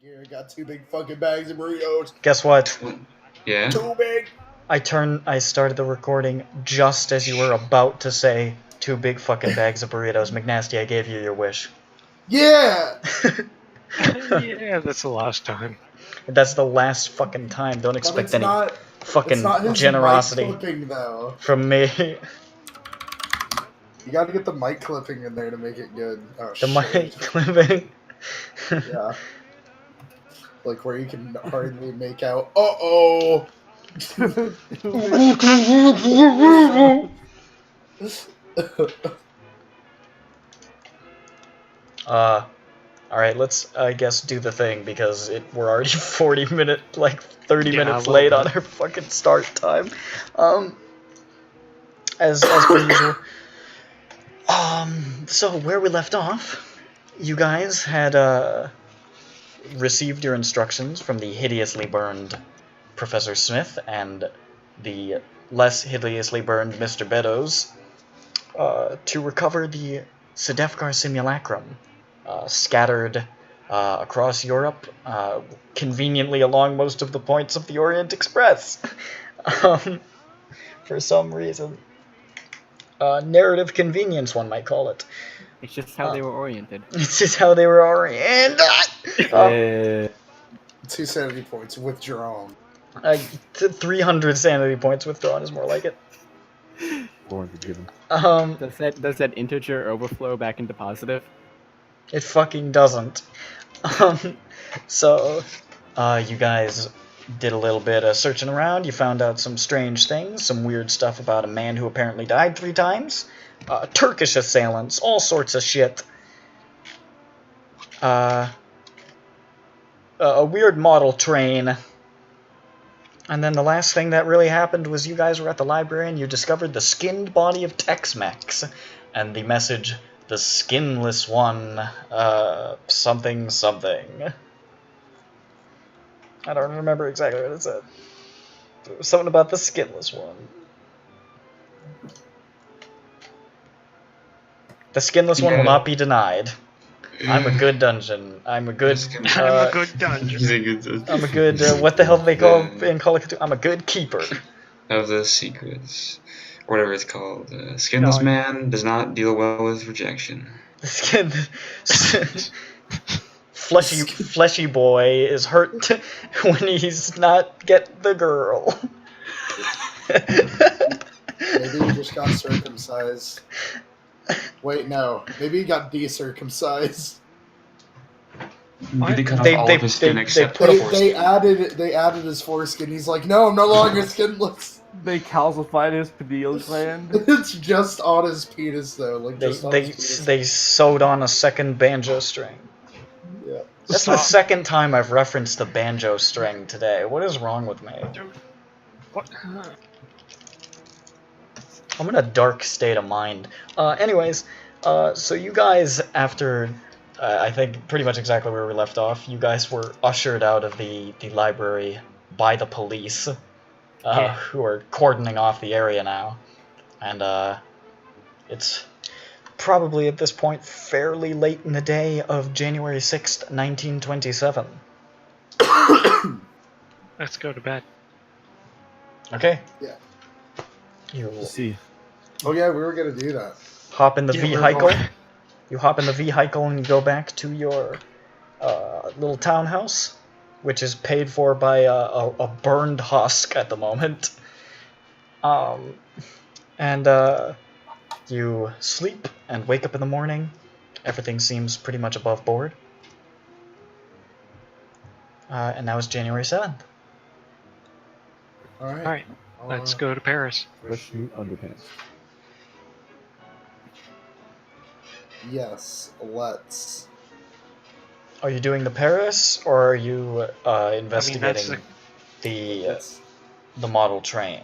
Yeah, I got 2 big fucking bags of burritos. Guess what? Yeah? Too big. I started the recording just as you were about to say 2 big fucking bags of burritos. McNasty, I gave you your wish. Yeah. Yeah, that's the last time. That's the last fucking time. Don't But expect it's any not. fucking It's not his generosity mic clipping though. from me. You got to get the mic clipping in there to make it good. Oh The shit. mic clipping. Yeah. Like where you can hardly make out. Uh-oh. Alright, let's, I guess, do the thing, because we're already 30 Yeah, minutes a little late bit. on our fucking start time. As per usual. So where we left off, you guys had, received your instructions from the hideously burned Professor Smith and the less hideously burned Mr. Beddoes, to recover the Sedefkar Simulacrum, scattered across Europe, conveniently along most of the points of the Orient Express, for some reason. Narrative convenience, one might call it. It's just how they were oriented. It's just how they were oriented. 2 sanity points withdrawn. 300 sanity points withdrawn is more like it. 400 given. Does that integer overflow back into positive? It fucking doesn't. So, you guys did a little bit of searching around. You found out some strange things, some weird stuff about a man who apparently died 3 times, Turkish assailants, all sorts of shit. A weird model train. And then the last thing that really happened was you guys were at the library and you discovered the skinned body of Tex-Mex. And the message, the skinless one, something something. I don't remember exactly what it said. It was something about the skinless one. The skinless one will not be denied. I'm a good dungeon. I'm a good. I'm a good dungeon. I'm a good. What the hell do they call in Call of Cthulhu? I'm a good keeper. Of the secrets. Or whatever it's called. Skinless man does not deal well with rejection. Fleshy boy is hurt when he's not get the girl. Maybe he just got circumcised. Wait, no. Maybe he got decircumcised. They cut off all of his skin except for the foreskin. They added his foreskin. He's like, no, I'm no longer skinless. They calcified his pineal gland. It's just on his penis, though. Like They sewed on a second banjo string. Yeah. That's the second time I've referenced the banjo string today. What is wrong with me? What? I'm in a dark state of mind. Anyways, so you guys, after, I think pretty much exactly where we left off, you guys were ushered out of the library by the police, who are cordoning off the area now. And, it's probably at this point fairly late in the day of January 6th, 1927. Let's go to bed. Okay. Yeah. You See. Oh yeah, we were gonna do that. hop in the Yeah, we're vehicle. going. You hop in the vehicle and you go back to your little townhouse, which is paid for by a burned husk at the moment. And you sleep and wake up in the morning. Everything seems pretty much above board. And that was January 7th. Alright. Alright, let's go to Paris. Fresh new underpants. Yes, let's. Are you doing the Paris, or are you investigating that's the model train?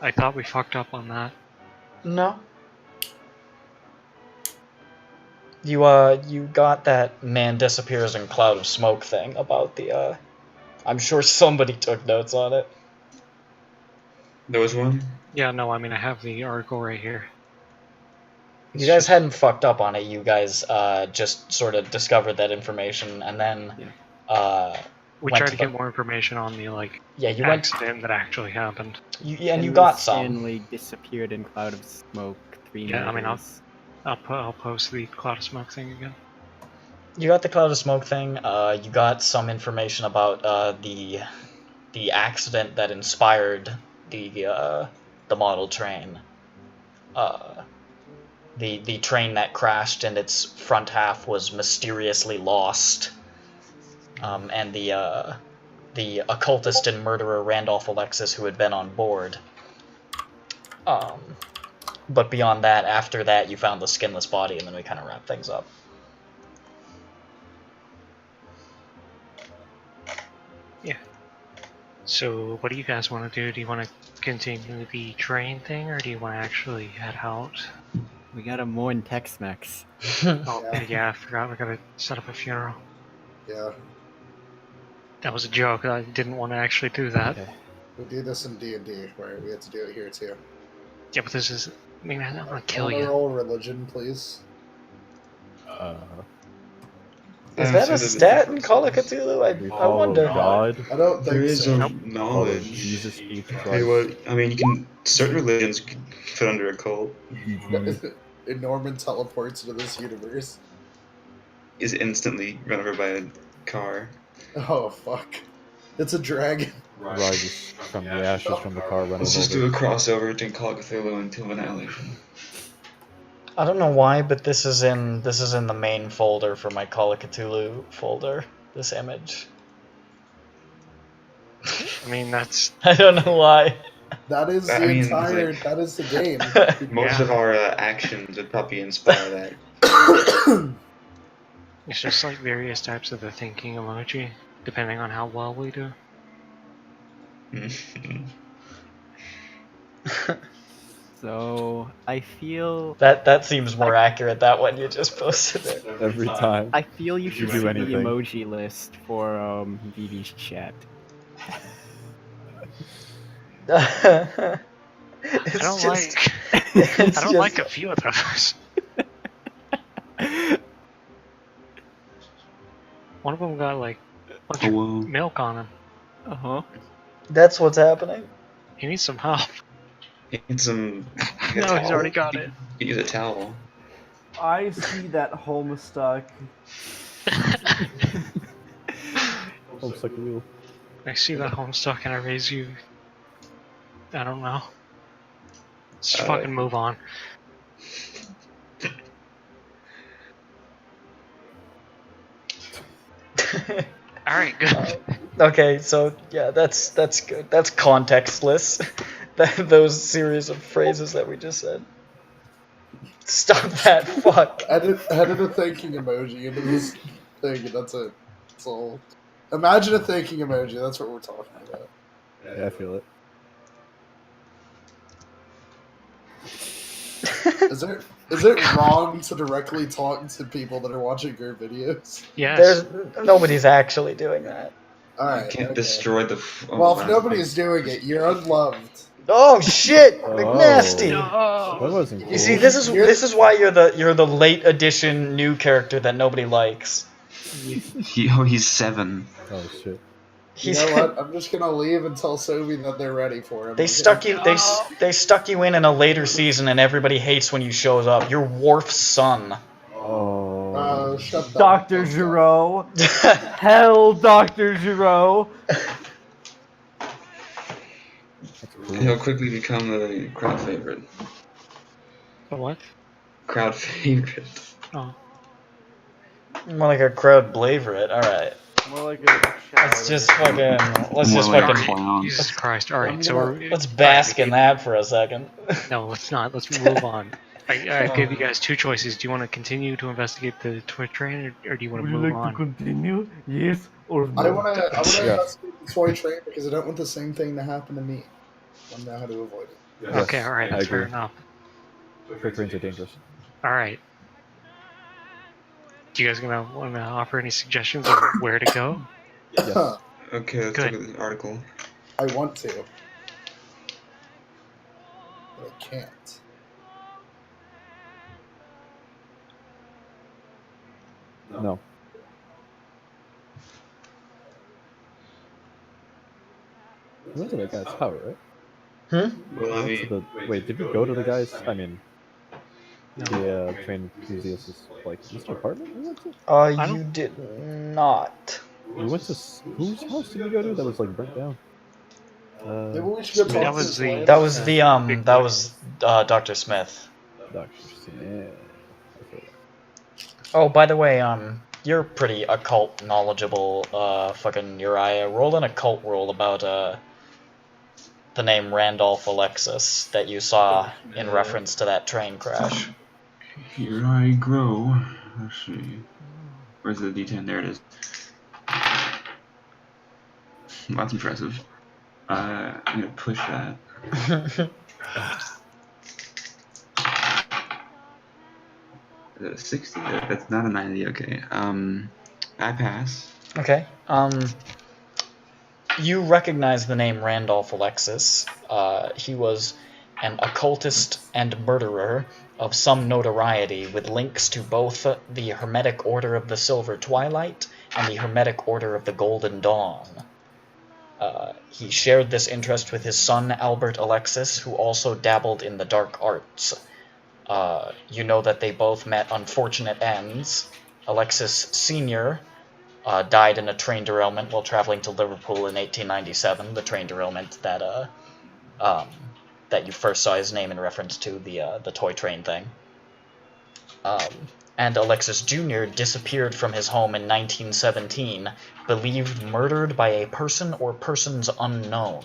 I thought we fucked up on that. No. You got that man disappears in cloud of smoke thing about the, I'm sure somebody took notes on it. There was one? Yeah, no, I mean, I have the article right here. You guys hadn't fucked up on it, you guys just sort of discovered that information, and then We went tried to to get the- more information on the Yeah, you went. accident that actually happened. And you Endless got some. Stanley disappeared in cloud of smoke. 3 Yeah, I mean, murders. I'll post the cloud of smoke thing again. You got the cloud of smoke thing. You got some information about the accident that inspired the model train. The train that crashed and its front half was mysteriously lost. And the occultist and murderer Randolph Alexis who had been on board. But beyond that, after that, you found the skinless body, and then we kind of wrapped things up. Yeah. So, what do you guys want to do? Do you want to continue the train thing, or do you want to actually head out? We gotta mourn Tex-Mex. Oh, Yeah. yeah, I forgot we gotta set up a funeral. Yeah, That was a joke. I didn't want to actually do that. Okay. we do this in D&D, where we have to do it here too. Yeah, but this is. I mean, I don't want to I kill want to you. roll religion, please. Is that a stat in Call of Cthulhu? We I follow wonder. God. I don't think There is so. Nope. Follow knowledge. Jesus H. Hey, Christ. what? I mean, you can. Certain religions could fit under a cult. GG. And Norman teleports into this universe. Is instantly run over by a car. Oh fuck! It's a dragon. Rises from the ashes from the car running Let's just do over. a crossover to Call of Cthulhu until Annihilation. I don't know why, but this is in the main folder for my Call of Cthulhu folder. This image. I mean, that's. I don't know why. That is I the mean, entire. like- That is the game. Most Yeah. of our actions would probably inspire that. It's just like various types of the thinking emoji, depending on how well we do. So I feel That seems more accurate. That one you just posted there. Every time. I feel you should do see the anything. emoji list for VD's chat. I don't like. I don't like a few of those. One of them got like a bunch Oh, of well. milk on him. Uh huh. That's what's happening. He needs some help. Need some. No, he's already got it. You use a towel. I see that Homestuck. Homestuck wheel. I see that Homestuck and I raise you. I don't know. Let's just fucking move on. Alright, good. Okay, so yeah, that's good. That's contextless. Those series of phrases that we just said. Stop that! Fuck. Edit a thinking emoji into this thing, and that's it. That's all. Imagine a thinking emoji. That's what we're talking about. Yeah, I feel it. Is it wrong to directly talk to people that are watching your videos? Yes. Nobody's actually doing that. All You right. can't okay. destroy the. Well, if nobody's doing it, you're unloved. Oh shit! Oh. McNasty. That wasn't cool. You see, this is why you're the late edition new character that nobody likes. He's 7. Oh shit. You know what? I'm just gonna leave and tell Sophie that they're ready for him. They okay? stuck you. They stuck you in a later season, and everybody hates when you shows up. You're Worf's son. Oh. Shut the Dr. fuck up. Giro. Hell, Dr. Giro. He'll quickly become a crowd favorite. The what? Crowd favorite. Oh. More like a crowd blaverite. All right. More like a Let's just fucking. Let's just More like a fucking. clown. Jesus Christ. Alright, so we're. Let's bask in that for a second. No, let's not. Let's move on. I gave you guys two choices. Do you want to continue to investigate the Twitch train, or do you want to Would you move like on? to continue? Yes or no? I wanna Yeah. investigate the toy train because I don't want the same thing to happen to me. I know how to avoid it. Yes, Okay, alright, I that's fair agree. enough. Toy trains are dangerous. Alright. Do you guys want to offer any suggestions of where to go? Yes. Okay, let's Good. look at the article. I want to, but I can't. No. We went to that guy's house, right? Hmm? Well, I We went to mean, the. Wait, did we go to the guy's? I mean, No. the train enthusiast's like was it an apartment we went to? I You don't- did not. We went to whose house did we go to that was like burnt down? Maybe we should go That talk to was his the- landlord. That was the Big that boy. was Dr. Smith. Dr. Smith. Okay. Oh, by the way, you're pretty occult knowledgeable, fucking Uriah. Roll an occult roll about the name Randolph Alexis that you saw in reference to that train crash. here I grow. Let's see. Where's the D10? There it is. That's impressive. I'm gonna push that. Is it a 60? That's not a 90. Okay. I pass. Okay. You recognize the name Randolph Alexis. He was an occultist and murderer of some notoriety, with links to both the Hermetic Order of the Silver Twilight and the Hermetic Order of the Golden Dawn. He shared this interest with his son Albert Alexis, who also dabbled in the dark arts. You know that they both met unfortunate ends. Alexis Sr. Died in a train derailment while traveling to Liverpool in 1897, the train derailment that that you first saw his name in reference to, the toy train thing. And Alexis Jr. disappeared from his home in 1917, believed murdered by a person or persons unknown.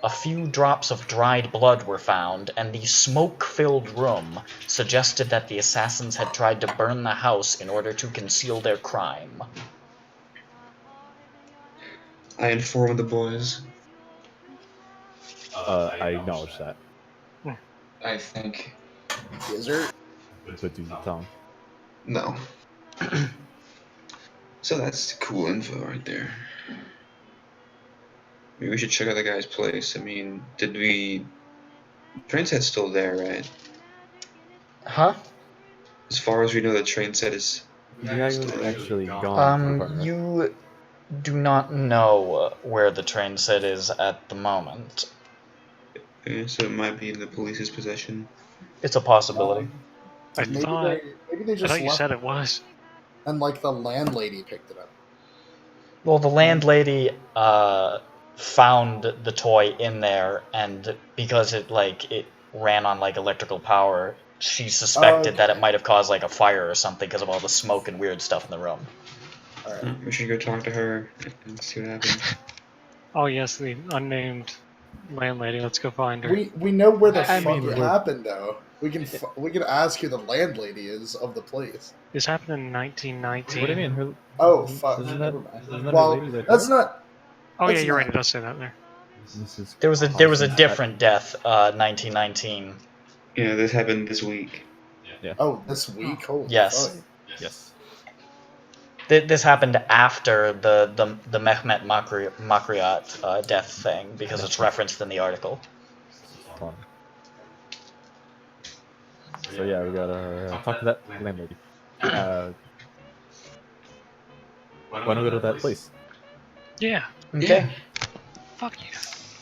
A few drops of dried blood were found, and the smoke-filled room suggested that the assassins had tried to burn the house in order to conceal their crime. I informed the boys. I acknowledge that. I think. Is there? But do you, Tom? No. So that's cool info right there. Maybe we should check out the guy's place. I mean, did we... Train set's still there, right? Huh? As far as we know, the train set is... You guys actually gone. too far, right? You do not know where the train set is at the moment. Okay, so it might be in the police's possession. It's a possibility. I Maybe thought maybe they I just thought you left said it was. and like the landlady picked it up. Well, the landlady found the toy in there, and because it ran on like electrical power, she suspected that it might have caused like a fire or something because of all the smoke and weird stuff in the room. All right. We should go talk to her and see what happens. Oh yes, the unnamed landlady. Let's go find her. We know where the I fuck mean, it we're- happened though. We can ask who the landlady is of the place. This happened in 1919. What do you mean? Her, Oh fuck. Isn't Never that, mind. isn't that Well, a lady that that's died? not. Oh yeah, That's you're right. not- It does say that there. Mrs. There was a Constantine- different death, 1919. Yeah, this happened this week. Oh, this week. Holy Yes. fuck. Yes. This happened after the Mehmet Makryat death thing, because it's referenced in the article. Fun. So yeah, we gotta talk to that landlady. Why don't we go to that place? Yeah. Okay. Fuck you.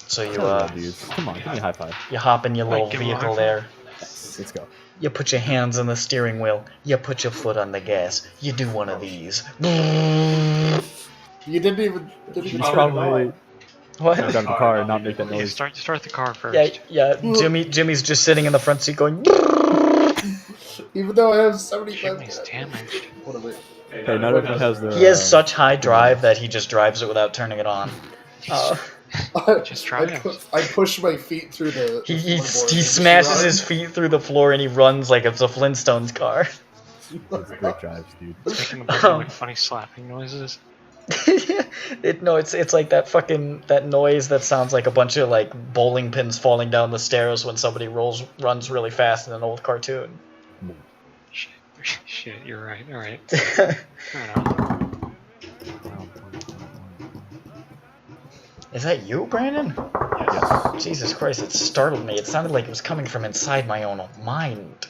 So you Hell yeah, dudes. Come on, give me a high five. you hop in your little Like, give him a vehicle high there. Yes, let's go. You put your hands on the steering wheel. You put your foot on the gas. You do one of these. You didn't even. You probably What? drive the car and not make that Yeah, noise. start the car first. Yeah. Jimmy's just sitting in the front seat going. Even though I have 75. Jimmy's damaged. Whatever. Hey, not everyone has their. He has such high drive that he just drives it without turning it on. Just try it. I push my feet through the. He floorboard and smashes run. his feet through the floor and he runs like it's a Flintstones car. It's great drives, dude. Making a bunch of like funny slapping noises. It's like that noise that sounds like a bunch of like bowling pins falling down the stairs when somebody runs really fast in an old cartoon. Shit, you're right. All right. Fair enough. Is that you, Brandon? Yes. Jesus Christ, it startled me. It sounded like it was coming from inside my own mind.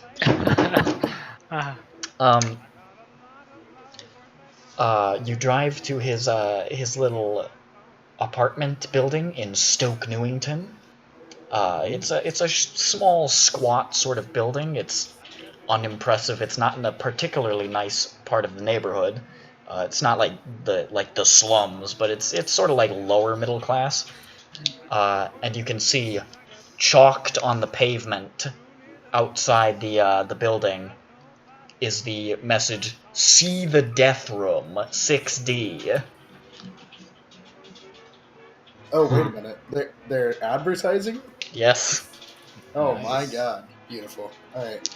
You drive to his little apartment building in Stoke Newington. It's a small, squat sort of building. It's unimpressive. It's not in a particularly nice part of the neighborhood. It's not like the slums, but it's sort of like lower middle class. And you can see chalked on the pavement outside the building is the message, "See the death room, 6D." Oh, wait a minute. They're advertising? Yes. Oh my god. Beautiful. Alright.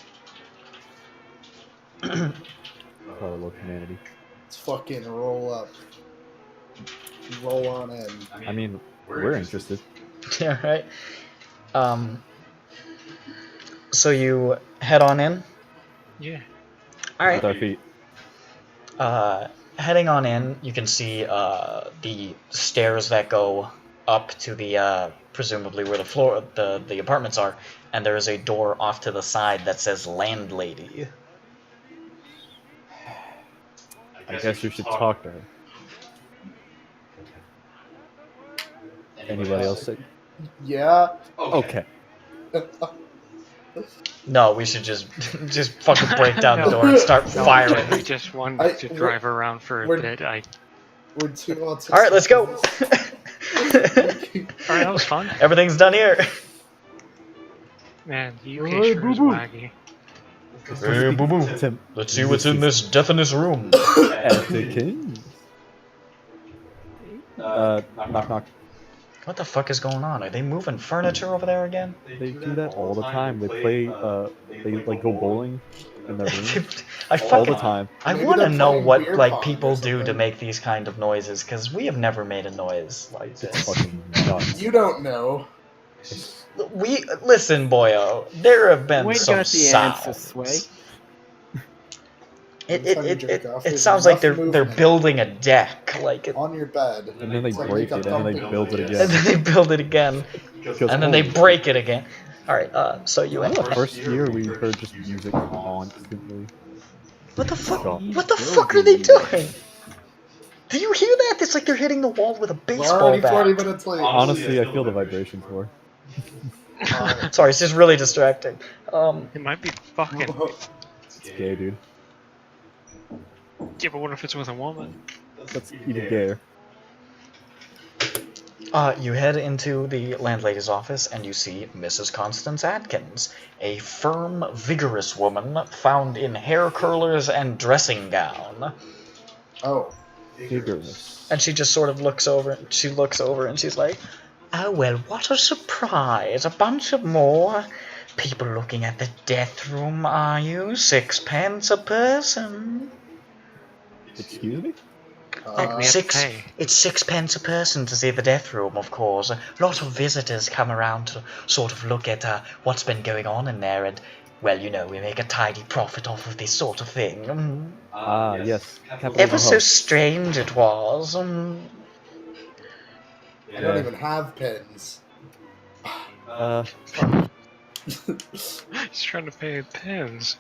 Hello, humanity. Let's fucking roll up. Roll on in. I mean, we're interested. Yeah, right. So you head on in. Yeah. All With right. our feet. Heading on in, you can see the stairs that go up to the presumably where the apartments are, and there is a door off to the side that says landlady. I guess you should talk to her. Anybody else say? Yeah. Okay. No, we should just fucking break down the door and start I firing. just wanted to drive around for a we're- bit. We're too autistic. All right, let's go. Alright, that was fun. Everything's done here. Man, the UK Hey, sure is boo-boo. wacky. Hey, boo boo. Tim, Let's see what's in this deafenous room. at the king. Knock knock. What the fuck is going on? Are they moving furniture over there again? They do that all the time. They play. They like go bowling in their room I all the fucking. time. I Maybe want to they're know playing what beer like pong people or do to something. make these kind of noises, because we have never made a noise like It's this. fucking nuts. You don't know. We listen, boyo. There have been We some got the sounds. answer, Sway. It sounds like they're building a deck, like it, On your bed. And then they It's like break you it, got and then they thumping build it noise. and again. then they build it again, Because, and then they holy break it again. All right, so you shit. enter. The first year we heard just music constantly. What the fuck? God. What the fuck are they doing? Do you hear that? It's like they're hitting the wall with a We're baseball already 40 bat. minutes late. Honestly, I feel the vibrations more. Sorry, it's just really distracting. It might be fucking. It's gay, dude. Yeah, but what if it's with a woman? That's even gayer. You head into the landlady's office and you see Mrs. Constance Atkins, a firm, vigorous woman found in hair curlers and dressing gown. Oh. Vigorous. And she just sort of looks over. She looks over and she's like, "Oh well, what a surprise! A bunch of more people looking at the death room, are you? 6 pence a person." Excuse me? We have to pay. It's 6 pence a person to see the death room, of course. A lot of visitors come around to sort of look at what's been going on in there, and, well, you know, we make a tidy profit off of this sort of thing. Ah, yes. Capital Ever so House. strange it was. I don't even have pens. He's trying to pay pens.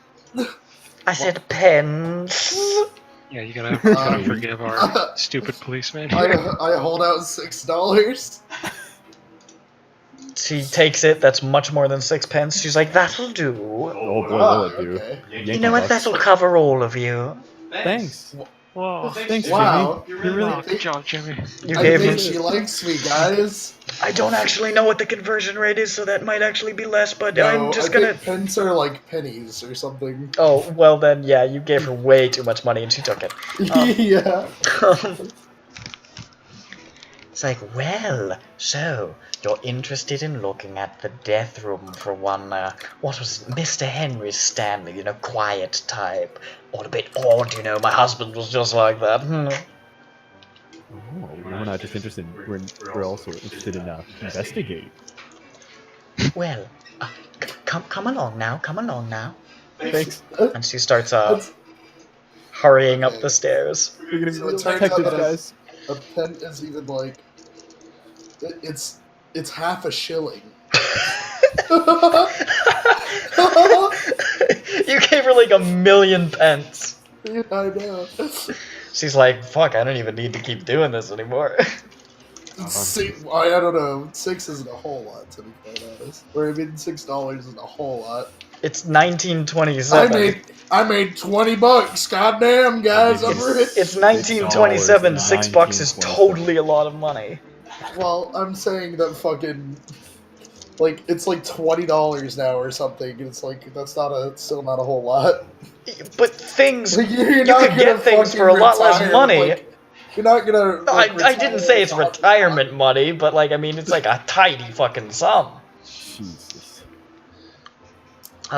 I said pens. Yeah, you gotta forgive our stupid policeman here. I hold out $6. She takes it. That's much more than 6 pence. She's like, "That'll do. Oh boy, Ah, will it do. okay. You know what? That'll cover all of you." Thanks. Whoa. Thanks, Wow. Jimmy. You really. Wow, good job, Jimmy. You I gave think me. she likes me, guys. I don't actually know what the conversion rate is, so that might actually be less. But No, I'm just I gonna. think pence are like pennies or something. Oh well, then yeah, you gave her way too much money, and she took it. Yeah. It's like, well, so you're interested in looking at the death room for one, what was it, Mr. Henry Stanley, you know, quiet type. All a bit odd, you know, my husband was just like that. Oh, we're not just interested. We're also interested in investigate. Well, come along now, come along now. Thanks. And she starts, hurrying up the stairs. We're gonna be So it turns detectives, out that guys. A pen is even like it's half a shilling. You gave her like 1,000,000 pence. Yeah, I know. She's like, fuck, I don't even need to keep doing this anymore. I don't know. 6 isn't a whole lot, to be quite honest. Or I mean, $6 isn't a whole lot. It's 1927. I made $20. Goddamn, guys, I'm rich. It's 1927. $6 is 1927. totally a lot of money. Well, I'm saying that fucking like it's like $20 now or something. It's like that's still not a whole lot. But things Like, you could get things for a lot less money. Like, you're not gonna. Like, I didn't say it's retirement money, but like I mean it's like a tidy fucking sum. Jesus.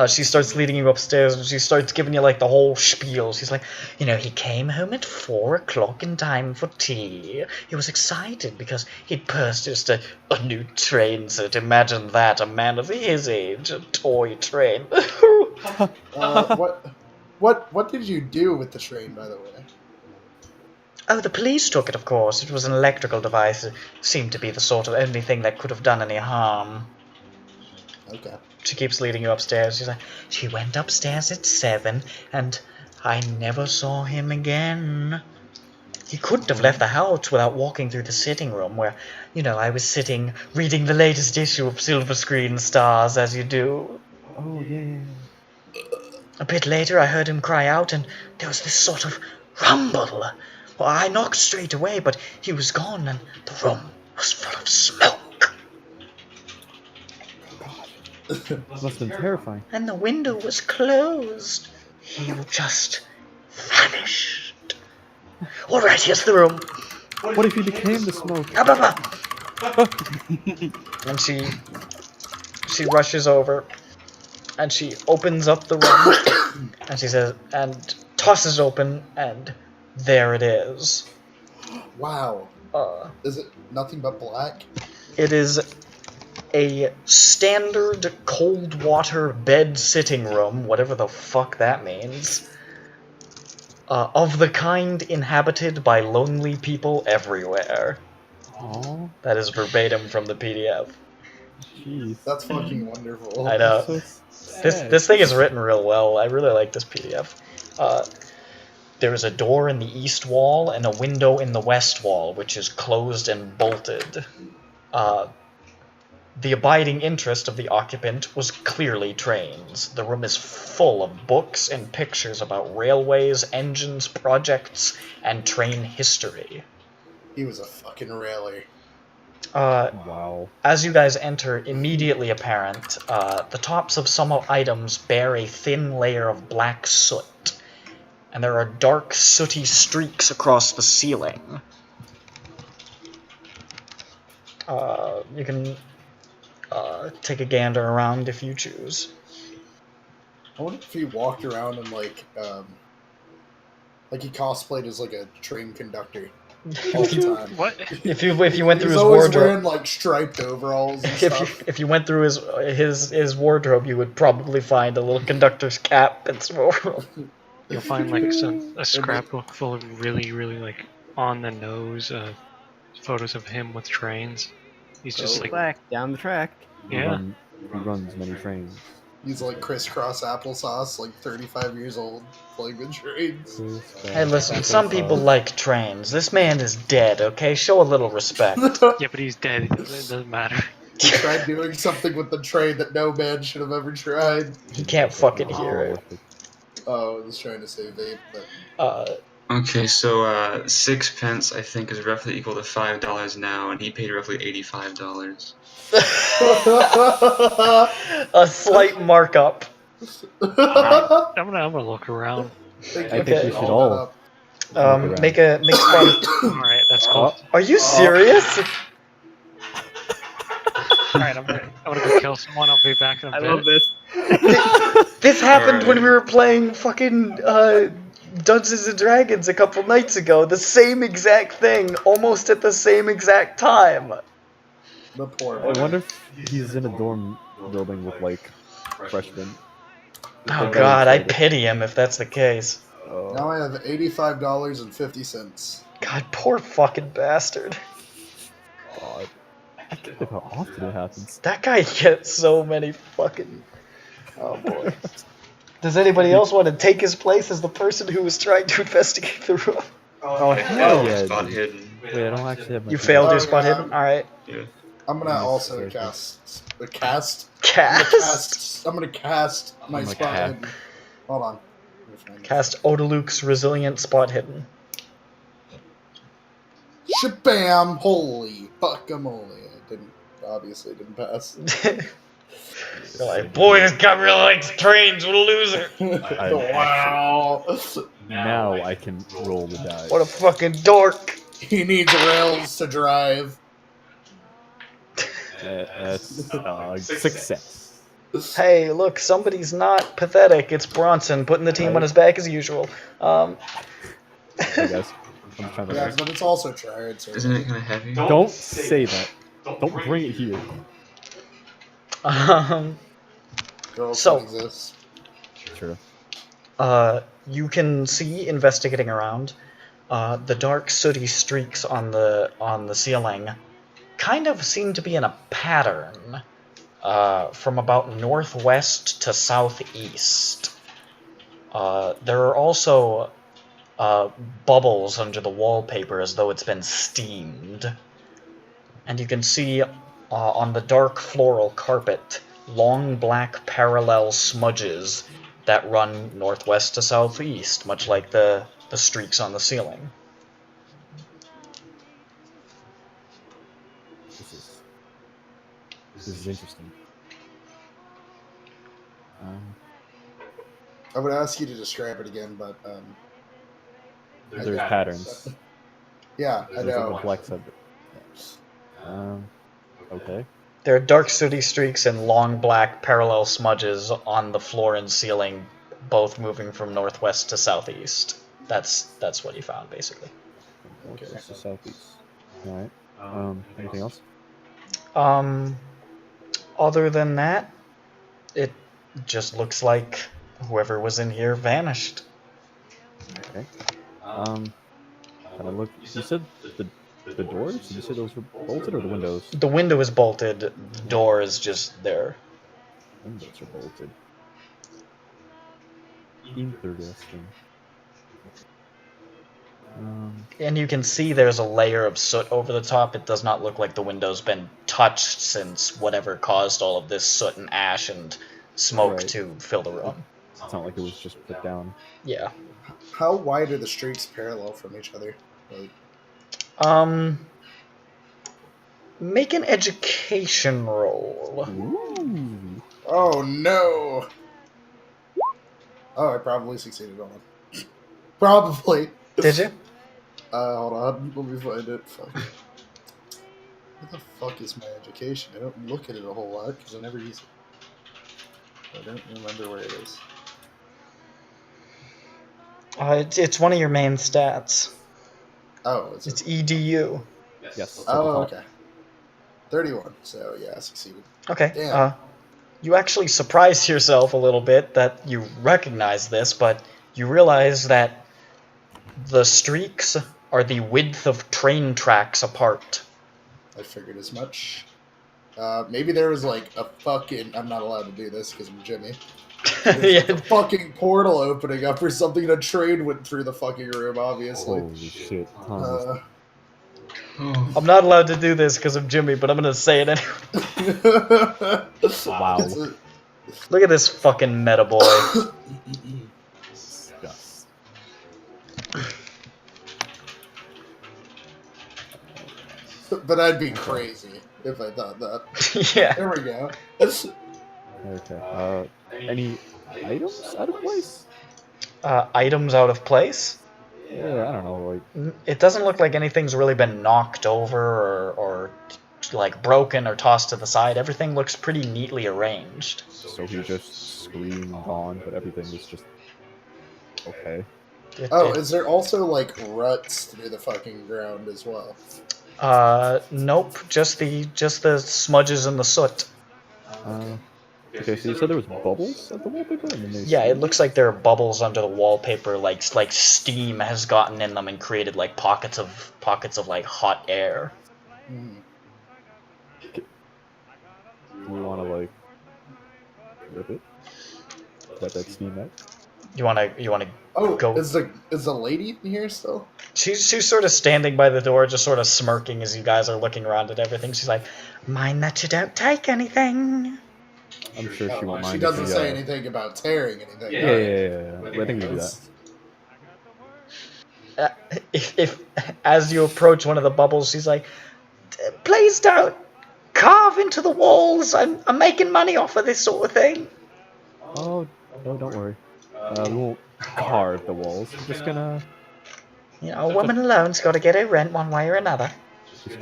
She starts leading you upstairs and she starts giving you like the whole spiel. She's like, you know, he came home at 4 o'clock in time for tea. He was excited because he'd purchased a new train set. Imagine that, a man of his age, a toy train. What did you do with the train, by the way? Oh, the police took it, of course. It was an electrical device. It seemed to be the sort of only thing that could have done any harm. Okay. She keeps leading you upstairs. She's like, she went upstairs at 7, and I never saw him again. He couldn't have left the house without walking through the sitting room where, you know, I was sitting reading the latest issue of Silver Screen Stars, as you do. Oh, yeah. A bit later, I heard him cry out, and there was this sort of rumble. Well, I knocked straight away, but he was gone, and the room was full of smoke. Must have been terrifying. And the window was closed. He just vanished. Alright, here's the room. What if he became the smoke? Up, up, up. And she rushes over and she opens up the room and she says, and tosses open, and there it is. Wow. Is it nothing but black? It is a standard cold water bed sitting room, whatever the fuck that means, of the kind inhabited by lonely people everywhere. Oh, That is verbatim from the PDF. jeez. That's fucking wonderful. I know. So This thing is written real well. I really like this PDF. There is a door in the east wall and a window in the west wall, which is closed and bolted. The abiding interest of the occupant was clearly trains. The room is full of books and pictures about railways, engines, projects, and train history. He was a fucking railer. wow. As you guys enter, immediately apparent, the tops of some items bear a thin layer of black soot, and there are dark, sooty streaks across the ceiling. You can take a gander around if you choose. I wonder if he walked around and like he cosplayed as like a train conductor all the time. What? If you went through He's his always wardrobe, wearing like striped overalls and stuff. if you went through his wardrobe, you would probably find a little conductor's cap and some overalls. You'll find like a scrapbook full of really, really like on the nose photos of him with trains. He's just like, Black down the track. yeah. He runs many trains. He's like crisscross applesauce, like 35 years old, playing with trains. Hey, listen, some people like trains. This man is dead, okay? Show a little respect. Yeah, but he's dead. It doesn't matter. He tried doing something with the train that no man should have ever tried. He can't fucking hear it. Oh, I was trying to say vape, but... Okay, so 6 pence I think is roughly equal to $5 now, and he paid roughly $85. A slight markup. I'm gonna look around. I think we should all. Make a fun. Alright, that's cool. Are you serious? Alright, I'm gonna go kill someone. I'll be back in a I bit. love this. This happened when Alright. we were playing fucking Dungeons and Dragons a couple nights ago. The same exact thing, almost at the same exact time. The poor I wonder if he's in a dorm building with like freshmen. Oh god, I pity him if that's the case. Now I have $85.50. God, poor fucking bastard. God. I can't believe how often it happens. That guy gets so many fucking... Oh boy. Does anybody else want to take his place as the person who was trying to investigate the room? Oh hell Yeah, yeah! spot dude. hidden. Wait, I don't actually have my. You failed your Oh, spot yeah. hidden. All right. Yeah. I'm gonna Nice, also very cool. cast. Cast. I'm gonna cast my I'm a spot cat. hidden. Hold on. Let me find Cast Odaluke's resilient spot hidden. Shabam! Holy fuckamole! Obviously didn't pass. You're like, boy, this guy really likes trains. What a loser. Wow! Now I can roll the dice. What a fucking dork. He needs rails to drive. That's success. Hey, look, somebody's not pathetic. It's Bronson putting the team on his back as usual. Hey guys, I'm trying to. Yeah, but it's also tried. So Isn't it kind of heavy? Don't say that. Don't bring it here. girls So- don't exist. Sure. You can see, investigating around, the dark sooty streaks on the ceiling kind of seem to be in a pattern from about northwest to southeast. There are also bubbles under the wallpaper as though it's been steamed. And you can see on the dark floral carpet long black parallel smudges that run northwest to southeast, much like the streaks on the ceiling. This is interesting. I would ask you to describe it again, but There's patterns. yeah, I There's a know. complex of it. Okay. There are dark sooty streaks and long black parallel smudges on the floor and ceiling, both moving from northwest to southeast. That's what you found, basically. Northwest to southeast. Alright. Anything else? Other than that, it just looks like whoever was in here vanished. Okay. Can I look? You said the doors? Did you say those were bolted or the windows? The window is bolted, the door is just there. Windows are bolted. Interesting. And you can see there's a layer of soot over the top. It does not look like the window's been touched since whatever caused all of this soot and ash and smoke Right. to fill the room. It's not like it was just put down. Yeah. How wide are the streaks parallel from each other? Like, Make an education roll. Ooh. oh no! Oh, I probably succeeded on it. Probably. Did you? Hold on. Let me find it. Fuck. What the fuck is my education? I don't look at it a whole lot because I never use it. I don't remember where it is. It's one of your main stats. Oh, is It's it? EDU. Yes. Oh, okay. 31. So yeah, I succeeded. Okay. Damn. You actually surprise yourself a little bit that you recognize this, but you realize that the streaks are the width of train tracks apart. I figured as much. Maybe there was like a fucking. I'm not allowed to do this because I'm Jimmy. There's like a fucking portal opening up or something, and a train went through the fucking room, obviously. Holy shit. Oh. I'm not allowed to do this because I'm Jimmy, but I'm gonna say it anyway. Wow. Look at this fucking meta boy. Disgust. But I'd be crazy if I thought that. Yeah. There we go. Okay. Any items out of place? Items out of place? Yeah, I don't know. Like, It doesn't look like anything's really been knocked over or like broken or tossed to the side. Everything looks pretty neatly arranged. so he just screamed on, but everything was just okay. Is there also like ruts through the fucking ground as well? Nope. Just the smudges and the soot. Okay, so you said there was bubbles at the wallpaper? And then they Yeah, it looks like there are bubbles under the wallpaper, like steam has gotten in them and created like pockets of like hot air. Hmm. Do we want to, like, rip it? Let that steam out? You wanna Oh, go? is the lady here still? She's sort of standing by the door, just sort of smirking as you guys are looking around at everything. She's like, "Mind that you don't take anything." I'm sure she won't mind. She if doesn't we, say anything about tearing anything. Yeah. But I think we do that. If as you approach one of the bubbles, she's like, "Please don't carve into the walls. I'm making money off of this sort of thing." Oh, no, don't worry. We won't carve the walls. We're just gonna. You know, a woman alone's got to get her rent one way or another.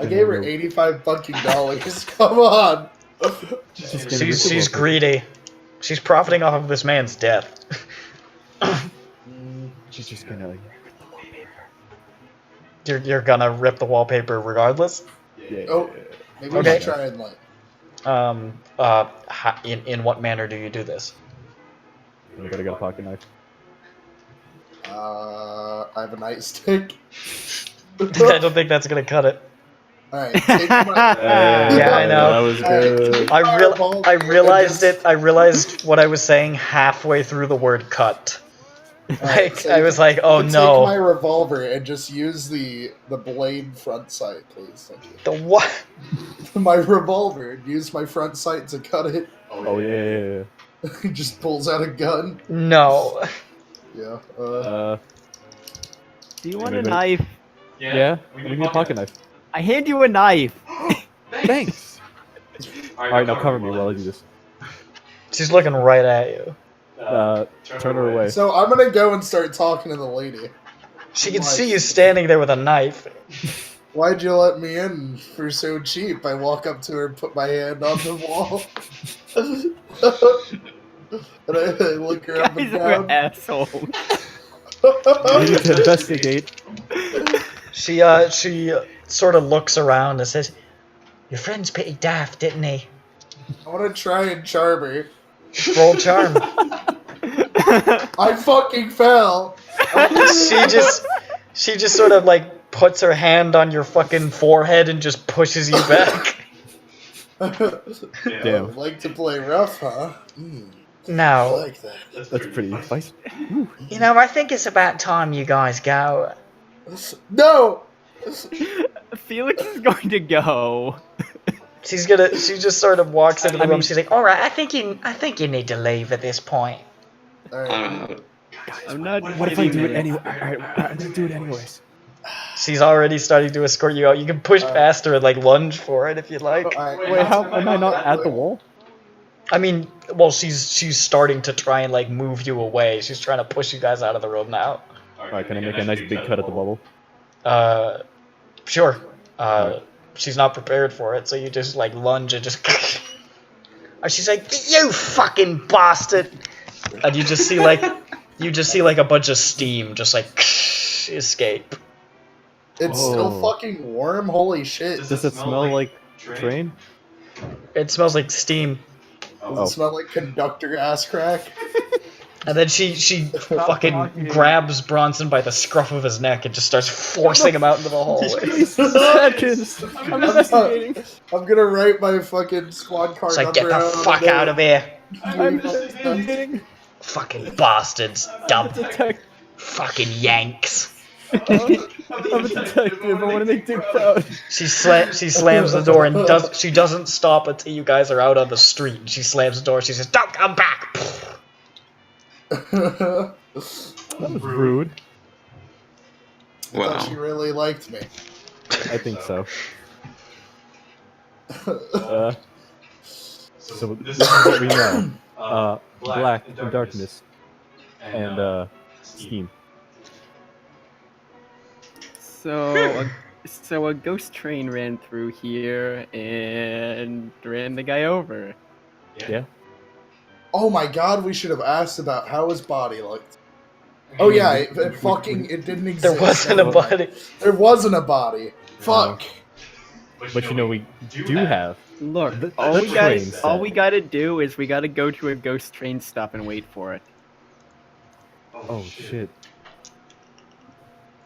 I gave her $85 fucking dollars. Come on. She's greedy. She's profiting off of this man's death. She's just gonna. You're gonna rip the wallpaper regardless. Yeah. Oh, maybe we Okay. should try and like. In what manner do you do this? Anybody got a pocket knife? I have a nightstick. I don't think that's gonna cut it. All right. Take my, Yeah, I know. That was good. I realized what I was saying halfway through the word cut. Alright, so I you was can- like, oh you can Take my no. revolver and just use the blade front sight, please. Thank you. The what? My revolver and use my front sight to cut it. Oh yeah. He just pulls out a gun. No. Yeah. Do you want a Maybe. knife? Yeah. We need a pocket knife. I hand you a knife. Thanks. All right, now cover me while I do this. She's looking right at you. Turn her away. So I'm gonna go and start talking to the lady. She can see you standing there with a knife. Why'd you let me in for so cheap? I walk up to her and put my hand on the wall. And I look her up and Guys are down. assholes. We need to investigate. She sort of looks around and says, "Your friend's pretty daft, didn't he?" I want to try and charm her. Roll charm. I fucking fell. She just sort of like puts her hand on your fucking forehead and just pushes you back. Damn. I'd like to play rough, huh? I Now, like that. That's pretty spicy. you know, I think it's about time you guys go. No! Felix is going to go. She just sort of walks into the I room. mean- She's like, "All right, I think you need to leave at this point." Alright. I'm not. What if I do it kidding. anyway? Alright, I'm gonna do it anyways. She's already starting to escort you out. You can push past her and like lunge for it if you'd like. Alright. Wait, how am I not at the wall? I mean, well, she's starting to try and like move you away. She's trying to push you guys out of the room now. Alright, can I make a nice big cut at the bubble? Sure. She's not prepared for it, so you just like lunge and just. And she's like, "You fucking bastard!" And you just see like a bunch of steam just like escape. It's Oh. still fucking warm? Holy shit. Does it smell like train? It smells like steam. Does Oh. it smell like conductor ass crack? And then she fucking grabs Bronson by the scruff of his neck and just starts forcing him out into the hallway. Seconds. I'm investigating. I'm gonna write my fucking squad card It's like, "Get number the out on fuck there. out of here. I'm investigating. Fucking bastards. Dumb Detective. fucking Yanks." I'm a detective. I want to make Dick proud. She slams the door and she doesn't stop until you guys are out on the street. And she slams the door. She says, "Don't come back." That was rude. I thought she Wow. really liked me. I think so. So this is what we know. Black and darkness and steam. So a ghost train ran through here and ran the guy over. Yeah. Oh my god, we should have asked about how his body looked. Oh yeah, it didn't exist. There wasn't a body. There wasn't a body. Fuck. But you know we do have. Look, The all train we set. gotta do is we gotta go to a ghost train stop and wait for it. Oh shit.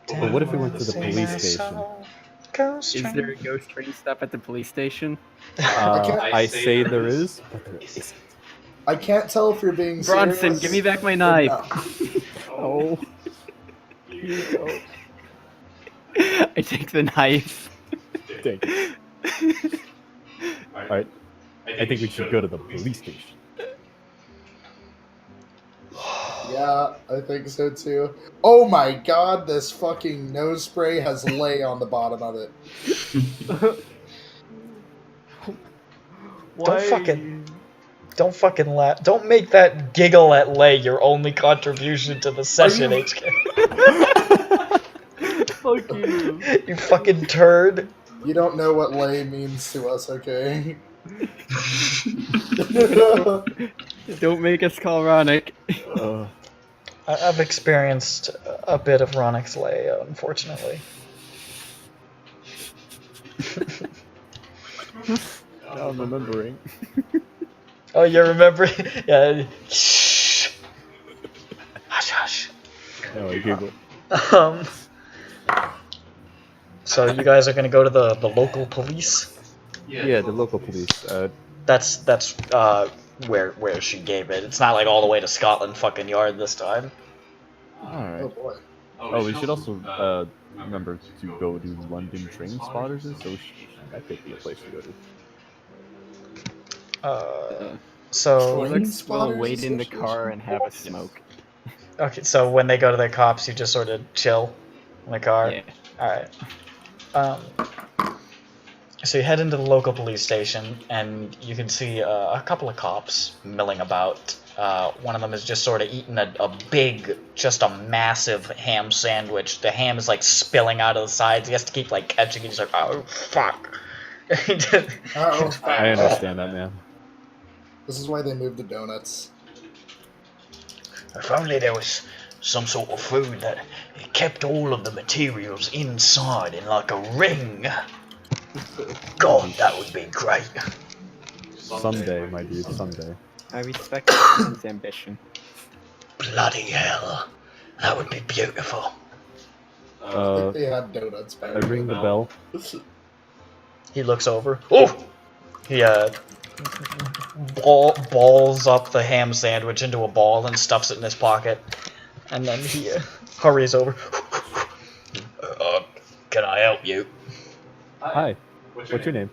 But what if we went to the police station? Is there a ghost train stop at the police station? I say there is, but there isn't. I can't tell if you're being Bronson, serious. give me back my or knife. not. Oh. Here you go. I take the knife. Take it. Alright. I think we should go to the police station. Yeah, I think so too. Oh my god, this fucking nose spray has lay on the bottom of it. Don't fucking laugh. Don't make that giggle at lay your only contribution to the session, you- HK. Fuck you. You fucking turd. You don't know what lay means to us, okay? Don't make us call Ronick. I've experienced a bit of Ronix lay, unfortunately. Now I'm remembering. Oh, you remember? Yeah. Shh. Hush, hush. No, I giggle. So you guys are gonna go to the local police? Yeah, the local police. That's where she gave it. It's not like all the way to Scotland fucking Yard this time. Oh Alright. boy. Oh, we should also remember to go to London Train Spotters Association. That could be a place to go to. So We'll wait in the car and have a smoke. okay, so when they go to the cops, you just sort of chill in the car. Yeah. All right. So you head into the local police station, and you can see a couple of cops milling about. One of them is just sort of eating a big, just a massive ham sandwich. The ham is like spilling out of the sides. He has to keep like catching it. He's like, oh fuck. Uh-oh. I understand that, man. This is why they moved the donuts. If only there was some sort of food that kept all of the materials inside in like a ring. God, that would be great. Someday, my dude, someday. I respect his ambition. Bloody hell. That would be beautiful. I think they had donuts back I ring the bell. He looks over. Oh! He balls up the ham sandwich into a ball and stuffs it in his pocket. And then he hurries over. Can I help you? Hi. What's your name?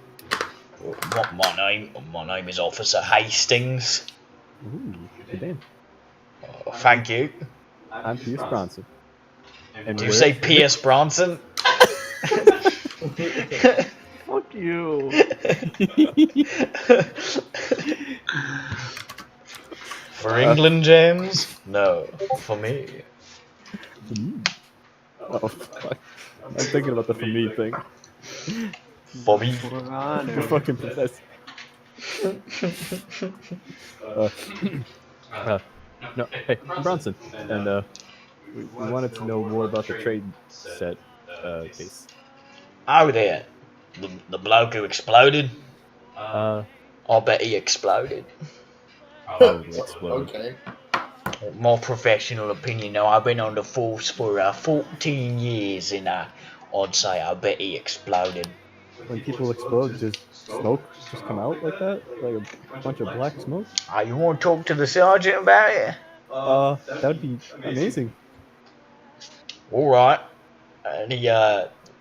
My name is Officer Hastings. Ooh, good name. Thank you. I'm Pierce Bronson. And Do you say Pierce Bronson? Fuck you. For England, James? No, for me. Oh, fuck. I'm thinking about the for me thing. For me. You're fucking possessed. No, hey, I'm Bronson, and we wanted to know more about the trade set case. Oh, there. The bloke who exploded? Uh, I'll bet he exploded. probably explode. Okay. My professional opinion, though, I've been on the force for 14 years, and I'd say I bet he exploded. When people explode, does smoke just come out like that? Like a bunch of black smoke? You want to talk to the sergeant about it? That would be amazing. Alright. And he,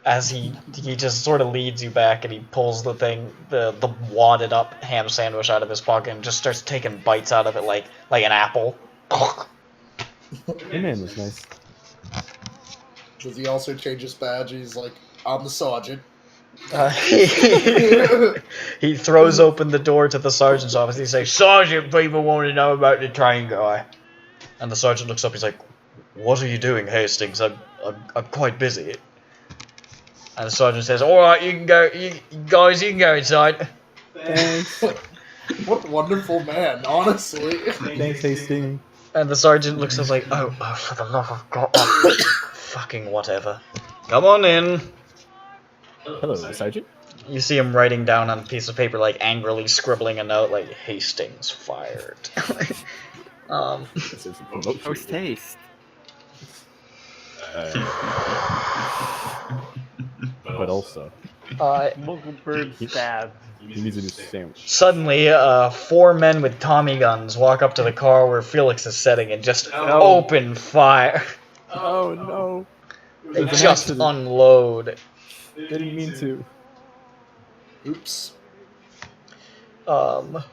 as he just sort of leads you back, and he pulls the thing, the wadded up ham sandwich out of his pocket and just starts taking bites out of it like an apple. Your man was nice. Does he also change his badge? He's like, I'm the sergeant. He throws open the door to the sergeant's office. He says, "Sergeant, people want to know about the train guy." And the sergeant looks up. He's like, "What are you doing, Hastings? I'm quite busy." And the sergeant says, "All right, you can go. You guys can go inside." Thanks. What a wonderful man, honestly. Thanks, Hastings. And the sergeant looks up like, "Oh, for the love of God, fucking whatever. Come on in." Hello, Sergeant. You see him writing down on a piece of paper, like angrily scribbling a note, like Hastings fired. This is a promotion. Post haste. But also, Muggle bird stab. He needs a new sandwich. Suddenly, 4 men with Tommy guns walk up to the car where Felix is sitting and just open fire. Oh no! They It was an just accident. unload. They didn't mean to. Oops. Oh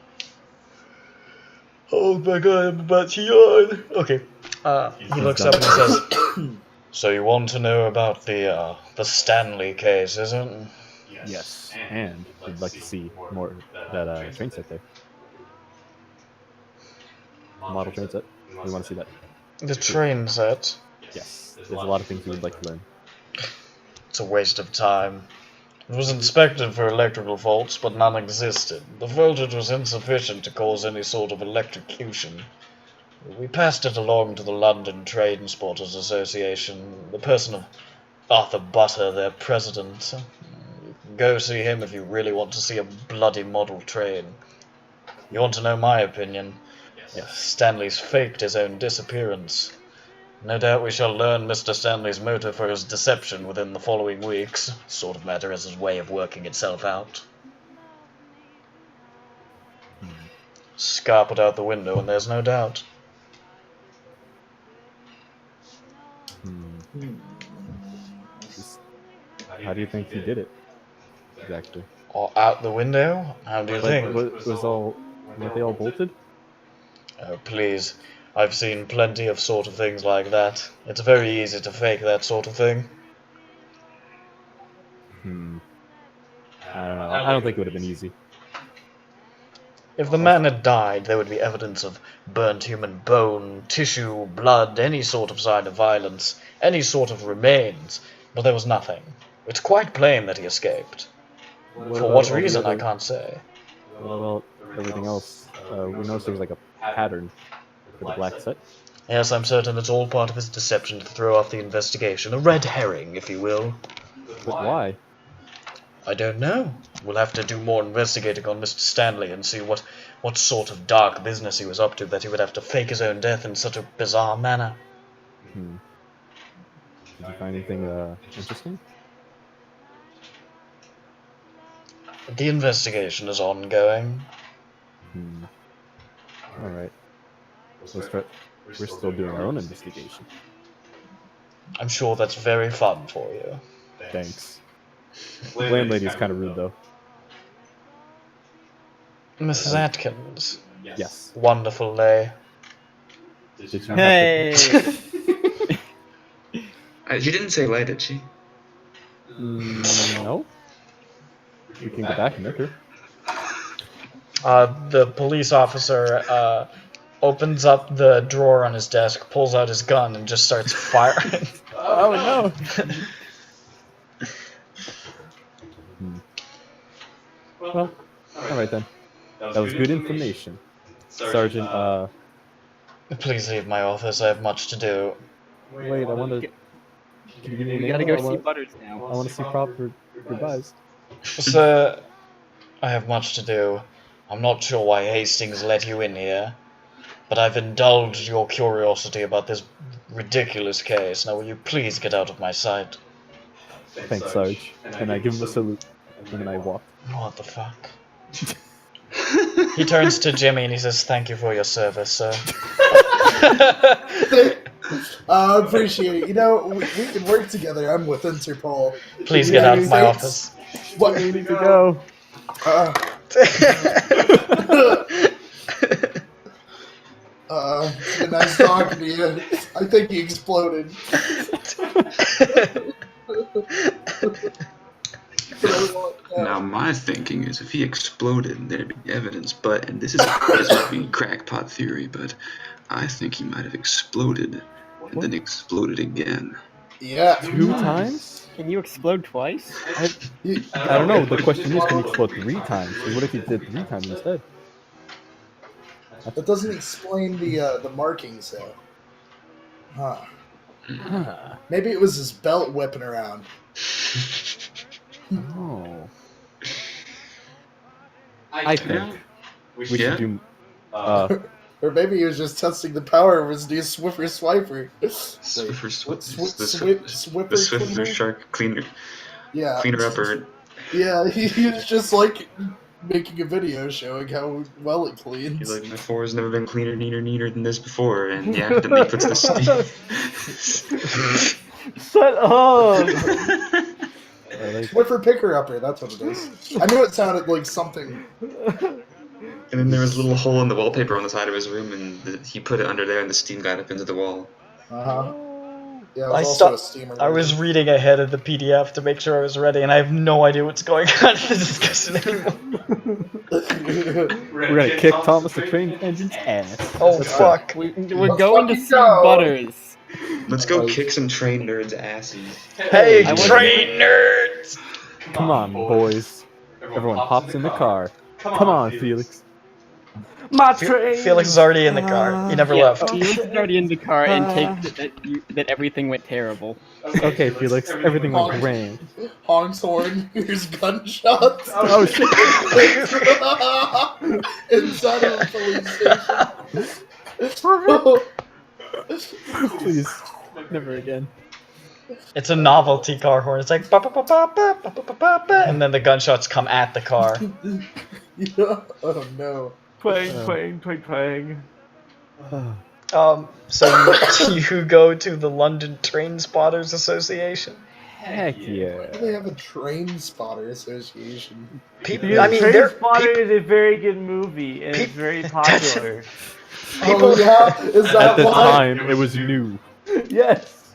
my god, I'm about to yawn. Okay. He looks up and he says, "So you want to know about the Stanley case, isn't it?" Yes, and we'd like to see more of that train set there. Model train set. We want to see that. The train set. Yes, there's a lot of things we would like to learn. It's a waste of time. It was inspected for electrical faults, but none existed. The voltage was insufficient to cause any sort of electrocution. We passed it along to the London Train Spotters Association, the person of Arthur Butter, their president. You can go see him if you really want to see a bloody model train. You want to know my opinion? Yes. Stanley's faked his own disappearance. No doubt we shall learn Mr. Stanley's motive for his deception within the following weeks. Sort of matter as his way of working itself out. Scar put out the window, and there's no doubt. How do you think he did it? Exactly. Or out the window? How do you think? Weren't they all bolted? Oh, please. I've seen plenty of sort of things like that. It's very easy to fake that sort of thing. I don't know. I don't think it would have been easy. If the man had died, there would be evidence of burnt human bone, tissue, blood, any sort of sign of violence, any sort of remains, but there was nothing. It's quite plain that he escaped. For what reason, I can't say. Well, everything else, we noticed there was like a pattern for the black set. Yes, I'm certain it's all part of his deception to throw off the investigation. A red herring, if you will. But why? I don't know. We'll have to do more investigating on Mr. Stanley and see what sort of dark business he was up to that he would have to fake his own death in such a bizarre manner. Did you find anything interesting? The investigation is ongoing. Alright. We're still doing our own investigation. I'm sure that's very fun for you. Thanks. Landlady is kind of rude, though. Mrs. Atkins. Yes. Wonderful day. Did you Hey! She didn't say lie, did she? No. We can go back and look her. The police officer opens up the drawer on his desk, pulls out his gun, and just starts firing. Oh no! Well, alright then. That was good information. Sergeant, Please leave my office, I have much to do. wait, I want to... Can you give me a We name? gotta go I see want, Butters now. I want to see proper goodbyes. Sir, I have much to do. I'm not sure why Hastings let you in here, but I've indulged your curiosity about this ridiculous case. Now will you please get out of my sight? Thanks, Sarge. And I give him a salute. And then I walk. What the fuck? He turns to Jimmy and he says, "Thank you for your service, sir." I appreciate it. You know, we can work together. I'm with Interpol. Please get out of my office. What? We need to go. It's been nice talking to you. I think he exploded. Now my thinking is if he exploded, there'd be evidence, and this might be crackpot theory, but I think he might have exploded and then exploded again. Yeah. 2 times? Can you explode twice? I don't know. The question is, can you explode 3 times? So what if he did 3 times instead? That doesn't explain the markings, though. Huh. Maybe it was his belt whipping around. Oh. I think we should do... Or maybe he was just testing the power of his new Swiffer Swiper. The Swiffer Shark Cleaner. Yeah. Cleaner upper. Yeah, he was just like making a video showing how well it cleans. He's like, my floor has never been cleaner, neater than this before, and yeah, then he puts the steam. Shut up! Went for picker upper, that's what it is. I knew it sounded like something. And then there was a little hole in the wallpaper on the side of his room, and he put it under there, and the steam got up into the wall. Uh-huh. Yeah, it was also a steamer. I was reading ahead of the PDF to make sure I was ready, and I have no idea what's going on in the discussion anymore. We're gonna kick Thomas the Train Engine's ass. Oh, fuck. We're going to see Butters. Let's go kick some train nerds' asses. Hey, train nerds! Come on, boys. Everyone hops in the car. Come on, Felix. My train! Felix is already in the car. He never left. Felix is already in the car and takes it that everything went terrible. Okay, Felix, everything went grand. Honks horn, here's gunshots. Oh shit! Inside of a police station. Please, never again. It's a novelty car horn. It's like ba ba ba ba ba ba ba ba ba, and then the gunshots come at the car. Yeah. Oh no. Twang, twang, twang, twang. So you go to the London Train Spotters Association? Heck yeah. They have a train spotter association. People, I mean, Trainspotting is a very good movie and it's very popular. Oh yeah, is At that the why? time, it was new. Yes.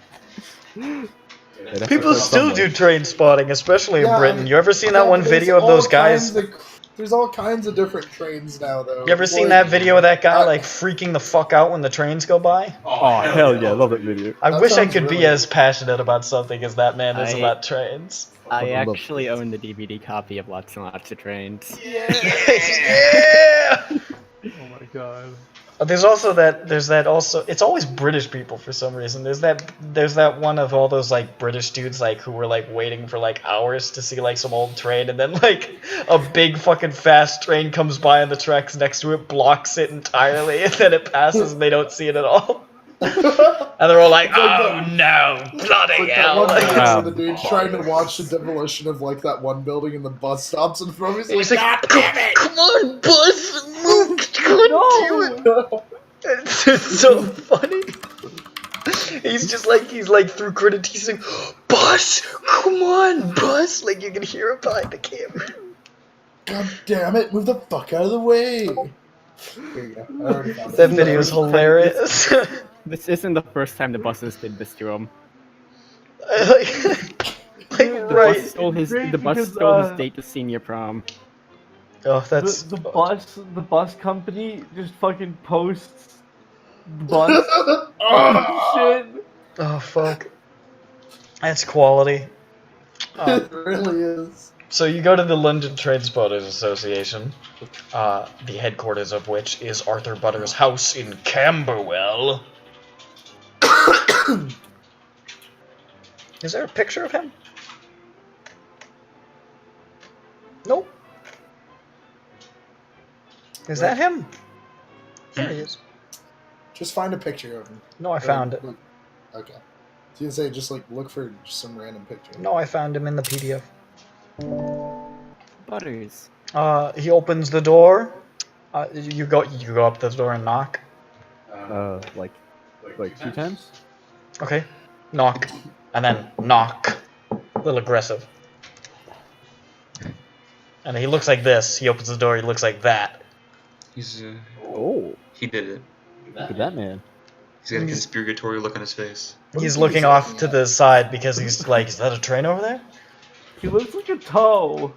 People still do train spotting, especially in Yeah, Britain. You ever seen that one there's video of all those guys? There's all kinds of different trains now, though. You ever seen that video of that guy like freaking the fuck out when the trains go by? Oh, hell yeah, I love that video. I That wish I sounds could be really- as passionate about something as that man is I- about trains. I I love actually own the DVD copy of Lots and Lots of Trains. Yeah! Oh my god. There's that also, it's always British people for some reason. There's that one of all those like British dudes like who were like waiting for like hours to see like some old train, and then like a big fucking fast train comes by and the tracks next to it blocks it entirely, and then it passes and they don't see it at all. And they're all like, oh no, bloody Like that hell. one video Wow. where the dude's trying to watch the demolition of like that one building and the bus stops in front of him. He's like, come on, bus, move, God damn it. It's so funny. He's like through credits, he's like, bus, come on, bus. Like you can hear him behind the camera. God damn it, move the fuck out of the way. Here you go. I already found it. That video is hilarious. This isn't the first time the buses did this to him. Like, The right. bus stole his Because, date to senior prom. Oh, that's The bus company just fucking posts the bus shit. oh fuck. That's quality. It really is. So you go to the London Train Spotters Association, the headquarters of which is Arthur Butter's house in Camberwell. Is there a picture of him? Nope. Is that him? There he is. Just find a picture of him. No, I found it. Okay. So you say just like look for some random picture. No, I found him in the PDF. Butters. He opens the door. You go up the door and knock. Like 2 times? Okay. Knock. And then knock. A little aggressive. And he looks like this. He opens the door, he looks like that. He's Oh, he did it. look at that man. He's got a conspiratorial look on his face. He's looking off to the side because he's like, is that a train over there? He looks like a toe.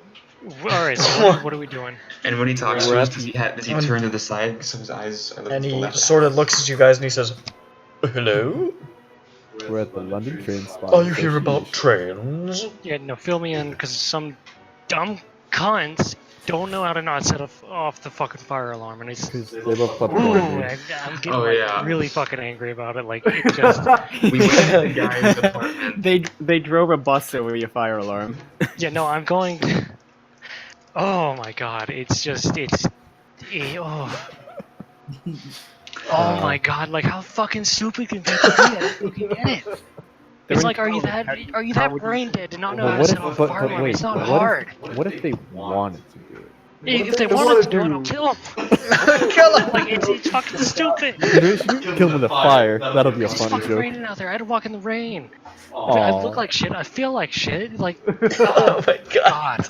Alright, so what are we doing? And when he talks to us, does he turn to the side so his eyes are looking And to the he left? sort of looks at you guys and he says, hello? We're at the London train spot. Are you here about trains? Yeah, no, fill me in, because some dumb cunts don't know how to not set off the fucking fire alarm, and it's... Because they love puppy Ooh, boy. I'm getting Oh, yeah. really fucking angry about it, like, it just... We went to the guy's apartment. They drove a bus over your fire alarm. Yeah, no, I'm going... Oh my god, it's just, oh. Oh my god, like how fucking stupid can people be at looking at it? It's like, are you that brain dead to not know how to set off a fire alarm? It's not hard. What if they wanted to do it? If they wanted to do it, I'll kill them. Kill him! Like, it's fucking stupid. Kill him with a fire. That'll be a It's funny fucking joke. raining out there. I had to walk in the rain. Aw. I look like shit. I feel like shit. Like, Oh my god.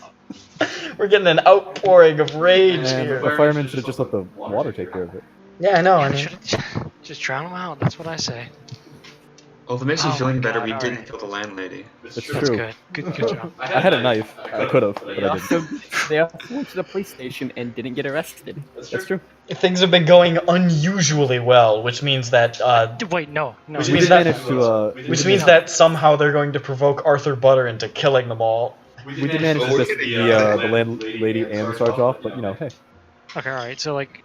We're getting an outpouring of rage And here. the fireman should have just let the water take care of it. Yeah, I know. I I mean, should just drown them out. That's what I say. Well, if it makes you Oh feel any my better, God, we all didn't right. kill the landlady. That's That's true. good. Good job. I had a knife. I could have, but I didn't. They also went to the police station and didn't get arrested. That's true. things have been going unusually well, which means that Wait, no. Which We means did that- manage to. which means that somehow they're going to provoke Arthur Butter into killing them all. We did manage to piss the landlady and the sarge off, but you know, hey. Okay, alright, so like...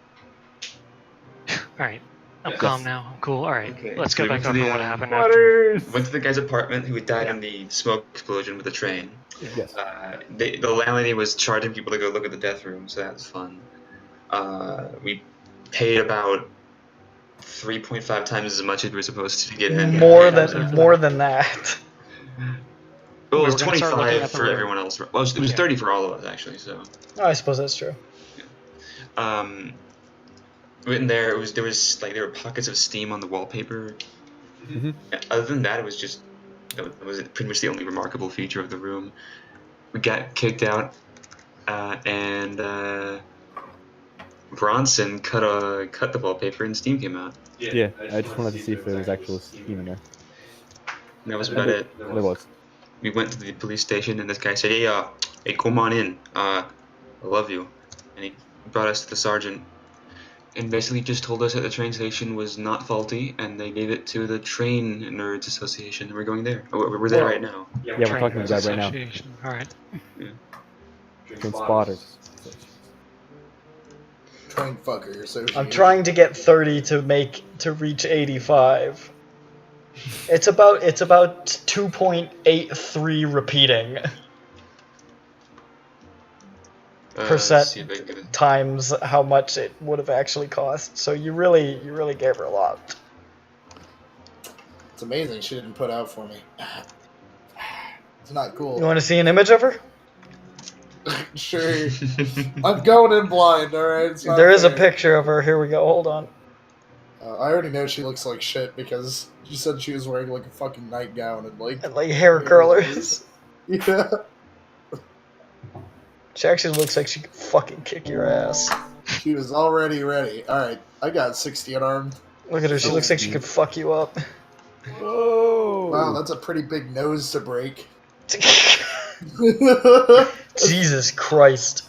Alright, I'm calm now, I'm cool, alright. Okay, Let's so go we back went to over the, what happened after. Went to the guy's apartment who had died in the smoke explosion with the train. Yes. The landlady was charging people to go look at the death room, so that was fun. We paid about 3.5 times as much as we were supposed to get in. More than that. Well, it We was were gonna start looking 25 at the for room. everyone else. Well, it was 30 for all of us, actually, so... Oh, I suppose that's true. Written there, there were pockets of steam on the wallpaper. Mhm. Other than that, that was pretty much the only remarkable feature of the room. We got kicked out, and Bronson cut the wallpaper, and steam came out. Yeah, I just wanted to see if there was actual steam in there. And that was about it. There was. We went to the police station, and this guy said, "Hey, come on in. I love you." And he brought us to the sergeant, and basically just told us that the train station was not faulty, and they gave it to the Train Nerds Association, and we're going there. We're there right now. Yeah, we're talking to the guy right now. Alright. Train spotters. Train fucker. So I'm trying to get 30 to reach 85. It's about 2.83 repeating Let's see if I can get it. times how much it would have actually cost. So you really gave her a lot. It's amazing she didn't put out for me. It's not cool. You want to see an image of her? Sure. I'm going in blind, alright? There is a picture of her. Here we go. Hold on. I already know she looks like shit because you said she was wearing like a fucking nightgown and like... And like hair curlers. Yeah. She actually looks like she could fucking kick your ass. She was already ready. Alright, I got 60 unarmed. Look at her. She looks like she could fuck you up. Whoa! Wow, that's a pretty big nose to break. Jesus Christ.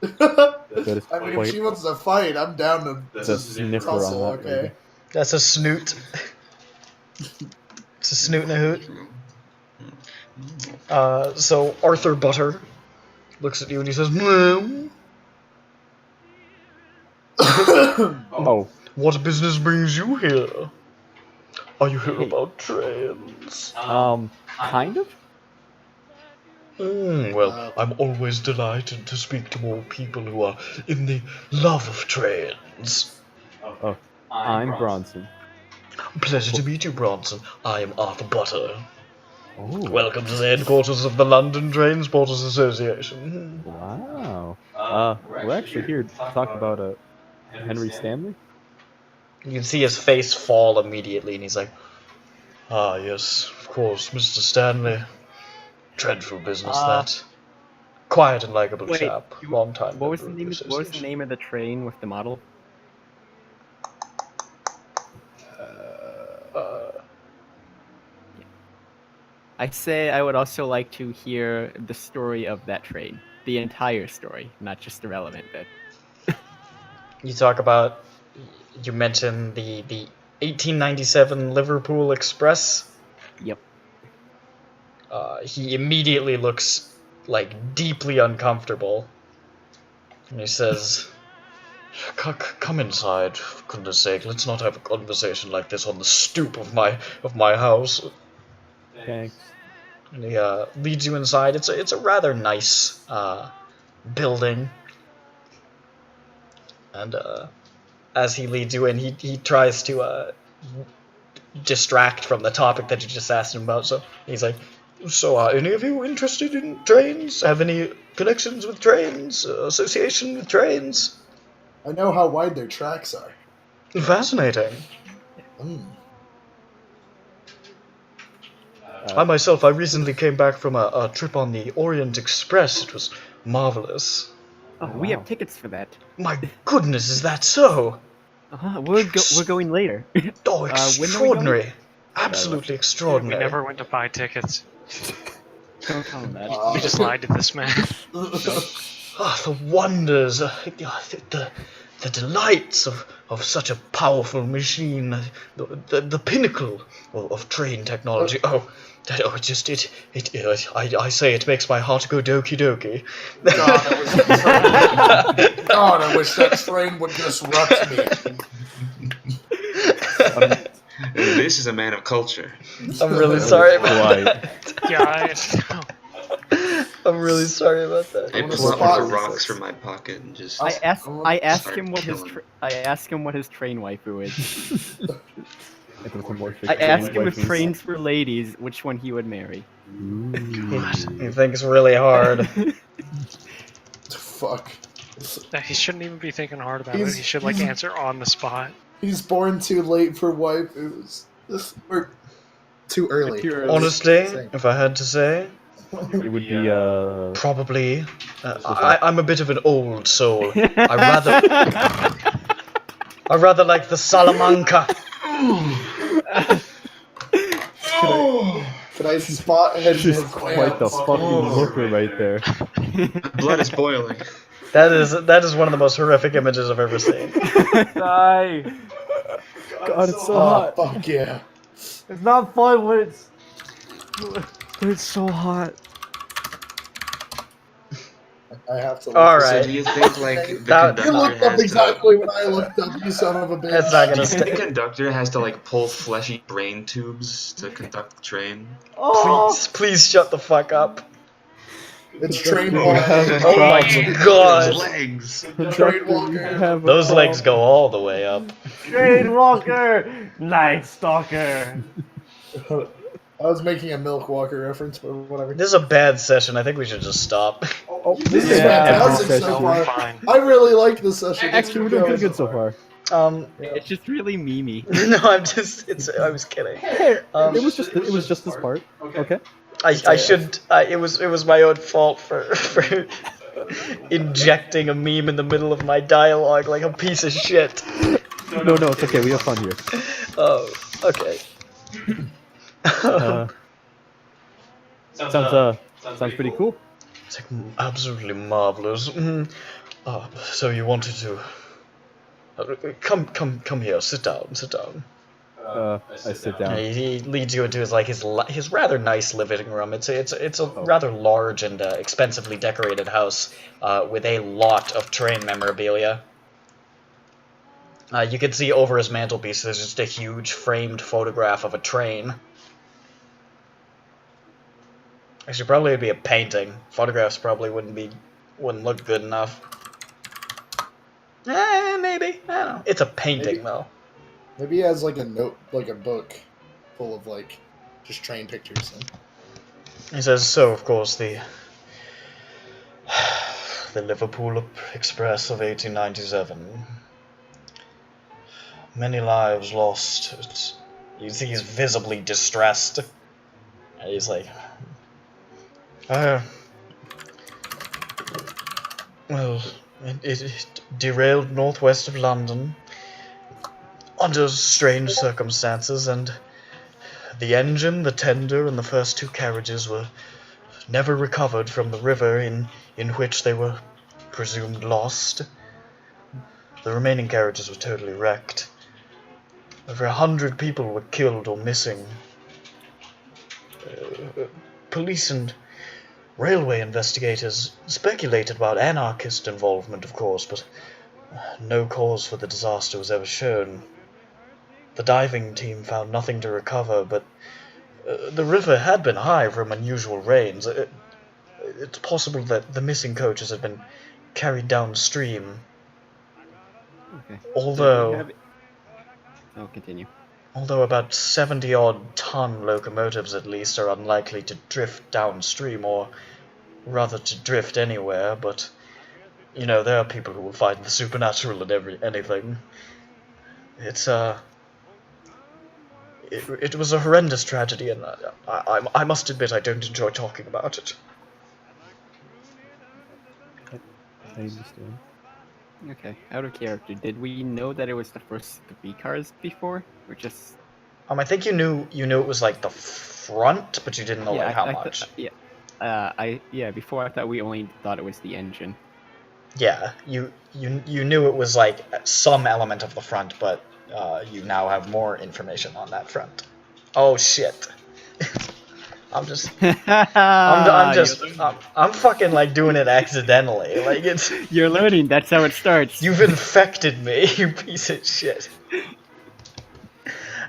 That is I mean, if quite she wants to fight, I'm down to a sniffer tussle, on that. okay? Maybe. That's a snoot. It's a snoot and a hoot. So Arthur Butter looks at you and he says, "Ma'am, Oh, what business brings you here? Are you here about trains?" kind of? Well, I'm always delighted to speak to more people who are in the love of trains. Oh, I'm Bronson. Pleasure to meet you, Bronson. I am Arthur Butter. Oh, Welcome to the headquarters of the London Transporters Association. wow. We're actually here to talk about Henry Stanley. You can see his face fall immediately, and he's like, "Ah, yes, of course, Mr. Stanley. Dreadful business, that. Quiet and likable wait, chap. Long time. What was the member of name? What was the association." name of the train with the model? I'd say I would also like to hear the story of that train, the entire story, not just the relevant bit. You talk about. You mentioned the 1897 Liverpool Express. Yep. He immediately looks like deeply uncomfortable, and he says, Come inside, for goodness sake. Let's not have a conversation like this on the stoop of my house." Thanks. And he leads you inside. It's a rather nice building, and as he leads you in, he tries to distract from the topic that you just asked him about. So he's like, So are any of you interested in trains? Have any connections with trains? Association with trains? I know how wide their tracks are. Fascinating. Uh, I recently came back from a trip on the Orient Express. It was marvelous. Oh, we have tickets for that. My goodness, is that so? We're going later. Oh, when are we going? extraordinary. Absolutely We extraordinary. never went to buy tickets. Don't tell him that. We just lied to this man. Ah, the wonders, the delights of such a powerful machine, the pinnacle of train technology. I say it makes my heart go doki doki. God, I wish that train would disrupt me. This is a man of culture. I'm really sorry about that. Yeah, I'm really sorry about that. I pull out one of the rocks from my pocket and just. I asked start him what his killing. I asked him what his train waifu is. Anthropomorphic I asked him if waifus. trains were ladies, which one he would marry. He thinks really hard. Fuck. he shouldn't even be thinking hard about He's- it. He should like answer on the spot. He's born too late for waifus. Or too early. Too early. Honestly, if I had to say, It would be probably. I'm a bit of an old soul. I rather like the Salamanca. Could I spot heads just of quite the fucking looker right there. Blood is boiling. That is one of the most horrific images I've ever seen. Die. God, it's so Oh, hot. fuck yeah. It's not fun when it's. It's so hot. I have to look. All So right. do you think like the That- You conductor looked up has exactly what I looked up, you son of a bitch. That's not to? Do gonna you think the stick. conductor has to like pull fleshy brain tubes to conduct the train? Oh, Please shut the fuck up. It's train We walker. have a Oh my problem. Those god. legs. Train We walker. have a Those legs problem. go all the way up. Train Walker, Night Stalker. I was making a Milk Walker reference, but whatever. This is a bad session. I think we should just stop. Oh, This is Yeah. fantastic Every so session. far. Fine. I really like this session. Actually, we're doing pretty good so far. It's just really memey. No, I was kidding. It was just this part. Okay. It was my own fault for injecting a meme in the middle of my dialogue like a piece of shit. No, it's okay. We have fun here. Oh, okay. Sounds pretty cool. It's like absolutely marvelous. So you wanted to come here, sit down. I sit down. He leads you into his rather nice living room. It's a rather large and expensively decorated house with a lot of train memorabilia. You can see over his mantelpiece there's just a huge framed photograph of a train. Actually, probably it'd be a painting. Photographs probably wouldn't look good enough. Maybe. I don't know. It's a painting though. Maybe he has like a book full of like just train pictures. He says, so of course the Liverpool Express of 1897. Many lives lost. You see he's visibly distressed. And he's like, well, it derailed northwest of London under strange circumstances, and the engine, the tender, and the first two carriages were never recovered from the river in which they were presumed lost. The remaining carriages were totally wrecked. Over 100 people were killed or missing. Police and railway investigators speculated about anarchist involvement, of course, but no cause for the disaster was ever shown. The diving team found nothing to recover, but the river had been high from unusual rains. It's possible that the missing coaches had been carried downstream. Okay. Although, Oh, continue. although about 70-odd-ton locomotives at least are unlikely to drift downstream, or rather to drift anywhere, but, you know, there are people who will find the supernatural in anything. It was a horrendous tragedy, and I must admit I don't enjoy talking about it. I understand. Okay, out of character, did we know that it was the first 3 cars before? Or just... I think you knew it was like the front, but you didn't know like how much. Before I thought we only thought it was the engine. Yeah, you knew it was like some element of the front, but you now have more information on that front. Oh shit. I'm fucking like doing it accidentally. Like it's. You're learning. That's how it starts. You've infected me, you piece of shit.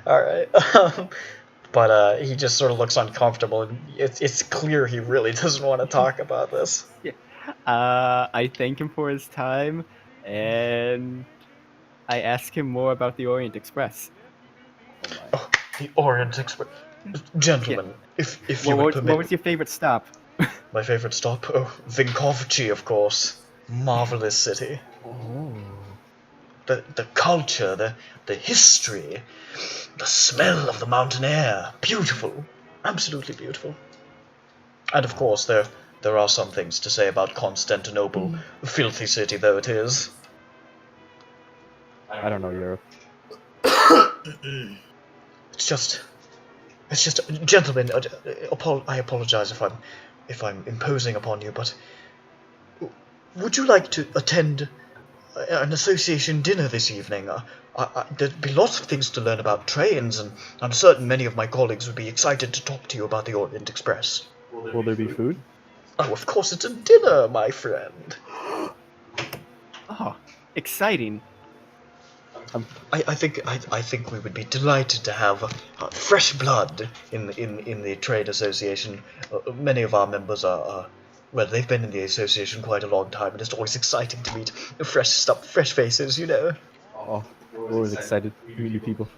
All right. But he just sort of looks uncomfortable, and it's clear he really doesn't want to talk about this. Yeah. I thank him for his time, and I ask him more about the Orient Express. Oh, the Orient Express. Gentlemen, if you would permit... What was your favorite stop? My favorite stop? Oh, Vinkovci, of course. Marvelous city. Oh. The culture, the history, the smell of the mountain air. Beautiful. Absolutely beautiful. And of course, there are some things to say about Constantinople, filthy city though it is. I don't know Europe. It's just, gentlemen. I apologize if I'm imposing upon you, but would you like to attend an association dinner this evening? There'd be lots of things to learn about trains, and I'm certain many of my colleagues would be excited to talk to you about the Orient Express. Will there be food? Oh, of course, it's a dinner, my friend. Oh, exciting. I think we would be delighted to have fresh blood in the trade association. Many of our members are well, they've been in the association quite a long time, and it's always exciting to meet fresh faces, you know. Oh, we're always excited to meet new people.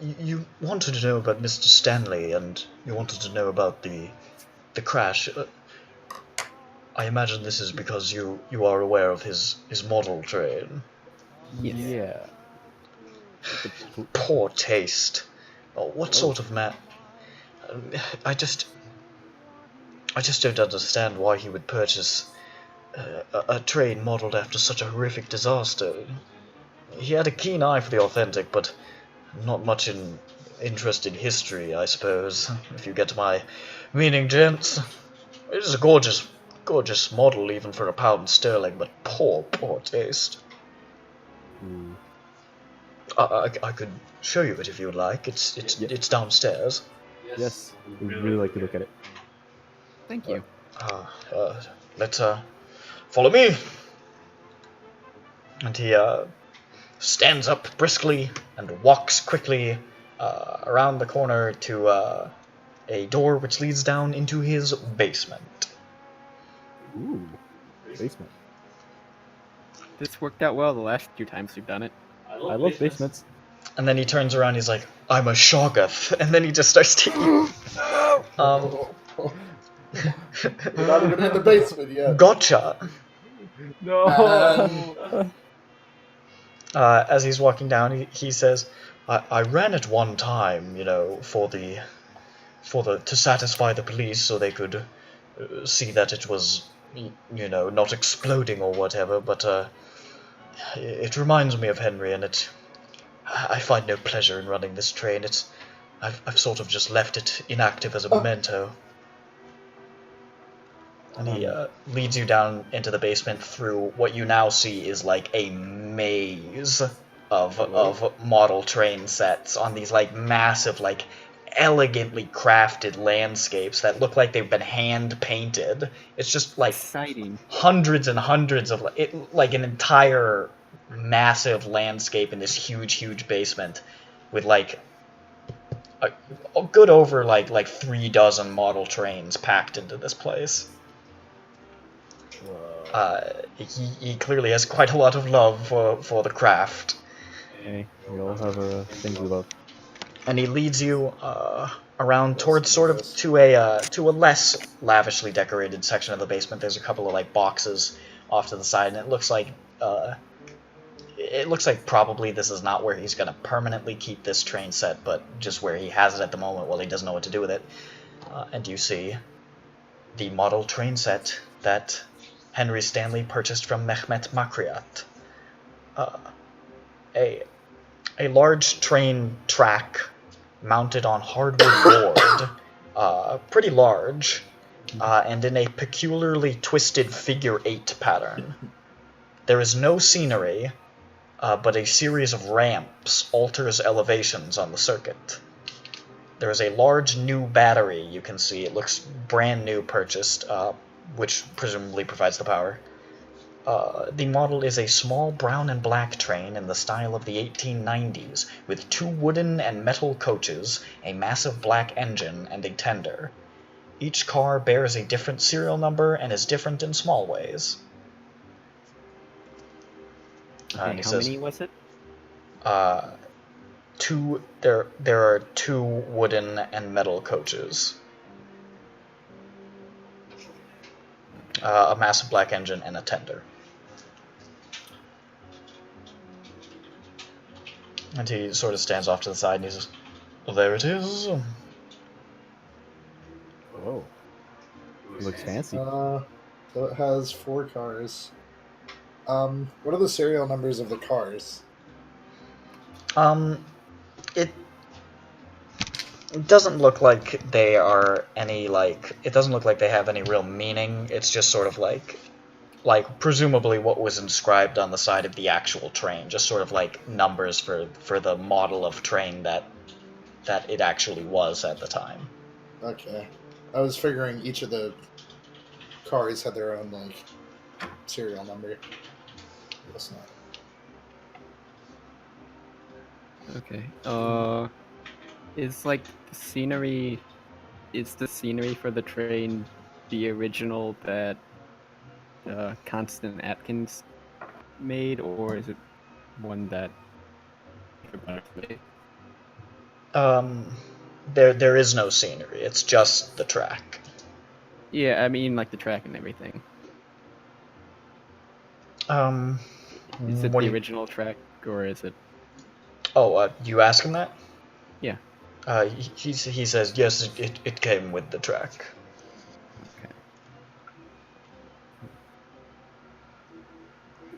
You wanted to know about Mr. Stanley, and you wanted to know about the crash. I imagine this is because you are aware of his model train. Yes. Yeah. Poor taste. Oh, what sort of man? I just don't understand why he would purchase a train modeled after such a horrific disaster. He had a keen eye for the authentic, but not much interest in history, I suppose. If you get my meaning, gents. It is a gorgeous model, even for £1 sterling, but poor taste. I could show you it if you would like. It's downstairs. Yes, we'd really like to look at it. Thank you. Let's follow me. And he stands up briskly and walks quickly around the corner to a door which leads down into his basement. Ooh, basement. This worked out well the last 2 times we've done it. I love basements. And then he turns around, he's like, I'm a Shoggoth. And then he just starts taking... We're not even in the basement yet. Gotcha. No. As he's walking down, he says, I ran it one time, you know, to satisfy the police so they could see that it was, you know, not exploding or whatever, but it reminds me of Henry, and I find no pleasure in running this train. I've sort of just left it inactive as a memento. And he leads you down into the basement through what you now see is like a maze of model train sets on these like massive, like elegantly crafted landscapes that look like they've been hand painted. It's just like Exciting. hundreds and hundreds of like an entire massive landscape in this huge basement with like a good over like 3 dozen model trains packed into this place. He clearly has quite a lot of love for the craft. Hey, we all have our things we love. And he leads you around towards Yes, sort of yes. to a less lavishly decorated section of the basement. There's a couple of like boxes off to the side, and it looks like probably this is not where he's gonna permanently keep this train set, but just where he has it at the moment while he doesn't know what to do with it. And you see the model train set that Henry Stanley purchased from Mehmet Makryat. A large train track mounted on hardwood board, pretty large, and in a peculiarly twisted figure 8 pattern. There is no scenery, but a series of ramps alters elevations on the circuit. There is a large new battery you can see. It looks brand new, purchased, which presumably provides the power. The model is a small brown and black train in the style of the 1890s, with 2 wooden and metal coaches, a massive black engine, and a tender. Each car bears a different serial number and is different in small ways. Okay, how many was it? There are 2 wooden and metal coaches. A massive black engine and a tender. And he sort of stands off to the side and he says, "Well, there it is." Whoa. It looks fancy. So it has 4 cars. What are the serial numbers of the cars? It doesn't look like they are any, like, it doesn't look like they have any real meaning. It's just sort of like presumably what was inscribed on the side of the actual train, just sort of like numbers for the model of train that it actually was at the time. Okay. I was figuring each of the cars had their own, like, serial number. I guess not. Okay. Is like the scenery for the train the original that Constant Atkins made, or is it one that made? There is no scenery. It's just the track. Yeah, I mean like the track and everything. Is it the original track, or is it? Oh, you ask him that? Yeah. He says yes. It came with the track. Okay.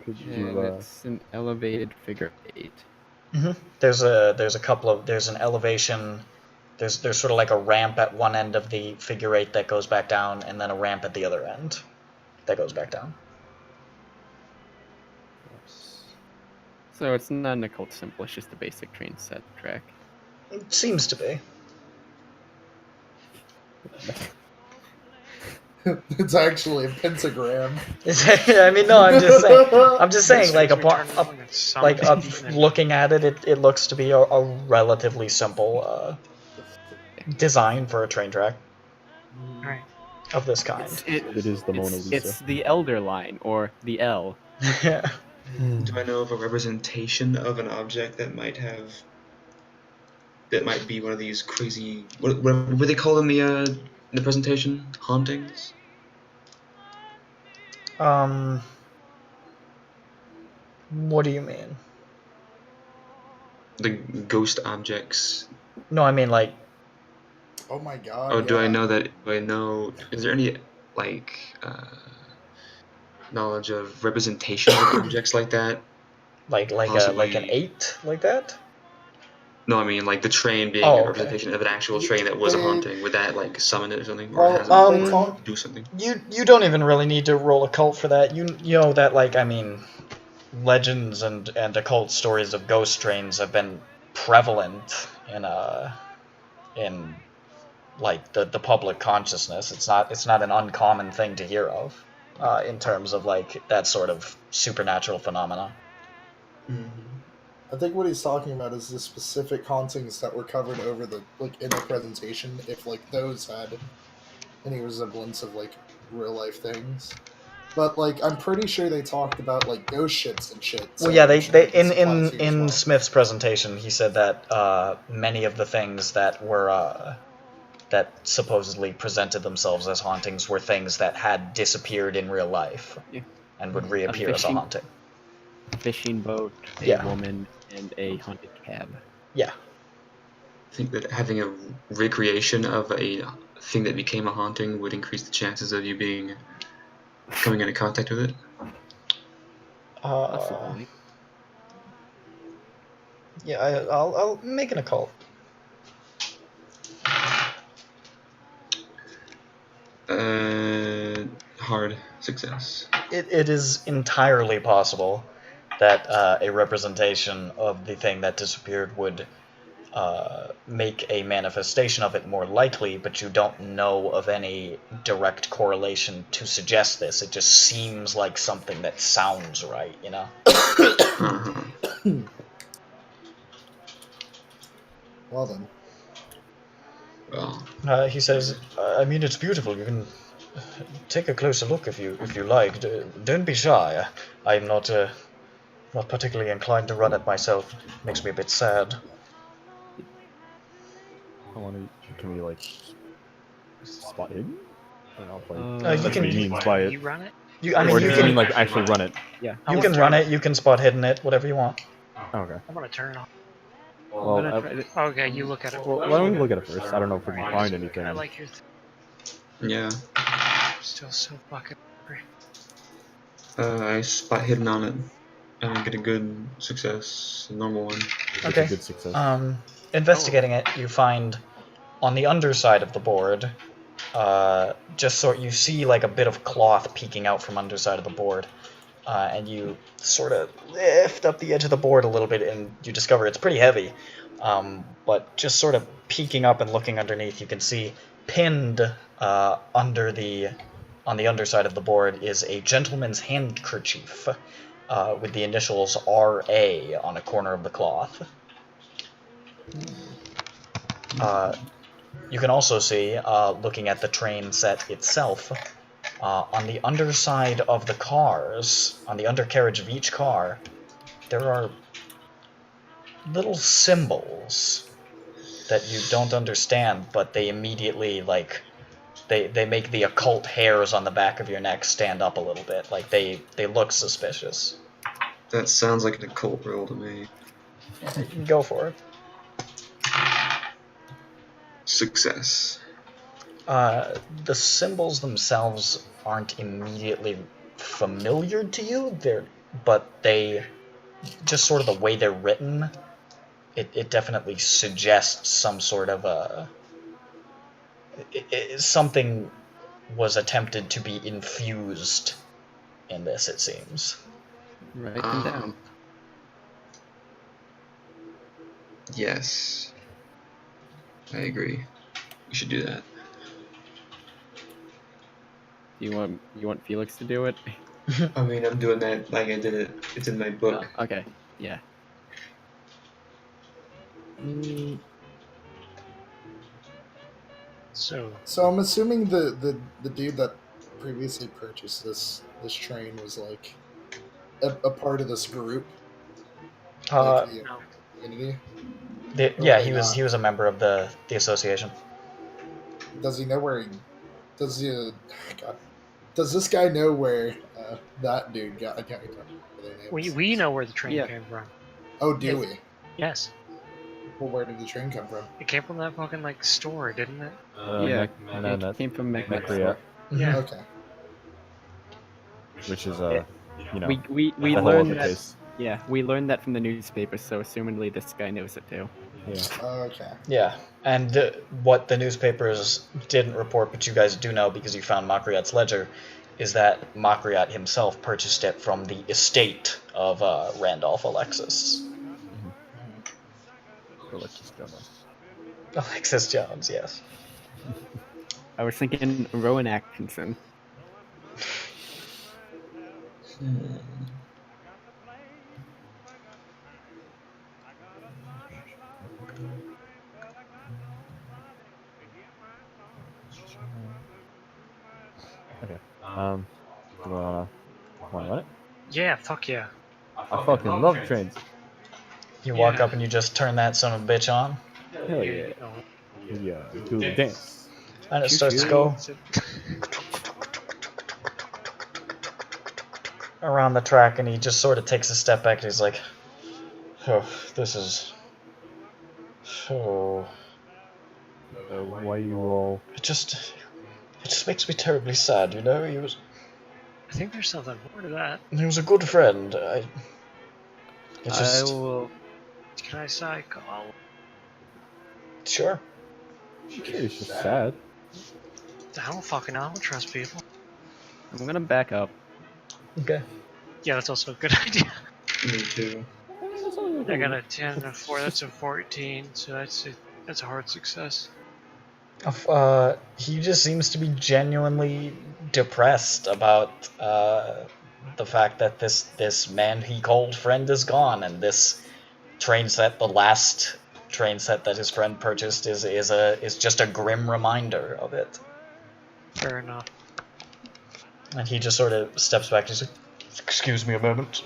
Could And you, it's an elevated figure 8. Mm-hmm. There's an elevation. There's sort of like a ramp at one end of the figure 8 that goes back down, and then a ramp at the other end that goes back down. So it's not an occult symbol, it's just a basic train set track. It seems to be. It's actually a pentagram. I mean, no, I'm just saying, like, looking at it, it looks to be a relatively simple design for a train track of this kind. it is the Mona Lisa. It's the Elder Line, or the L. Yeah. Do I know of a representation of an object that might be one of these crazy, what were they called in the presentation? Hauntings? What do you mean? The ghost objects. No, I mean, like... Oh my god. Oh, do I yeah. know that? Is there any, like, knowledge of representations of objects like that? Like an 8? Like that? No, I mean, like the train being Oh, a okay. representation of an actual train that was a haunting. Would that, like, summon it or something? Well, Or they talk- do something? You don't even really need to roll occult for that. You know that, like, I mean, legends and occult stories of ghost trains have been prevalent in like the public consciousness. It's not an uncommon thing to hear of in terms of like that sort of supernatural phenomena. I think what he's talking about is the specific hauntings that were covered over the, like, in the presentation, if, like, those had any resemblance of, like, real life things. But like, I'm pretty sure they talked about like ghost ships and shit. Well, so yeah, I'm they sure the in supplies here as in well. Smith's presentation, he said that many of the things that were that supposedly presented themselves as hauntings were things that had disappeared in real life Yeah. and would reappear as a fishing- haunting. Fishing boat, a Yeah. woman, and a haunted cab. Yeah. I think that having a recreation of a thing that became a haunting would increase the chances of you coming into contact with it. Possibly. Yeah, I'll make an occult. Hard success. It is entirely possible that a representation of the thing that disappeared would make a manifestation of it more likely, but you don't know of any direct correlation to suggest this. It just seems like something that sounds right, you know? Uh-huh. Well then. Well, He says, I mean, it's beautiful. You can take a closer look if you like. Don't be shy. I'm not particularly inclined to run it myself. Makes me a bit sad. Can we like spot hidden? Or not play? you That's can- what he means by it. You run it? I mean, Or you does he can mean like actually run it? Yeah. you can run it. You can spot hidden it. Whatever you want. Oh, okay. I'm gonna turn it off. Well, I'm gonna try to- Okay, you look at it. well, why don't we look at it first? I don't know if we can find anything. I like your. yeah. Still so fucking. I spot hidden on it, and I get a good success, a normal one. It's Okay. a good success. Investigating it, you find on the underside of the board, you see like a bit of cloth peeking out from underside of the board, and you sort of lift up the edge of the board a little bit, and you discover it's pretty heavy. But just sort of peeking up and looking underneath, you can see pinned on the underside of the board is a gentleman's handkerchief with the initials R.A. on a corner of the cloth. You can also see, looking at the train set itself, on the underside of the cars, on the undercarriage of each car, there are little symbols that you don't understand, but they immediately, like, they make the occult hairs on the back of your neck stand up a little bit. Like, they look suspicious. That sounds like an occult roll to me. Go for it. Success. The symbols themselves aren't immediately familiar to you, but they, just sort of the way they're written, it definitely suggests some sort of something was attempted to be infused in this, it seems. Write them down. Yes. I agree. We should do that. You want Felix to do it? I mean, I'm doing that like I did it. It's in my book. Oh, okay. Yeah. So I'm assuming the dude that previously purchased this train was like a part of this group. Like the no. community. Yeah, he was a member of the association. Does he know where he? Does he? God, does this guy know where that dude got? I can't remember their names. We know where the train Yeah. came from. Oh, do Yes. we? Yes, Well, where did the train come from? it came from that fucking like store, didn't it? Yeah. Mehmet It came from Makryat, Makryat. Yeah. Okay. which is you know, We the whole learned other that. case. Yeah, we learned that from the newspaper, so assumedly this guy knows it too. Yeah. Okay. Yeah, and what the newspapers didn't report, but you guys do know because you found Makryat's ledger, is that Makryat himself purchased it from the estate of Randolph Alexis. Alexis Jones. Alexis Jones, yes. I was thinking Rowan Atkinson. Okay. Wanna run it? Yeah, fuck yeah. I fucking love trains. You walk Yeah. up and you just turn that son of a bitch on, Hell yeah. Yeah, do the dance. and it starts to go around the track, and he just sort of takes a step back, and he's like, oh, this is... Oh... Why you all... It just makes me terribly sad, you know? He was I think there's something more to that. a good friend. I will. Can I psych? Oh, Sure. It's just sad. I don't fucking know. I don't trust people. I'm gonna back up. Okay. Yeah, that's also a good idea. Me too. I got a 10 and a 4. That's a 14. So that's a hard success. He just seems to be genuinely depressed about the fact that this man he called friend is gone, and this train set, the last train set that his friend purchased, is just a grim reminder of it. Fair enough. And he just sort of steps back and he's like, "Excuse me a moment."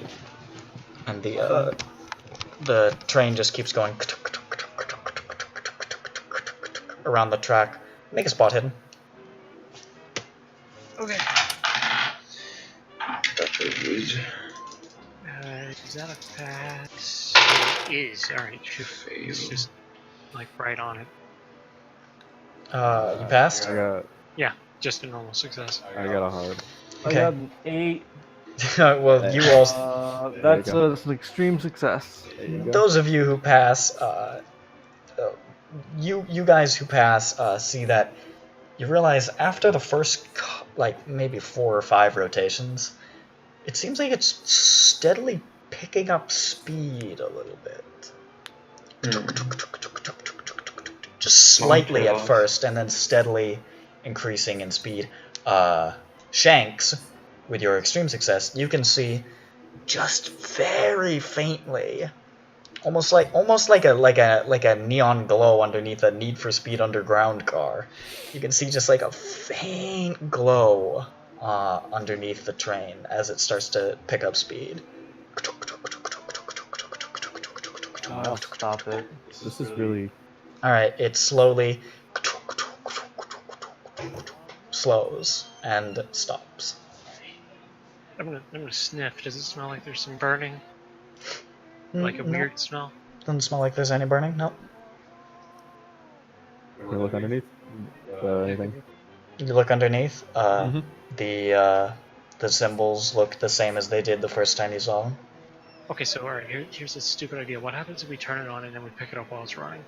And the train just keeps going around the track. Make a spot hidden. Okay. That's a good Is that a pass? It is. Alright, fail. it's just like right on it. You passed? Yeah, just a normal success. I got a hard. I Okay. got an 8. Well, you all... That's go. an extreme success. There you go. Those of you who pass, you guys who pass, see that you realize after the first, like, maybe 4 or 5 rotations, it seems like it's steadily picking up speed a little bit. Just slightly at first, and then steadily increasing in speed. Shanks, with your extreme success, you can see just very faintly, almost like a neon glow underneath a Need for Speed Underground car. You can see just like a faint glow underneath the train as it starts to pick up speed. Oh, stop it. This is really... Alright, it slowly slows and stops. I'm gonna sniff. Does it smell like there's some burning? Like a No, weird smell? doesn't smell like there's any burning. Nope. Can we look underneath? Anything? You look underneath. Mhm. The symbols look the same as they did the first time you saw them. Okay, so alright, here's a stupid idea. What happens if we turn it on and then we pick it up while it's running?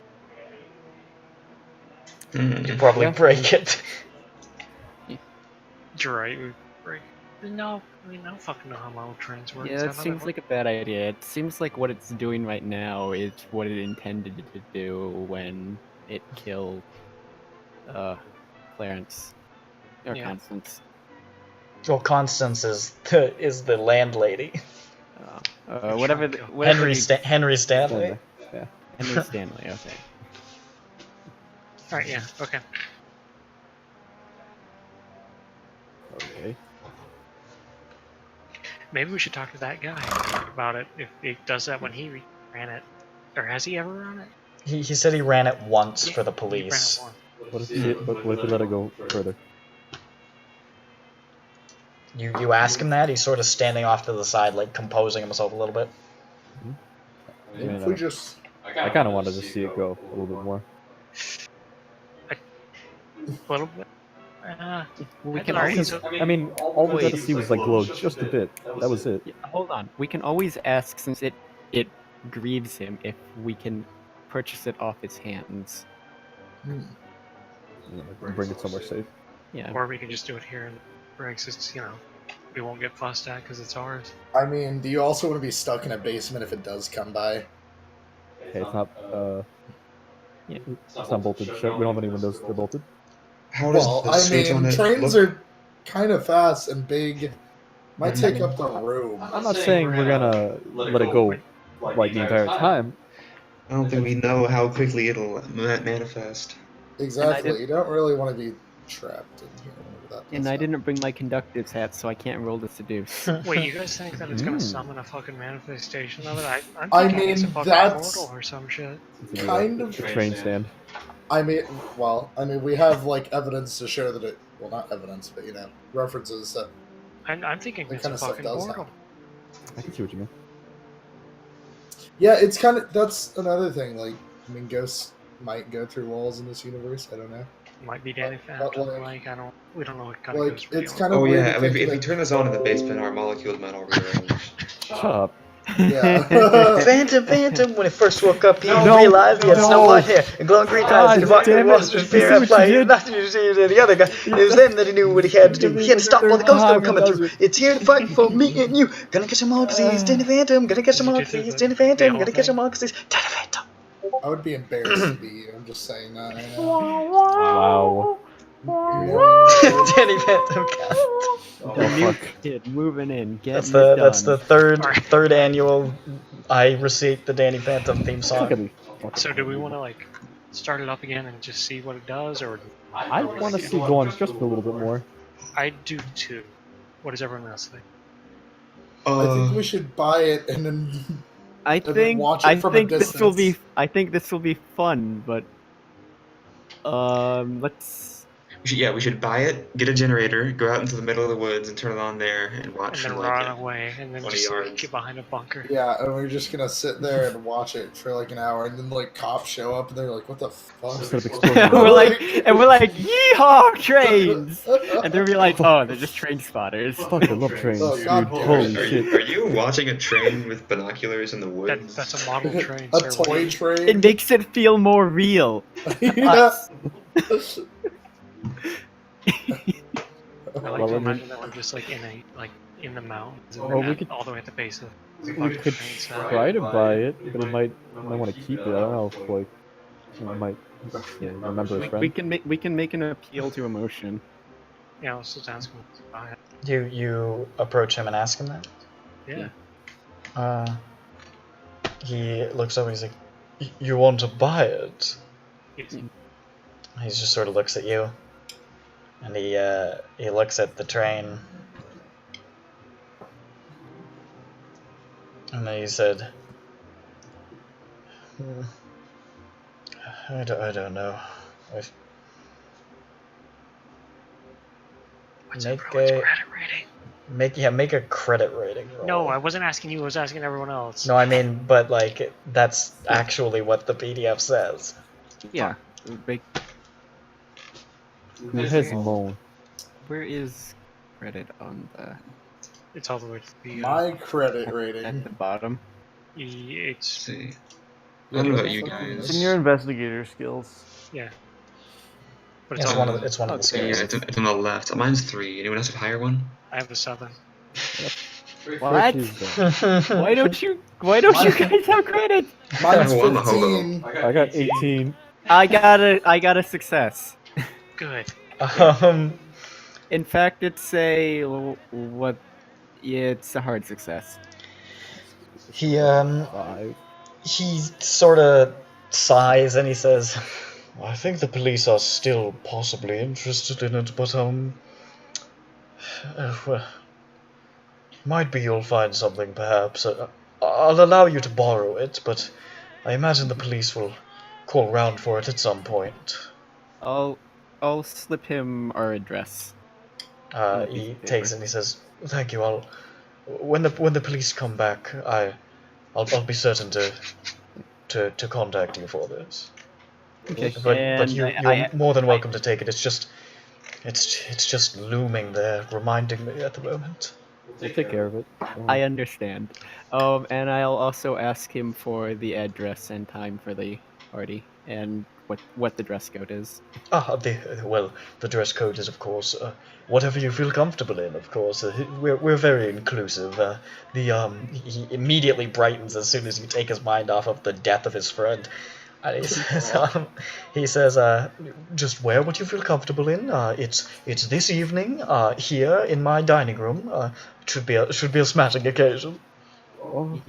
You probably break it. You're right, we break. No, I mean, I don't fucking know how model trains work. Yeah, that seems like a bad idea. It seems like what it's doing right now is what it intended to do when it killed Clarence or Yeah. Constance. Well, Constance is the landlady. Whatever. Henry Stanley. Yeah. Henry Stanley. Okay. Alright, yeah, okay. Okay. Maybe we should talk to that guy about it, if he does that when he ran it. Or has he ever run it? He said he ran it once for the He ran police. it once. What if we let it go further? You ask him that, he's sort of standing off to the side, like composing himself a little bit. I mean, If we just... I kind of wanted to see it go a little bit more. A little bit? We I can don't know, always. he's- I mean, all we got to see was like glow just a bit. That was it. Yeah, hold on. We can always ask, since it grieves him, if we can purchase it off his hands. You know, bring it somewhere safe. Yeah. Or we can just do it here in Briggs. It's, you know, we won't get fussed at because it's ours. I mean, do you also want to be stuck in a basement if it does come by? Hey, it's not. Yeah. It's not bolted shut. We don't have any windows. They're bolted. How does Well, the I space on mean, it trains look? are kind of fast and big. Might take up the room. I'm not saying we're gonna let it go like the entire time. I don't think we know how quickly it'll manifest. Exactly. You don't really want to be trapped in here. Whenever that And does I happen. didn't bring my conductive's hat, so I can't roll to seduce. Wait, you guys think that it's gonna summon a fucking manifestation of it? I'm I thinking it's a mean, fucking that's portal or some shit. kind of. Train stand. I mean, we have like evidence to show that it. Well, not evidence, but references that I'm thinking that it's kind a of stuff fucking does portal. happen. I can see what you mean. Yeah, it's kind of that's another thing. Like, I mean, ghosts might go through walls in this universe. I don't know. Might be Danny But, Phantom. We don't know what kind of like ghost we're it's dealing kind of Oh weird. yeah, to I mean, think if we that- turn this on in the basement, our molecules might all rearrange. Shut up. Yeah. Phantom, when he first woke up, he No, realized he had no. snow white hair and glowing green eyes. He God walked damn he it. walked in You fear see and what you flying. did? Nothing to see the other guy. It was then that he knew what he had to do. He had to stop all the ghosts that were coming through. It's here to fight for me and you. Gonna catch them all 'cause he's Danny Phantom. Gonna catch them all 'cause he's Danny Phantom. Gonna catch them all 'cause he's Danny Phantom. I would be embarrassed to be you. I'm just saying that. I know. Wow. Danny Phantom. God. The new fuck. kid moving in, getting That's the it done. third annual I receipt the Danny Phantom theme It's not song. gonna be fucking So do we funny. want to like start it up again and just see what it does, or I want to see go on just for a little bit more. I do too. What does everyone else think? I think we should buy it and then. I then think watch it from a this will be distance. I think this will be fun, but let's We should buy it, get a generator, go out into the middle of the woods, and turn it on there and watch And then from run like away, and then 20 just like, yards. get behind a bunker. Yeah, and we're just gonna sit there and watch it for like an hour, and then like cops show up and they're like, "What the fuck?" Instead of explosion. we're like yeehaw trains, and they'll be like, oh, they're just train spotters. Fuck, I love trains, Oh, dude. God damn it. Holy Are shit. you watching a train with binoculars in the woods? That's a model train. A sir. toy train. It makes it feel more real. Yeah. I like Well, to I mean- imagine that we're just like in the mountains, and Well, we're we could- all the way at the base of the We fucking could train set. try to buy it, but it might want to keep it. I don't know if like we might remember a friend. We can make an appeal to emotion. Yeah, let's just ask him to buy it. You approach him and ask him that? Yeah. He looks over and he's like, "You want to buy it?" Yes. He just sort of looks at you, and he looks at the train, and then he said, I don't know. What's Make everyone's a- credit rating? Make a credit rating roll. No, I wasn't asking you. I was asking everyone else. No, I mean, but like that's actually what the PDF says. Yeah. Who has loan? Where is credit on the It's all the way to the. My credit at rating. the bottom? It's Let's see. I don't know about you guys. It's in your investigator skills. yeah. But it's It's all. one of the Yeah, skills. it's on the left. Mine's 3. Anyone else have a higher one? I have a 7. What? Frick is that? Why don't you guys have credit? Mine's Oh, I'm a hobo. 15. I got 18. I got a success. Good. In fact, it's a what? Yeah, it's a hard success. He 5. he sort of sighs and he says, "I think the police are still possibly interested in it, but well, might be you'll find something perhaps. I'll allow you to borrow it, but I imagine the police will call round for it at some point." I'll slip him our address. He takes it and he says, "Thank you. When the police come back, I'll be certain to contact you for this. Okay. But you're more than welcome to take it. It's just looming there, reminding me at the moment." We'll take care of it. I understand. And I'll also ask him for the address and time for the party and what the dress code is. The dress code is, of course, whatever you feel comfortable in. Of course, we're very inclusive. He immediately brightens as soon as you take his mind off of the death of his friend. And he says, just wear what you feel comfortable in. It's this evening here in my dining room. It should be a smashing occasion. Oh,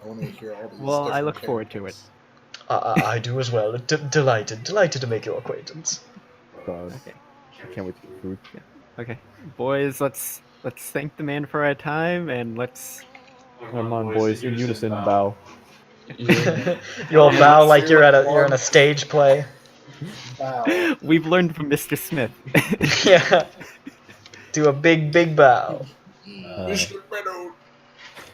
I want to hear all these. Well, I different look forward to it. characters. I do as well. Delighted to make your acquaintance. God. Okay. I can't wait to get food. Okay, boys, let's thank the man for our time, and let's. Come on, boys, in unison, bow. You'll bow like you're in One a stage play. bow. We've learned from Mr. Smith. Yeah. Do a big bow. Mr. Meadow.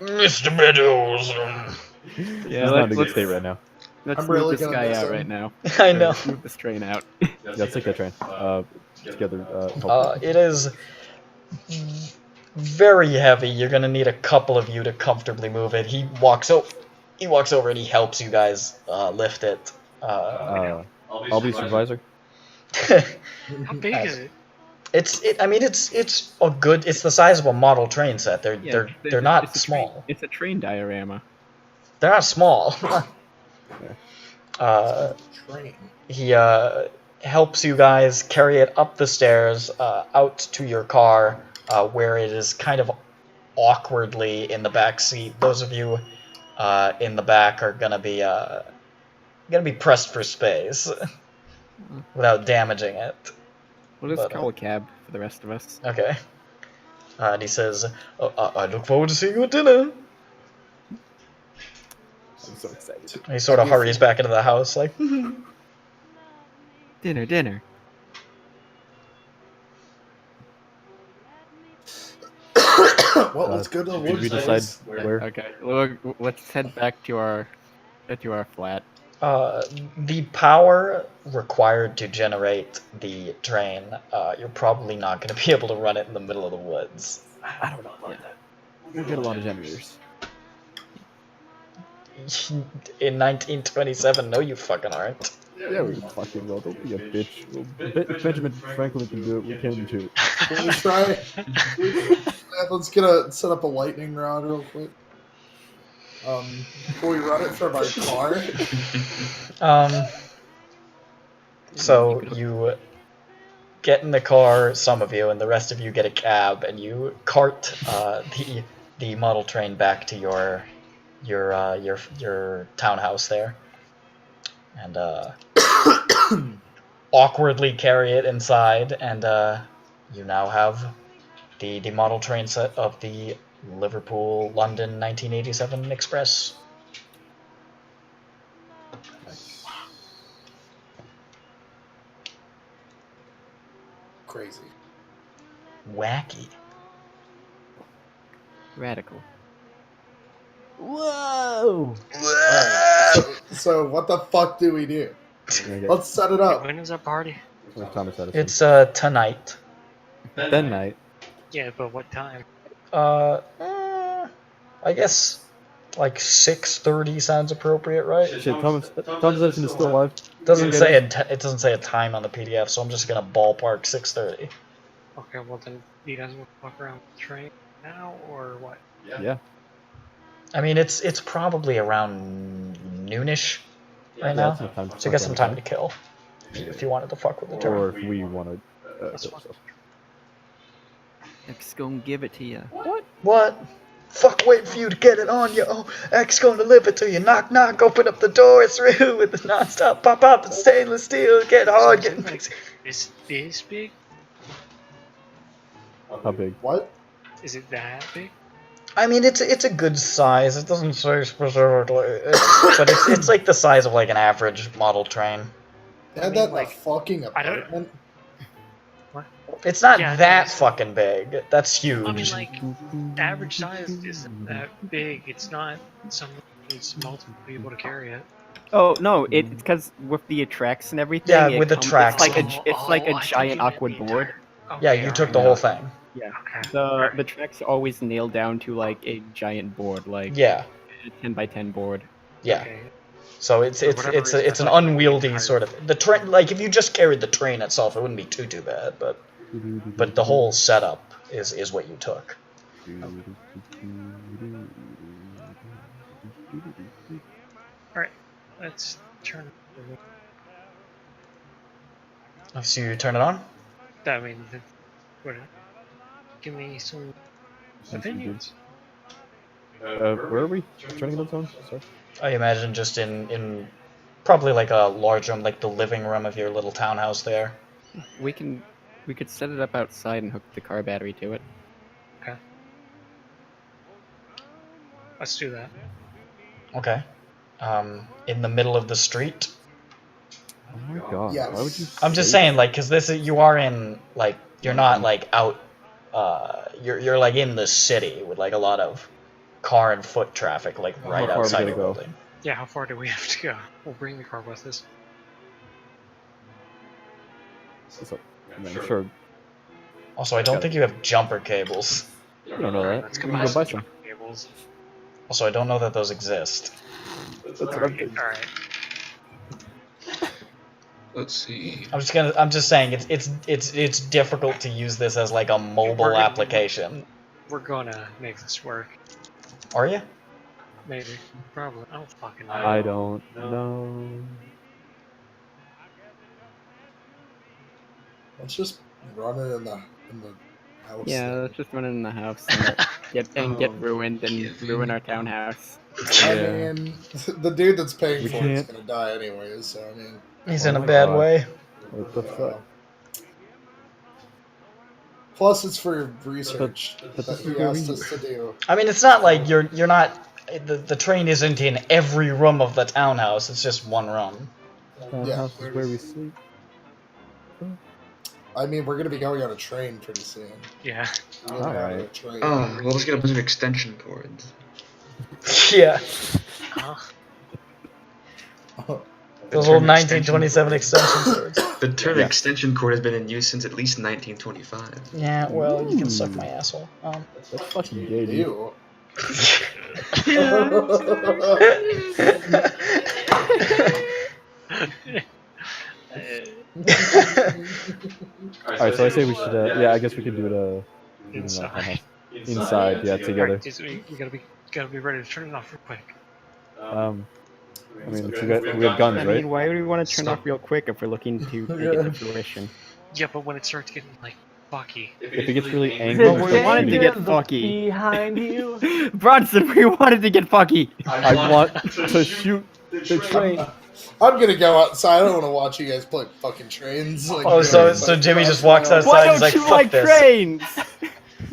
Mr. Meadows. Yeah, He's not in a good state right now. Let's I'm move really this gonna guy miss out him. right now. I know. Let's move this train out. Yeah, let's take that train. Together. Help. It is very heavy. You're gonna need a couple of you to comfortably move it. He walks over and he helps you guys lift it. I'll be supervisor. How big is it? It's a good. It's the size of a model train set. They're not small. It's a train diorama. They're not small. Train. He helps you guys carry it up the stairs, out to your car, where it is kind of awkwardly in the back seat. Those of you in the back are gonna be pressed for space without damaging it. We'll just But, call a cab for the rest of us. Okay. And he says, "I look forward to seeing you at dinner." I'm so excited. He sort of hurries back into the house, like. Dinner. Well, let's go to the Did woods. we decide boys. where? Okay, let's head back to our flat. The power required to generate the train, you're probably not going to be able to run it in the middle of the woods. I don't know about that. We'll get a lot of generators. In 1927, no, you fucking aren't. Yeah, we fucking will. Don't be a bitch. If Benjamin Franklin can do it, we can too. Can we try? Let's set up a lightning rod real quick. Before we run it from our car. So you get in the car, some of you, and the rest of you get a cab, and you cart the model train back to your townhouse there, and awkwardly carry it inside, and you now have the model train set of the Liverpool London 1987 Express. Crazy. Wacky. Radical. Whoa! So what the fuck do we do? Okay. Let's set it up. When is that party? What time is that? It's tonight. Then night. Yeah, but what time? I guess like 6:30 sounds appropriate, right? Shit, Thomas Edison is still alive. Doesn't say it doesn't say a time on the PDF, so I'm just gonna ballpark 6:30. Okay, well then, you guys want to walk around the train now, or what? Yeah. I mean, it's probably around noonish right now, that's enough time to so you got fuck some around. time to kill if you wanted to fuck with the turn. Or if we want to. That's fine. X gonna give it to you. What? Fuck, wait for you to get it on you. Oh, X gonna deliver to you. Knock, knock, open up the door through with the non-stop pop, and stainless steel. Get hard, getting fixed. Is this big? How big? What? Is it that big? I mean, it's a good size. It doesn't say specifically, but it's like the size of like an average model train. They had I mean, that in a like, fucking I don't- apartment. It's not Yeah, that it's- fucking big. That's huge. I mean, like, average size isn't that big. It's not something that needs multiple people to carry it. Oh no, it's because with the tracks and everything. Yeah, it with the comes- tracks. It's like a I giant think you meant awkward the board. entire- Yeah, Okay, you took the alright. whole thing. Yeah. Okay. The tracks are always nailed down to like a giant board, like Yeah, a 10x10 board. yeah. Okay. So it's whatever it's reason, it's an I thought you unwieldy meant sort of the train. Like if you just carried the train itself, it wouldn't be too bad. But the whole setup is what you took. Let's turn. So you turn it on. I mean, what? Give me some opinions. Where are we? Turning those on? Sorry. I imagine just in probably like a large room, like the living room of your little townhouse there. We could set it up outside and hook the car battery to it. Okay. Let's do that. Okay. In the middle of the street. Oh my god. Yes. Why would you? I'm just say saying, like, because you are in, like, you're not like out. You're like in the city with like a lot of car and foot traffic, like right How far are we outside gonna the go? building. Yeah, how far do we have to go? We'll bring the car with us. So, I'm sure. Also, I don't think you have jumper cables. You don't know that. Let's We go can buy go buy some some. cables. Also, I don't know that those exist. That's what I'm thinking. Alright. Let's see. I'm just saying it's difficult to use this as like a mobile application. We're gonna make this work. Are you? Maybe. Probably. I don't fucking know. I don't know. Let's just run it in the house. Yeah, thing. let's just run it in the house and get ruined and ruin our townhouse. I Yeah. mean, the dude that's paying We for it's can't- gonna die anyways. So I mean, He's Oh in a my bad God. way. What the fuck? plus it's for research but that this he is where asked we- us to do. I mean, it's not like you're not. The train isn't in every room of the townhouse. It's just one room. Yeah. House is where we sleep. I mean, we're gonna be going on a train pretty soon. Yeah. We're gonna be on a Alright. train. Oh, well, let's get a bunch of extension cords. Yeah, Huh? those term old extension 1927 extension cords. The term Yeah. extension cord has been in use since at least 1925. Yeah, well, you can suck my asshole. That's fucking gay, dude. Ew. Alright, so I say we should, yeah, I guess we could do it, Inside. inside, yeah, together. Alright, just- we gotta be ready to turn it off real quick. I mean, we have guns, I right? mean, why would we want to turn Stop. off real quick if we're looking to make it to fruition? Yeah, but when it starts getting like fucky. If it gets really angry, Well, we wanted to get Look fucky. behind you. Bronson, we wanted to get fucky. I want to shoot the train. I'm gonna go outside. I don't want to watch you guys play fucking trains. Like, Oh, so Jimmy just walks outside. Why He's don't like, you "Fuck like this." trains?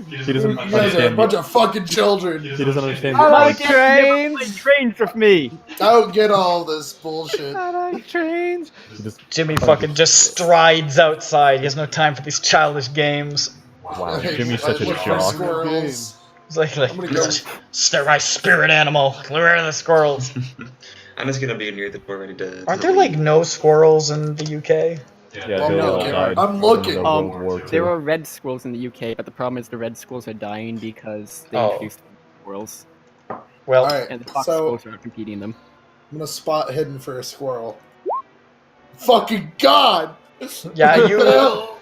He doesn't You guys are a understand bunch me. of fucking children. He doesn't understand I me. like Play trains. trains with me. Don't get all this bullshit. I like trains. He just, Jimmy fucking just strides outside. He has no time for these childish games. wow, Jimmy's such a Look for jock. squirrels. He's like I'm gonna go. stare my spirit animal. Where are the squirrels? I'm just gonna be near the door ready to. Aren't there like no squirrels in the UK? Yeah, I'm they all looking. died I'm in looking. the World War II. There are red squirrels in the UK, but the problem is the red squirrels are dying because they Oh. introduced squirrels, Well, Alright, and the fox so squirrels are competing them. I'm gonna spot hidden for a squirrel. Fucking god! yeah,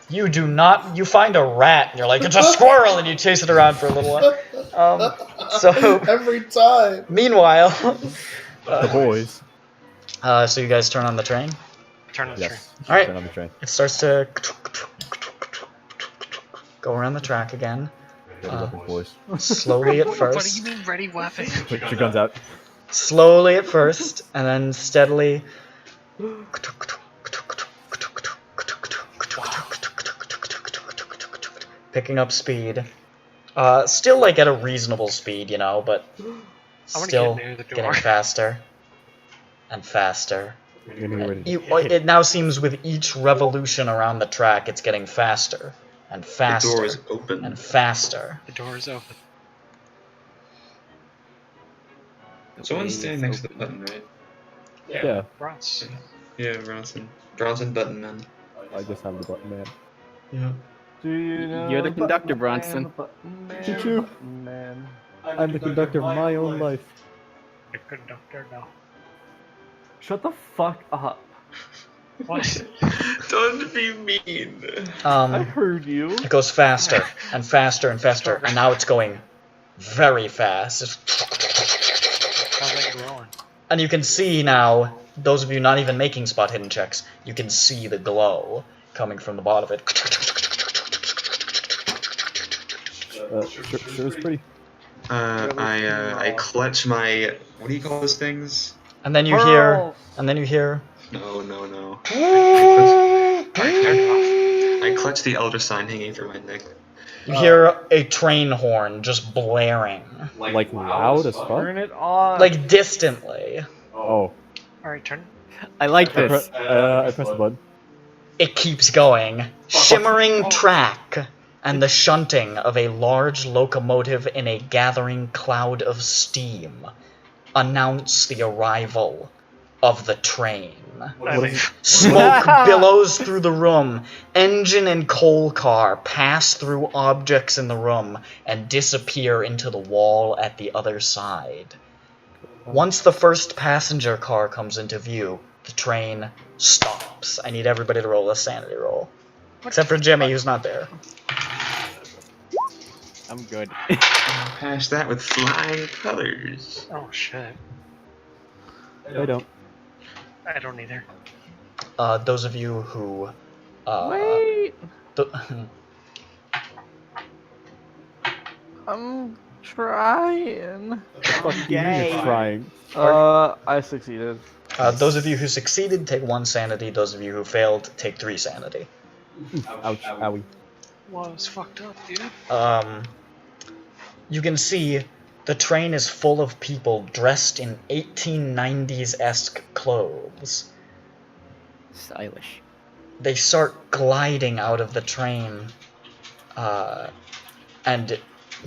you do not. You find a rat, and you're like, it's a squirrel, and you chase it around for a little while. So Every time. meanwhile, The boys. so you guys turn on the train. Turn on the train. Yes. Alright. Turn on the train. It starts to go around the track again. Ready weapons, boys. Slowly at What do you first. mean ready weapon? Put your guns out. Slowly at first, and then steadily. Picking up speed. Still like at a reasonable speed, you know, but I wanna still get near the getting door. faster and faster. You're gonna get ready to It now seems with each revolution around the track, it's getting faster and The faster door is open. and faster. The door is open. Someone's standing next to the button, right? Yeah, Bronze. Yeah, Bronson. Bronson button man. I just have the button, man. Yeah. Do you know You're the button conductor, man, Bronson. button man, Choo-choo. button man. I'm the conductor of my own life. The conductor now. Shut the fuck up. What? Don't be mean. I heard you. It goes faster and faster and faster, and now it's going very fast. How's that growing? And you can see now, those of you not even making spot hidden checks, you can see the glow coming from the bottom of it. Sure is pretty. I clutch my. What do you call those things? And then you hear, and then you hear, No. Alright, turn it off. clutch the elder sign hanging from my neck. You hear a train horn just blaring. Like loud as fuck? Turn it on. Like distantly. Oh. Alright, turn. I like this. I press the button. It keeps going. Shimmering track and the shunting of a large locomotive in a gathering cloud of steam announce the arrival of the train. Smoke billows through the room. Engine and coal car pass through objects in the room and disappear into the wall at the other side. Once the first passenger car comes into view, the train stops. I need everybody to roll a sanity roll. Except for Jimmy, who's not there. I'm good. Pass that with flying colors. Oh shit. I don't. I don't either. Those of you who... Wait. I'm trying. Fuck you, you're trying. I succeeded. Those of you who succeeded, take 1 sanity. Those of you who failed, take 3 sanity. Ouch, owie. Well, it's fucked up, dude. You can see the train is full of people dressed in 1890s-esque clothes. Stylish. They start gliding out of the train. And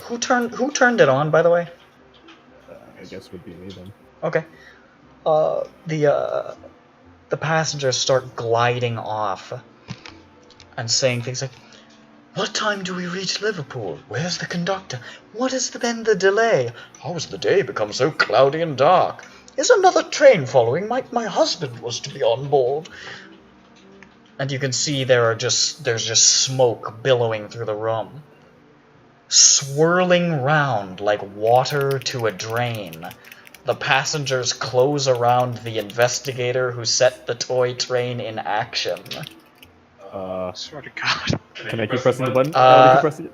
who turned it on, by the way? I guess would be me then. Okay. The passengers start gliding off and saying things like, "What time do we reach Liverpool? Where's the conductor? What has been the delay? How has the day become so cloudy and dark? Is another train following? My husband was to be on board." And you can see there's just smoke billowing through the room. Swirling round like water to a drain, the passengers close around the investigator who set the toy train in action. Swear to God. Can I keep pressing the button? I keep pressing it.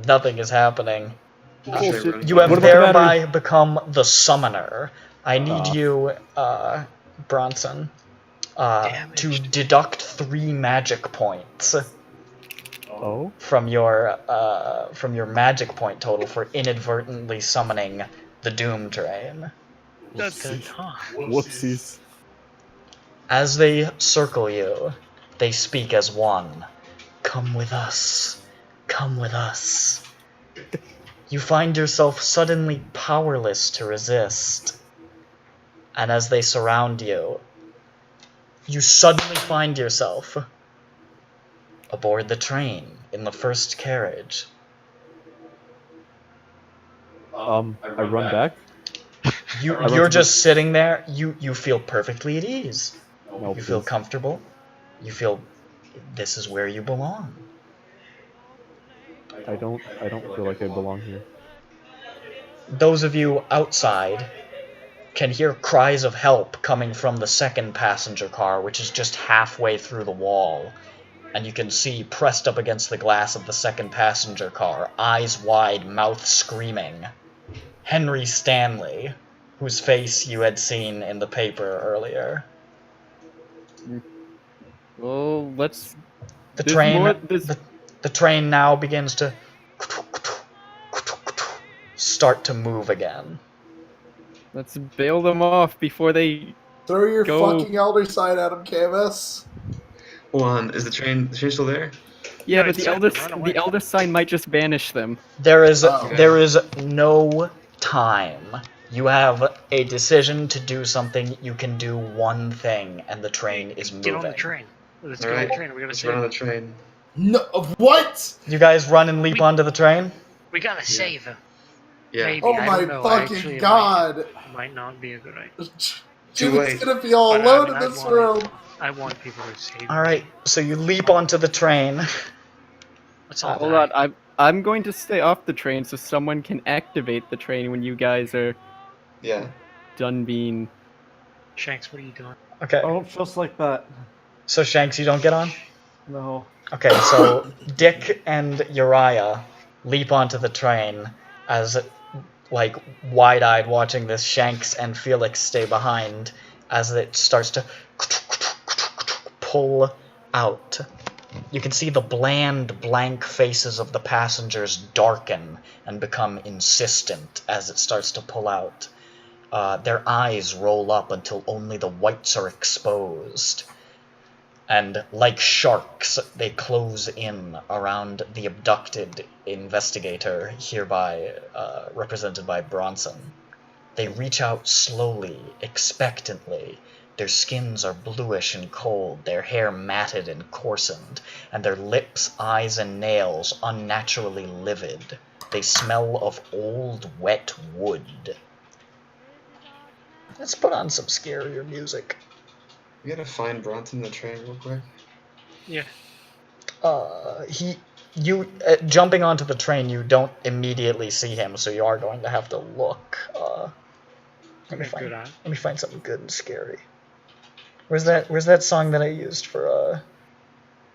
Nothing is happening. Bullshit. You have What about the thereby battery? become the summoner. I need you, Bronson, to deduct 3 magic points Oh? from your magic point total for inadvertently summoning the Doom Train. That's good, huh? Whoopsies. As they circle you, they speak as one. Come with us. Come with us. You find yourself suddenly powerless to resist. And as they surround you, you suddenly find yourself aboard the train in the first carriage. I run back. You're just sitting there. You feel perfectly at ease. No, You feel please. comfortable. You feel this is where you belong. I don't feel like I belong here. Those of you outside can hear cries of help coming from the second passenger car, which is just halfway through the wall. And you can see, pressed up against the glass of the second passenger car, eyes wide, mouth screaming, Henry Stanley, whose face you had seen in the paper earlier. Well, let's... The There's train, more- there's- the train now begins to start to move again. Let's bail them off before they... Throw your Go. fucking elder sign at him, Camus. Hold on, is the train still there? Yeah, No, but it's time to run away. the elder sign might just banish them. There is Oh. there is no time. You have a decision to do something. You can do one thing, and the train is moving. Get on the train. Let's get on Alright, the train. We gotta let's save run on him. the train. No, what? You guys run and leap onto the train. We gotta save him. Yeah. Maybe, Oh I my don't know. fucking Actually, it god. might not be a good idea. Jimmy's late. gonna be all But alone I in this want room. I want people to save him. All right, so you leap onto the train. Let's all Hold die. on, I'm going to stay off the train so someone can activate the train when you guys are Yeah. done being... Shanks, what are you doing? Okay, I don't trust like that. so Shanks, you don't get on. No. Okay, so Dick and Uriah leap onto the train as, like, wide-eyed watching this. Shanks and Felix stay behind as it starts to pull out. You can see the bland, blank faces of the passengers darken and become insistent as it starts to pull out. Their eyes roll up until only the whites are exposed. And like sharks, they close in around the abducted investigator, hereby represented by Bronson. They reach out slowly, expectantly. Their skins are bluish and cold, their hair matted and coarsened, and their lips, eyes, and nails unnaturally livid. They smell of old, wet wood. Let's put on some scarier music. We gotta find Bronson in the train real quick. Yeah. Jumping onto the train, you don't immediately see him, so you are going to have to look. Let me find something good and scary. Where's that song that I used for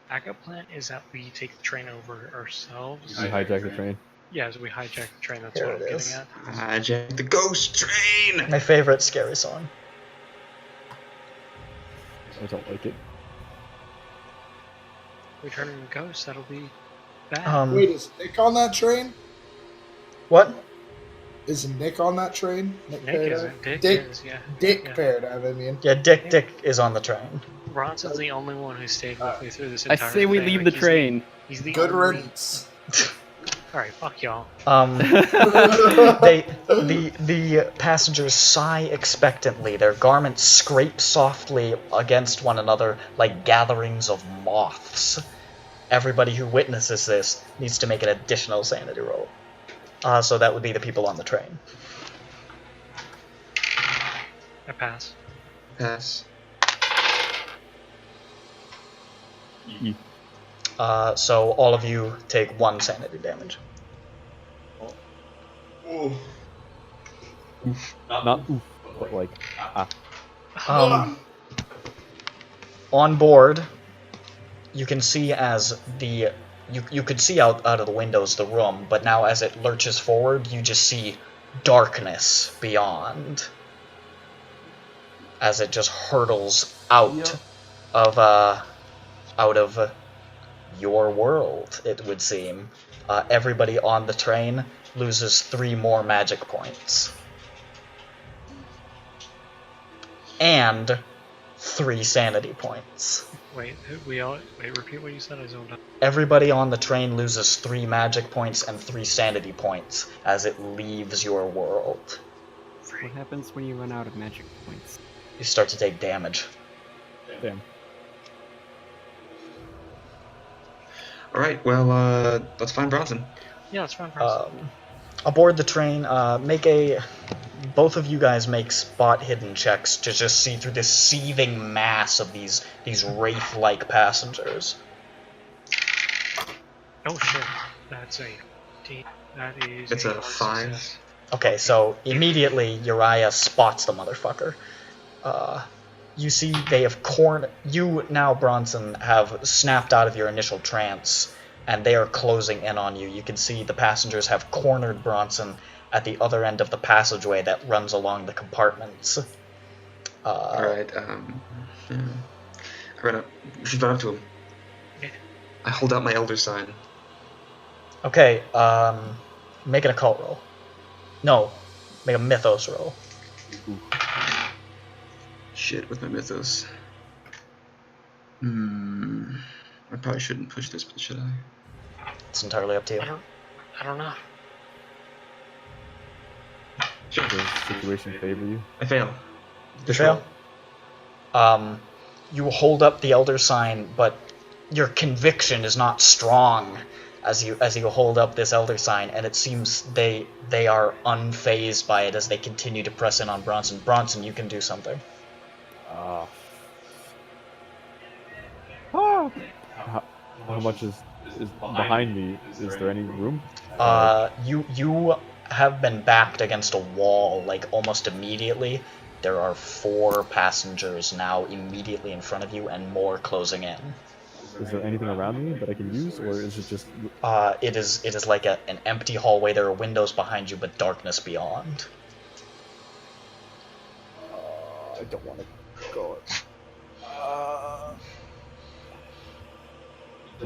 Backup plan is that we take the train over ourselves. We hijack the train. Yeah, as we hijack the train, that's Here what I'm it getting is. at. Hijack the ghost train! my favorite scary song? I don't like it. We turn into ghosts, that'll be bad. Wait, is Nick on that train? What? Is Nick on that train? Nick Paradise? isn't. Dick is, yeah. Dick Yeah. Paradise, I mean. Yeah, Dick is on the train. Bronson's the only one who stayed with me through this I entire say we thing. leave Like, the train. He's the Good only... riddance. Alright, fuck y'all. The passengers sigh expectantly. Their garments scrape softly against one another like gatherings of moths. Everybody who witnesses this needs to make an additional sanity roll. So that would be the people on the train. I pass. Pass. So all of you take 1 sanity damage. Oh. Not oof, but like On board, you can see as the you could see out of the windows the room, but now as it lurches forward, you just see darkness beyond. As it just hurtles out of your world, it would seem. Everybody on the train loses 3 more magic points. And 3 sanity points. Wait, repeat what you said, I zoned out. Everybody on the train loses 3 magic points and 3 sanity points as it leaves your world. What happens when you run out of magic points? You start to take damage. damn. Alright, well, let's find Bronson. Yeah, it's fine, Bronson. Aboard the train, both of you guys make spot hidden checks to just see through this seething mass of these wraith-like passengers. Oh shit, that's a... That is It's a hard 5. success. Okay, so immediately Uriah spots the motherfucker. You see they have you now, Bronson, have snapped out of your initial trance, and they are closing in on you. You can see the passengers have cornered Bronson at the other end of the passageway that runs along the compartments. Alright, I run up to him. Yeah. I hold out my elder sign. Okay, make an occult roll. No, make a mythos roll. Shit, with my mythos. I probably shouldn't push this, but should I? It's entirely up to you. I don't know. Sure. Does the situation favor you? I fail. You fail? You hold up the elder sign, but your conviction is not strong as you hold up this elder sign, and it seems they are unfazed by it as they continue to press in on Bronson. Bronson, you can do something. How much is behind me? Is there any room? You have been backed against a wall, like, almost immediately. There are 4 passengers now immediately in front of you, and more closing in. Is there anything around me that I can use, or is it just... It is like an empty hallway. There are windows behind you, but darkness beyond. I don't want to go.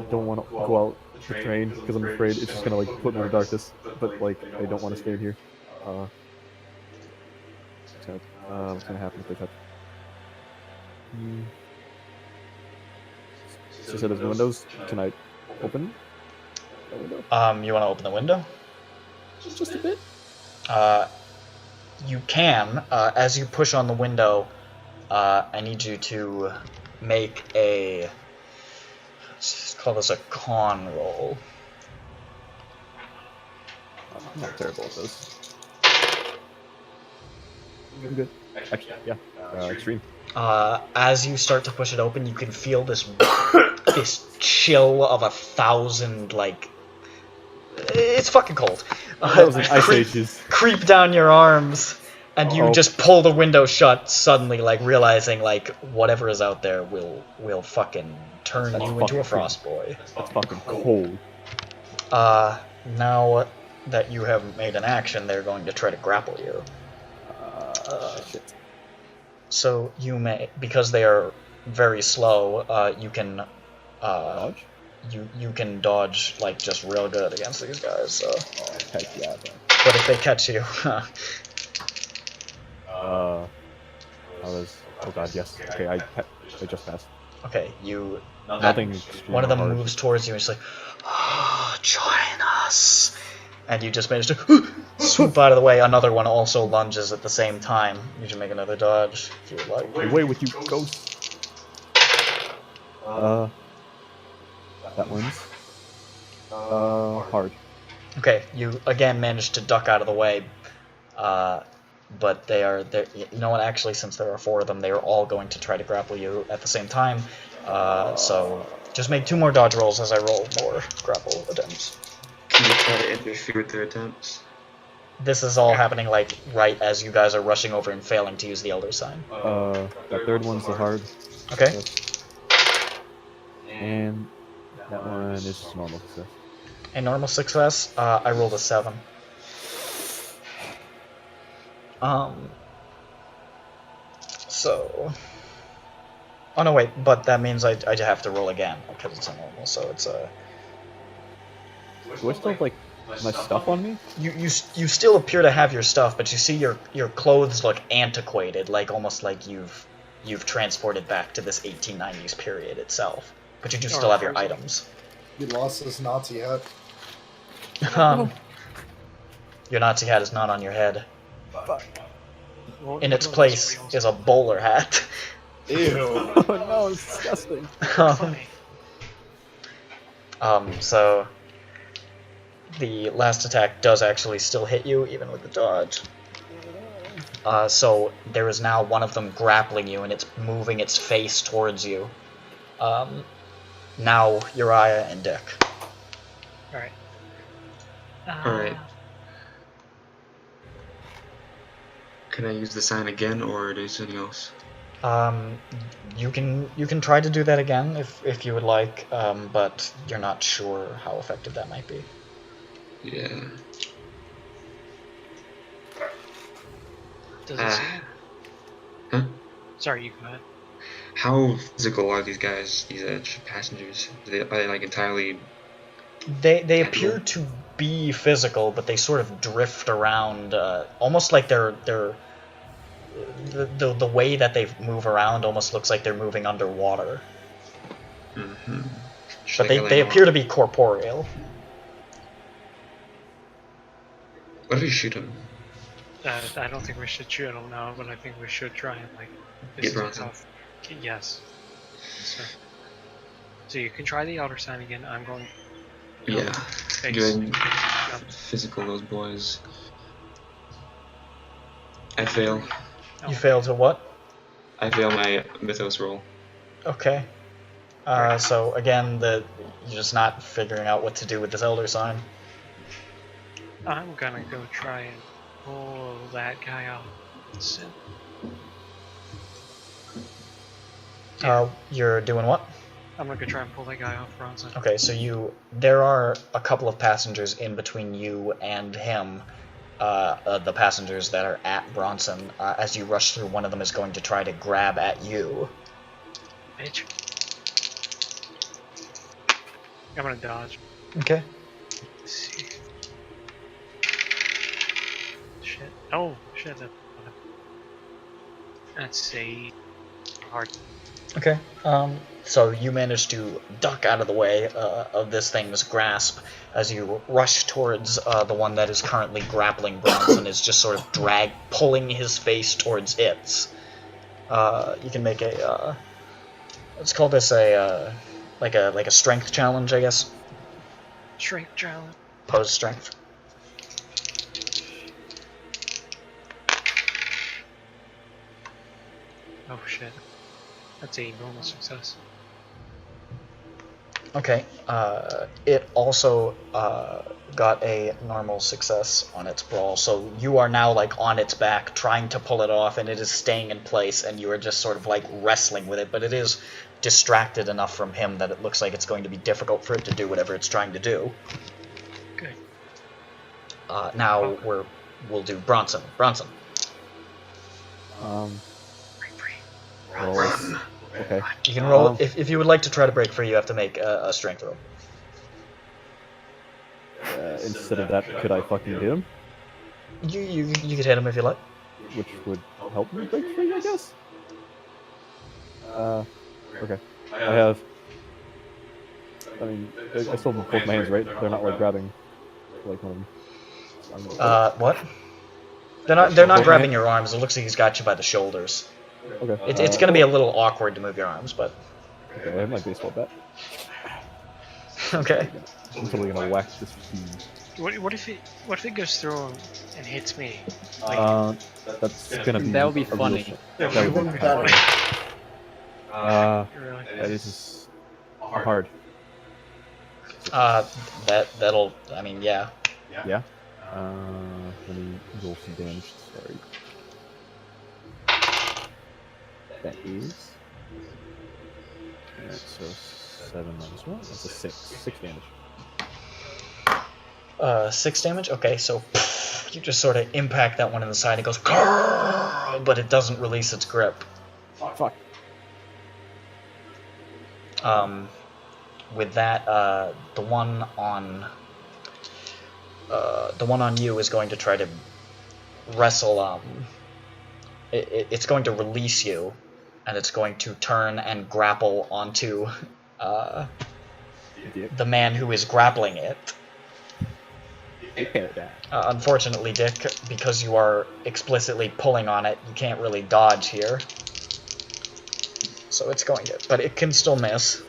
don't want to go out the train because I'm afraid it's just gonna like put me in the darkness. But like I don't want to stay here. What's gonna happen if they touch? So you said there's windows. Can I open the window? You want to open the window? Just a bit. You can. As you push on the window, I need you to make a... Let's call this a con roll. I'm not terrible at this. I'm good. Actually, yeah. Extreme. As you start to push it open, you can feel this this chill of 1,000, like... It's fucking cold. That was an ice ages. Creep down your arms, and you just pull the window shut suddenly, like realizing like whatever is out there will fucking turn you into a frost boy. That's fucking cold. Now that you have made an action, they're going to try to grapple you. Shit. So you may, because they are very slow, you can Dodge? You can dodge like just real good against these guys. So. Heck yeah. But if they catch you, Oh god, yes. Okay, I just passed. okay, you. Nothing. One of them hard. moves towards you and it's like, oh, join us, and you just manage to swoop out of the way. Another one also lunges at the same time. You should make another dodge if you would like. Away with you, ghost. That one's hard. Okay, you again managed to duck out of the way, but they are there. You know what? Actually, since there are 4 of them, they are all going to try to grapple you at the same time. So just make 2 more dodge rolls as I roll more grapple attempts. Can you try to interfere with their attempts? This is all happening like right as you guys are rushing over and failing to use the Elder Sign. That third one's the hard. Okay. And that one is just normal success. A normal success. I rolled a 7. So. Oh no, wait. But that means I have to roll again because it's a normal. So it's a. Do I still have like my stuff on me? You still appear to have your stuff, but you see your clothes look antiquated, like almost like you've transported back to this 1890s period itself. But you do still have your items. You lost this Nazi hat. Your Nazi hat is not on your head. Fuck. In its place is a bowler hat. Ew. Oh no, it's disgusting. So the last attack does actually still hit you, even with the dodge. So there is now one of them grappling you, and it's moving its face towards you. Now Uriah and Dick. Alright. Alright. Can I use the sign again, or do something else? You can try to do that again if you would like, but you're not sure how effective that might be. Yeah. Does it seem... Huh? Sorry, you go ahead. How physical are these guys, these passengers? Are they like entirely... They appear to be physical, but they sort of drift around, almost like the way that they move around almost looks like they're moving underwater. Mm-hmm. But they appear to be corporeal. What if we shoot them? I don't think we should shoot them now, but I think we should try and like... Get Bronson. off. Yes. So you can try the outer sign again. I'm going... Yeah. Face. Good. Yep. Physical, those boys. I fail. You fail to what? I fail my mythos roll. Okay. So again, you're just not figuring out what to do with this elder sign. I'm gonna go try and pull that guy out. You're doing what? I'm gonna go try and pull that guy off Bronson. Okay, so there are a couple of passengers in between you and him. The passengers that are at Bronson. As you rush through, one of them is going to try to grab at you. Bitch. I'm gonna dodge. Okay. Let's see. Shit. Oh, shit. That's a hard. Okay. So you manage to duck out of the way of this thing's grasp as you rush towards the one that is currently grappling Bronson, is just sort of pulling his face towards its. You can make a. Let's call this a like a strength challenge, I guess. Strength challenge. Pose strength. Oh shit. That's a normal success. Okay. It also got a normal success on its brawl, so you are now like on its back trying to pull it off, and it is staying in place, and you are just sort of like wrestling with it, but it is distracted enough from him that it looks like it's going to be difficult for it to do whatever it's trying to do. Okay. Now we'll do Bronson. Bronson. Roll. Okay. You can roll if you would like to try to break free. You have to make a strength roll. Instead of that, could I fucking hit him? You could hit him if you like. Which would help me break free, I guess? Okay. I have... I mean, I still have both my hands, right? They're not, like, grabbing, like, one of them. What? They're not grabbing your arms. It looks like he's got you by the shoulders. Okay. It's going to be a little awkward to move your arms, but... Okay, I have my baseball bat. Okay. I'm totally gonna whack this fiend. What if it goes through him and hits me? Like, That's gonna be... That would be funny. That would be Better. really? This is hard. That'll... I mean, yeah. Yeah? Let me roll some damage, sorry. That is... Alright, so 7 minus 1, that's a 6. 6 damage. 6 damage? Okay, so you just sort of impact that one in the side. It goes, but it doesn't release its grip. Fuck. With that, the one on you is going to try to wrestle. It's going to release you, and it's going to turn and grapple onto the man who is grappling it. Unfortunately, Dick, because you are explicitly pulling on it, you can't really dodge here. So it's going to, but it can still miss,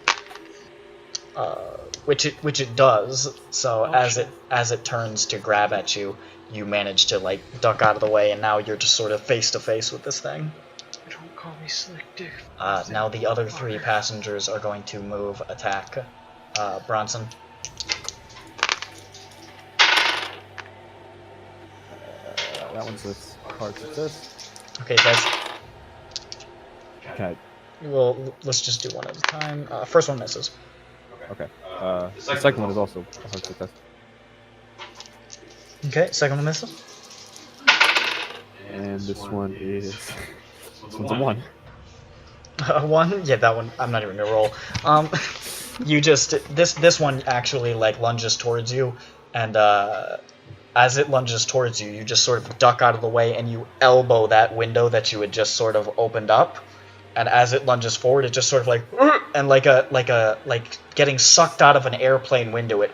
which it does. So as it turns to grab at you, you manage to like duck out of the way, and now you're just sort of face to face with this thing. Don't call me Slick Dick. Now the other 3 passengers are going to move attack Bronson. That one's a hard success. Okay, guys. Okay. Well, let's just do one at a time. First one misses. Okay. The second one is also a hard success. Okay, second one misses. And this one is... This one's a 1. 1? Yeah, that one. I'm not even gonna roll. You just this one actually like lunges towards you, and as it lunges towards you, you just sort of duck out of the way and you elbow that window that you had just sort of opened up. And as it lunges forward, it just sort of like and like getting sucked out of an airplane window, it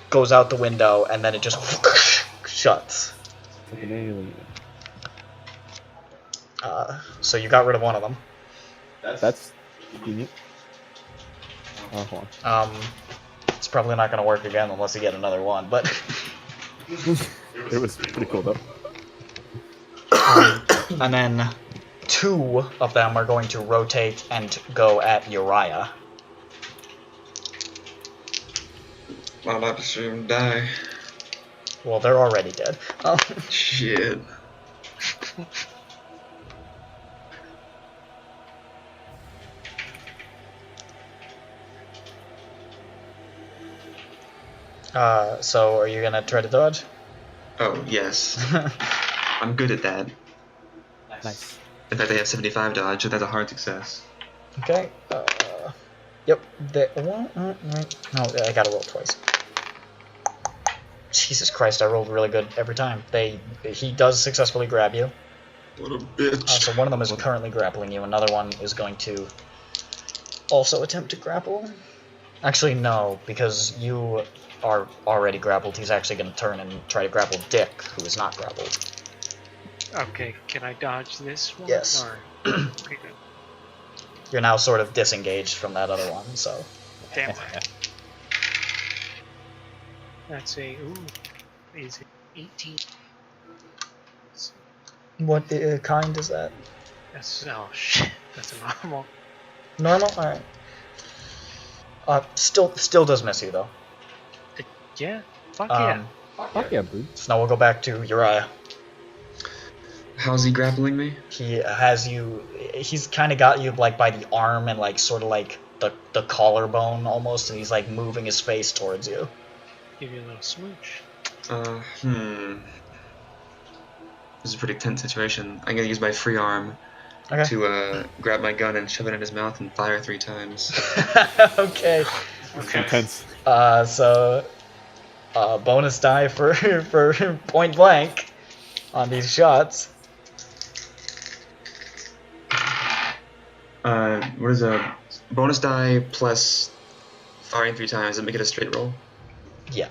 goes out the window and then it just shuts. Like an alien. So you got rid of one of them. That's convenient. Oh, hold on. It's probably not going to work again unless you get another one, but... It was pretty cool, though. And then 2 of them are going to rotate and go at Uriah. I'm about to see him die. Well, they're already dead. Shit. So are you gonna try to dodge? Oh, yes. I'm good at that. Nice. In fact, I have 75 dodge, so that's a hard success. Okay. Yep. No, I gotta roll twice. Jesus Christ, I rolled really good every time. He does successfully grab you. What a bitch. So one of them is currently grappling you. Another one is going to also attempt to grapple. Actually, no, because you are already grappled. He's actually going to turn and try to grapple Dick, who is not grappled. Okay, can I dodge this one? Yes. Or... okay, good. You're now sort of disengaged from that other one, so... Damn it. That's a... ooh, easy. 18. What kind is that? That's... oh shit. That's a normal. Normal? Alright. Still does miss you, though. Yeah? Fuck yeah. Fuck yeah, dude. So now we'll go back to Uriah. How's he grappling me? He has you... He's kind of got you, like, by the arm and, like, sort of, like, the collarbone, almost, and he's, like, moving his face towards you. Give you a little smooch. This is a pretty tense situation. I'm gonna use my free arm to grab my gun and shove it in his mouth and fire 3 times. Okay. It's intense. So... bonus die for point blank on these shots. What is a bonus die plus firing 3 times and make it a straight roll? Yeah.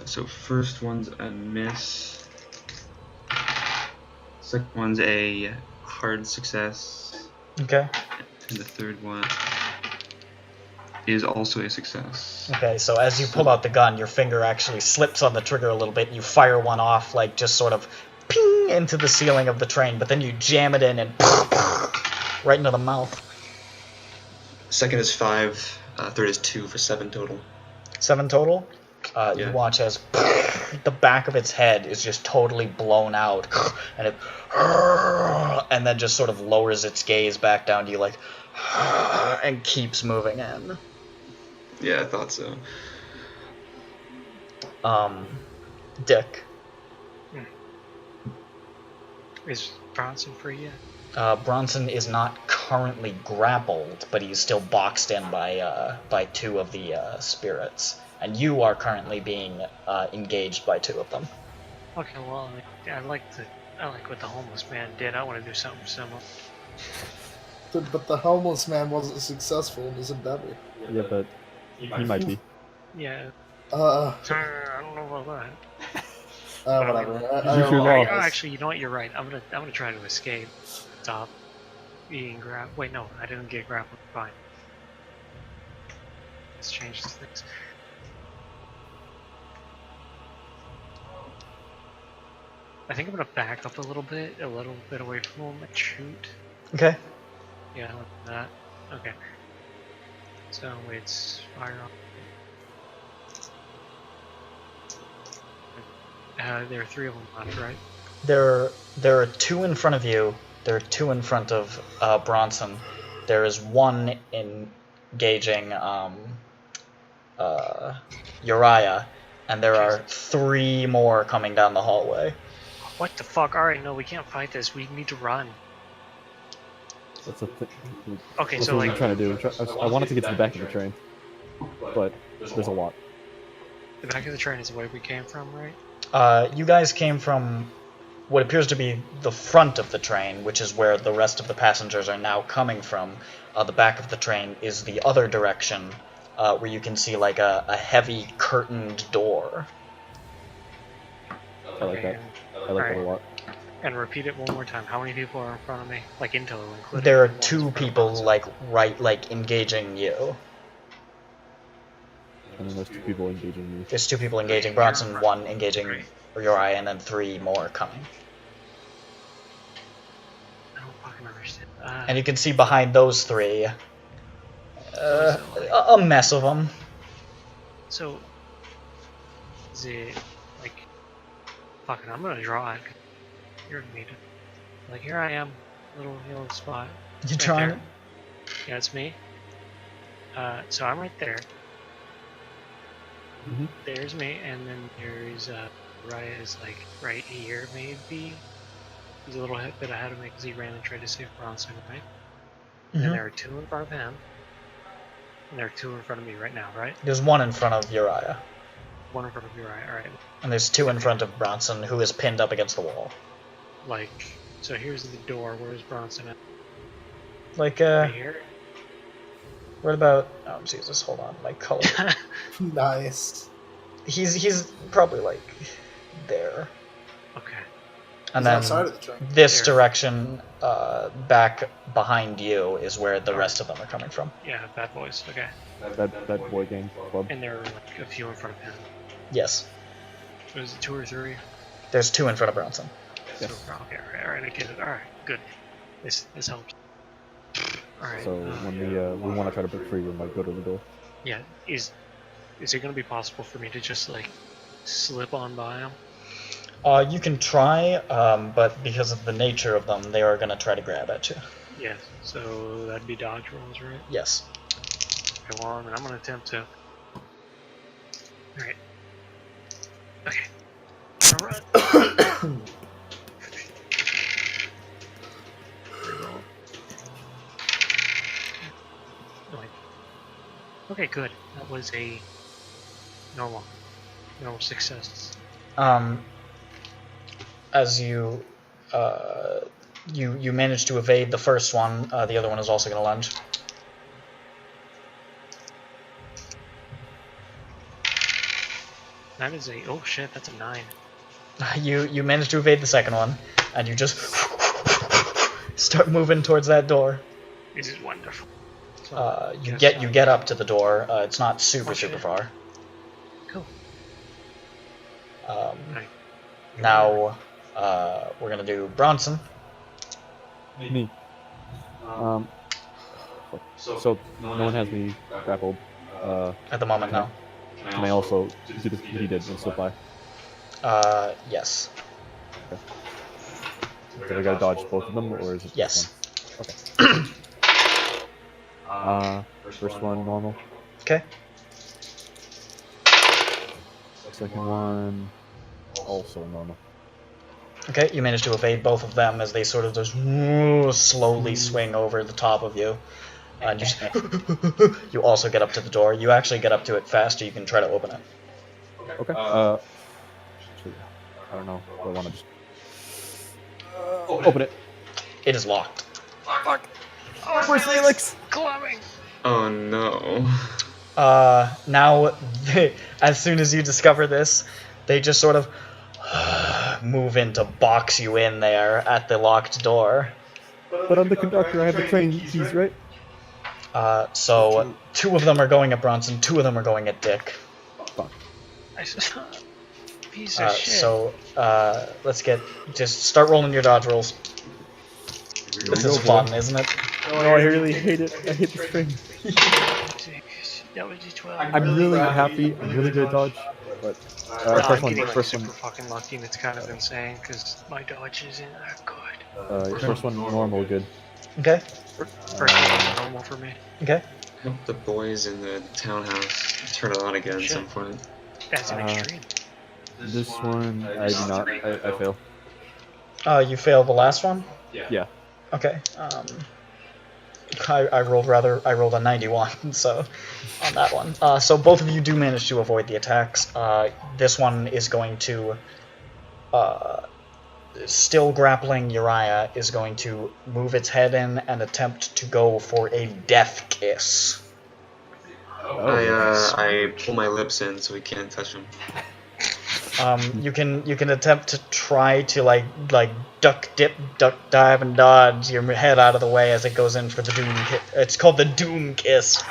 So first one's a miss. Second one's a hard success. Okay. And the third one is also a success. Okay, so as you pull out the gun, your finger actually slips on the trigger a little bit, and you fire one off, like, just sort of ping into the ceiling of the train, but then you jam it in and right into the mouth. Second is 5, third is 2 for 7 total. 7 total? Yeah. You watch as the back of its head is just totally blown out, and and then just sort of lowers its gaze back down to you, like, and keeps moving in. Yeah, I thought so. Dick. Is Bronson free yet? Bronson is not currently grappled, but he's still boxed in by 2 of the spirits, and you are currently being engaged by 2 of them. Okay, well, I like what the homeless man did. I want to do something similar. But the homeless man wasn't successful in his endeavor. Yeah, but he might be. Yeah. Uh, I don't know about that. whatever. Actually, you know what? You're right. I'm gonna try to escape. Stop being grabbed. Wait, no, I didn't get grappled. Fine. Let's change things. I think I'm gonna back up a little bit away from him and shoot. Okay. Yeah, like that. Okay. So it's fire on. There are 3 of them left, right? There are 2 in front of you. There are 2 in front of Bronson. There is 1 engaging Uriah, and there are 3 more coming down the hallway. What the fuck? Alright, no, we can't fight this. We need to run. That's a thing. Okay, That's so what like... I'm trying to do. I wanted to get to the back of the train, but there's a lot. The back of the train is the way we came from, right? You guys came from what appears to be the front of the train, which is where the rest of the passengers are now coming from. The back of the train is the other direction, where you can see like a heavy curtained door. I like that. I like that a lot. And repeat it one more time. How many people are in front of me? Like in total, including... There are 2 people like engaging you. And then there's 2 people engaging me. There's 2 people engaging Bronson, 1 engaging Uriah, and then 3 more coming. I don't fucking understand. And you can see behind those 3 a mess of them. So, is it like... Fucking, I'm gonna draw it. You're gonna need it. Like, here I am, little yellow spot. You Right trying there. Yeah, it's me. So I'm right there. Mhm. There's me, and then there's Raya is like right here, maybe. He's a little bit ahead of me because he ran and tried to save Bronson, right? And there are 2 in front of him. And there are 2 in front of me right now, right? There's 1 in front of Uriah. 1 in front of Uriah, alright. And there's 2 in front of Bronson, who is pinned up against the wall. Like, so here's the door. Where's Bronson at? Like, Right here? what about... Oh, Jesus, hold on. My color. Nice. He's probably, like, there. Okay. And He's then outside of the train. this There. direction, back behind you, is where the rest of them are coming from. Yeah, bad boys. Okay. That boy gang club. And there are like a few in front of him. Yes. So is it 2 or 3? There's 2 in front of Bronson. So, okay, alright, I get it. Alright, good. This helps. Alright. So when we want to try to break free, we might go to the door. Yeah, is it gonna be possible for me to just like slip on by him? You can try, but because of the nature of them, they are going to try to grab at you. Yes. So that'd be dodge rolls, right? Yes. Okay, well, I'm gonna attempt to. Alright. Okay. Alright. Reroll. No, wait. Okay, good. That was a normal success. As you you manage to evade the first one, the other one is also going to lunge. That is a oh shit, that's a 9. You manage to evade the second one, and you just start moving towards that door. This is wonderful. So, You guess get up to the door. It's not super shit. far. Cool. Right. Now we're gonna do Bronson. Me. So no one has me grappled. At the moment, no. Can I also do what he did and slip by? Yes. So I gotta dodge both of them, or is it Yes. just one? Okay. First one normal. Okay. Second one also normal. Okay, you manage to evade both of them as they sort of just slowly swing over the top of you. And you, you also get up to the door. You actually get up to it faster. You can try to open it. Okay. I don't know. I want to just open it. It is locked. Where's Felix? Climbing. Oh no. Now, as soon as you discover this, they just sort of move in to box you in there at the locked door. But I'm the conductor. I have the train keys, right? So 2 of them are going at Bronson, 2 of them are going at Dick. Fuck. Piece of shit. So let's just start rolling your dodge rolls. This is fun, isn't it? No, I really hate it. I hate this train. That was a 12. I'm really happy. I'm really good at dodge. But I'm first one, getting like first super one, fucking lucky, and it's kind of insane because my dodge isn't that good. first one normal, good. Okay. First one's normal for me. Okay. Hope the boys in the townhouse turn it on again at some point. That's an extreme. This one, I do not. I fail. You failed the last one? Yeah. Okay. I rolled a 91, so on that one. So both of you do manage to avoid the attacks. This one is going to, still grappling Uriah, is going to move its head in and attempt to go for a death kiss. I pull my lips in so we can't touch him. You can attempt to try to like duck, dip, duck, dive, and dodge your head out of the way as it goes in for the doom kiss. It's called the doom kiss.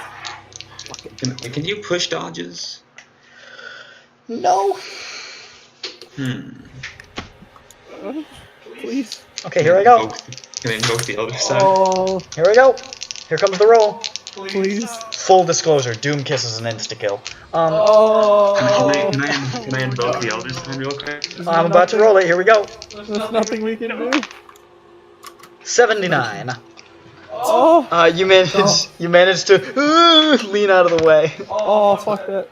Can you push dodges? No. Please. Okay, here I go. Can I invoke the Elder Sign? Oh, Here we go. Here comes the roll. please. Full disclosure: Doom kiss is an insta kill. Can I invoke the Elder Sign real quick? I'm about to roll it. Here we go. There's nothing we can do. 79. Oh, You managed to lean out of the way. oh, fuck that.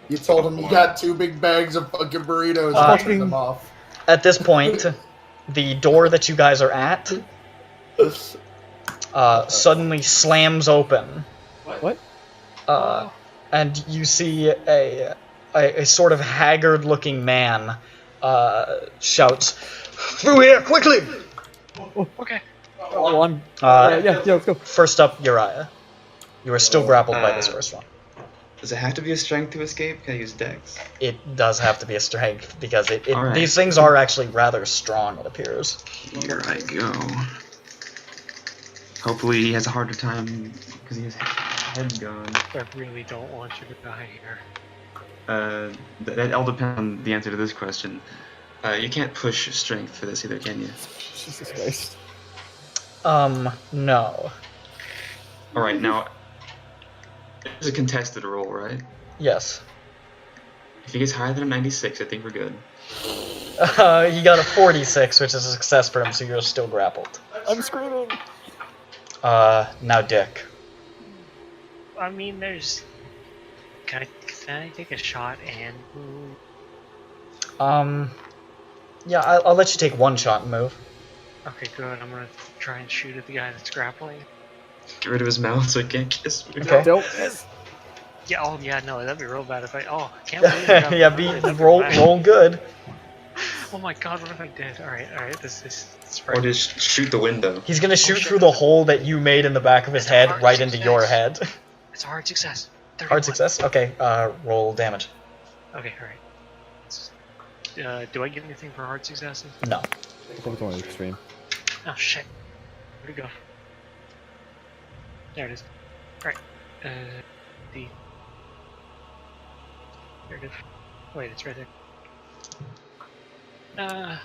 You told him you got 2 big bags of fucking burritos and Fucking- took them off. At this point, the door that you guys are at suddenly slams open. What? And you see a sort of haggard-looking man shouts, "Through here, quickly!" Okay. Well, I'm. Yeah, let's go. First up, Uriah. You are still grappled by this first one. Does it have to be a strength to escape? Can I use dex? It does have to be a strength, because Alright. these things are actually rather strong, it appears. Here I go. Hopefully he has a harder time because he has head gone. I really don't want you to die here. That all depends on the answer to this question. You can't push strength for this either, can you? Jesus Christ. No. Alright, now, it's a contested roll, right? Yes. If he gets higher than a 96, I think we're good. He got a 46, which is a success for him, so you're still grappled. I'm screaming. Now Dick. I mean, there's. Can I take a shot and move? Yeah, I'll let you take one shot and move. Okay, good. I'm gonna try and shoot at the guy that's grappling. Get rid of his mouth so he can't kiss me. Okay. Don't. Yeah. Oh, yeah. No, that'd be real bad if I. Oh, I can't believe I got Yeah, that'd be roll bad. good. Oh my God! What if I did? All right. This is. Or just shoot the window. He's gonna shoot through the hole that you made in the back of his head right into your head. It's a hard success. 31. Hard success? Okay, roll damage. Okay. All right. Do I get anything for hard successes? No. I think it's only extreme. Oh shit. Where'd it go? There it is. Right. D. There it is. Wait, it's right there.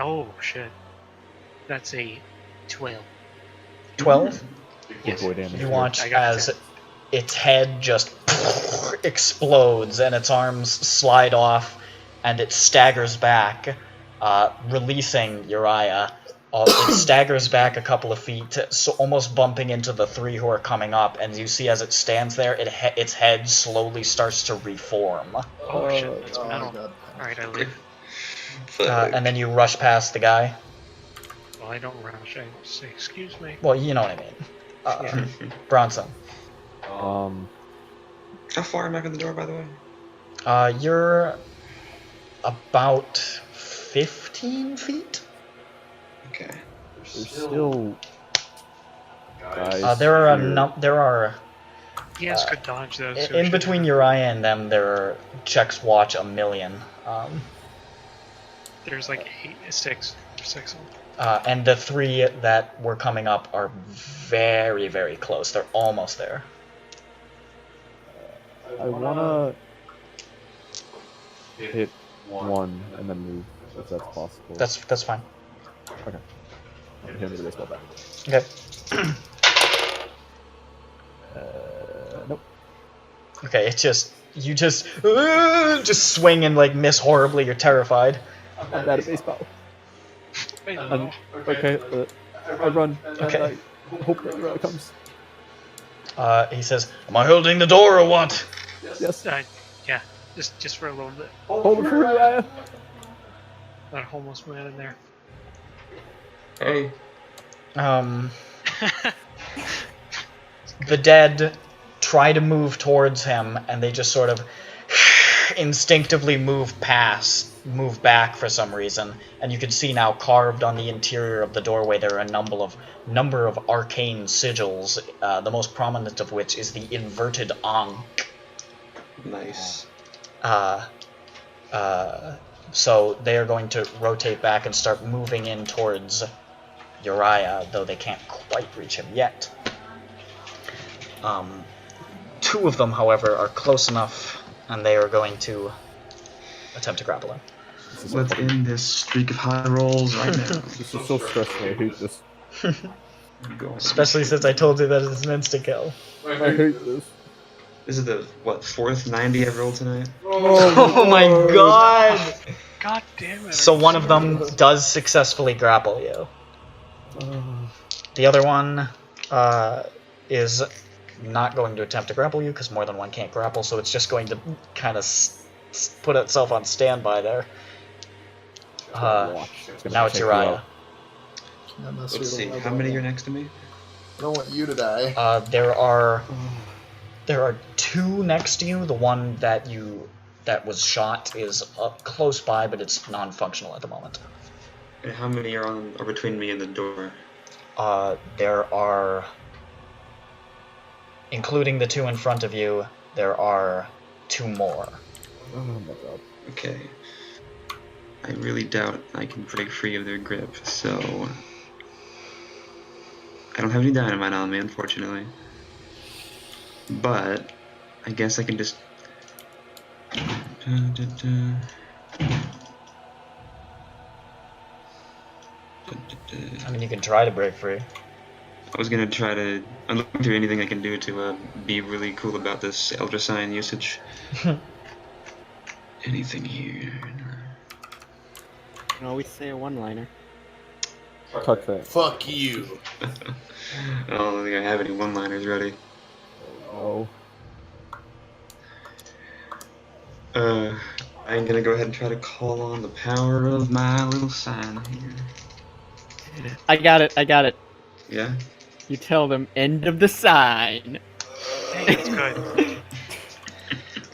Oh shit. That's a 12. 12? Yes. Boy damage. You watch I got as its head just explodes and its arms slide off and it staggers back, releasing Uriah. It staggers back a couple of feet, so almost bumping into the three who are coming up, and you see as it stands there, its head slowly starts to reform. Oh shit, that's metal. God. Alright, I leave. And then you rush past the guy. Well, I don't rush. I say, excuse me. Well, you know what I mean. Bronson. How far am I from the door, by the way? You're about 15 feet? Okay. There's still guys. There are He has good dodge though. So in between Uriah and them, there are checks watch a million. There's like six of them. And the three that were coming up are very, very close. They're almost there. I wanna hit one and then move if that's possible. That's fine. Okay. I'm hitting the baseball bat. Okay. Nope. Okay, you just swing and like miss horribly. You're terrified. I'm bad at baseball. Wait, Okay, I run. Okay. I hope that Uriah comes. He says, "Am I holding the door or what?" Yes. yeah, just for a little bit. Hold it for Uriah. That homeless man in there. Hey. The dead try to move towards him, and they just sort of instinctively move back for some reason. And you can see now carved on the interior of the doorway there are a number of arcane sigils, the most prominent of which is the inverted Ankh. Nice. So they are going to rotate back and start moving in towards Uriah, though they can't quite reach him yet. Two of them, however, are close enough, and they are going to attempt to grapple him. Let's end this streak of high rolls right now. This is so stressful. I hate this. Especially since I told you that it's an insta-kill. I hate this. This is the, fourth 90 I've rolled tonight? Oh my god! God damn it. So one of them does successfully grapple you. The other one is not going to attempt to grapple you, because more than one can't grapple, so it's just going to kind of put itself on standby there. Now it's Uriah. Can't mess Let's with see. the How many are next to me? I don't want you to die. There are 2 next to you. The one that was shot is close by, but it's non-functional at the moment. And how many are between me and the door? There are, including the 2 in front of you, there are 2 more. Oh my god. Okay. I really doubt I can break free of their grip, so I don't have any dynamite on me, unfortunately. But I guess I can just. I mean, you can try to break free. I was gonna try to. I'm looking to anything I can do to be really cool about this Elder Sign usage. Anything here? You can always say a one-liner. Tuck that. Fuck you. I don't think I have any one-liners ready. Oh. I'm gonna go ahead and try to call on the power of my little sign here. I got it. Yeah? You tell them, end of the sign. Hey, it's good.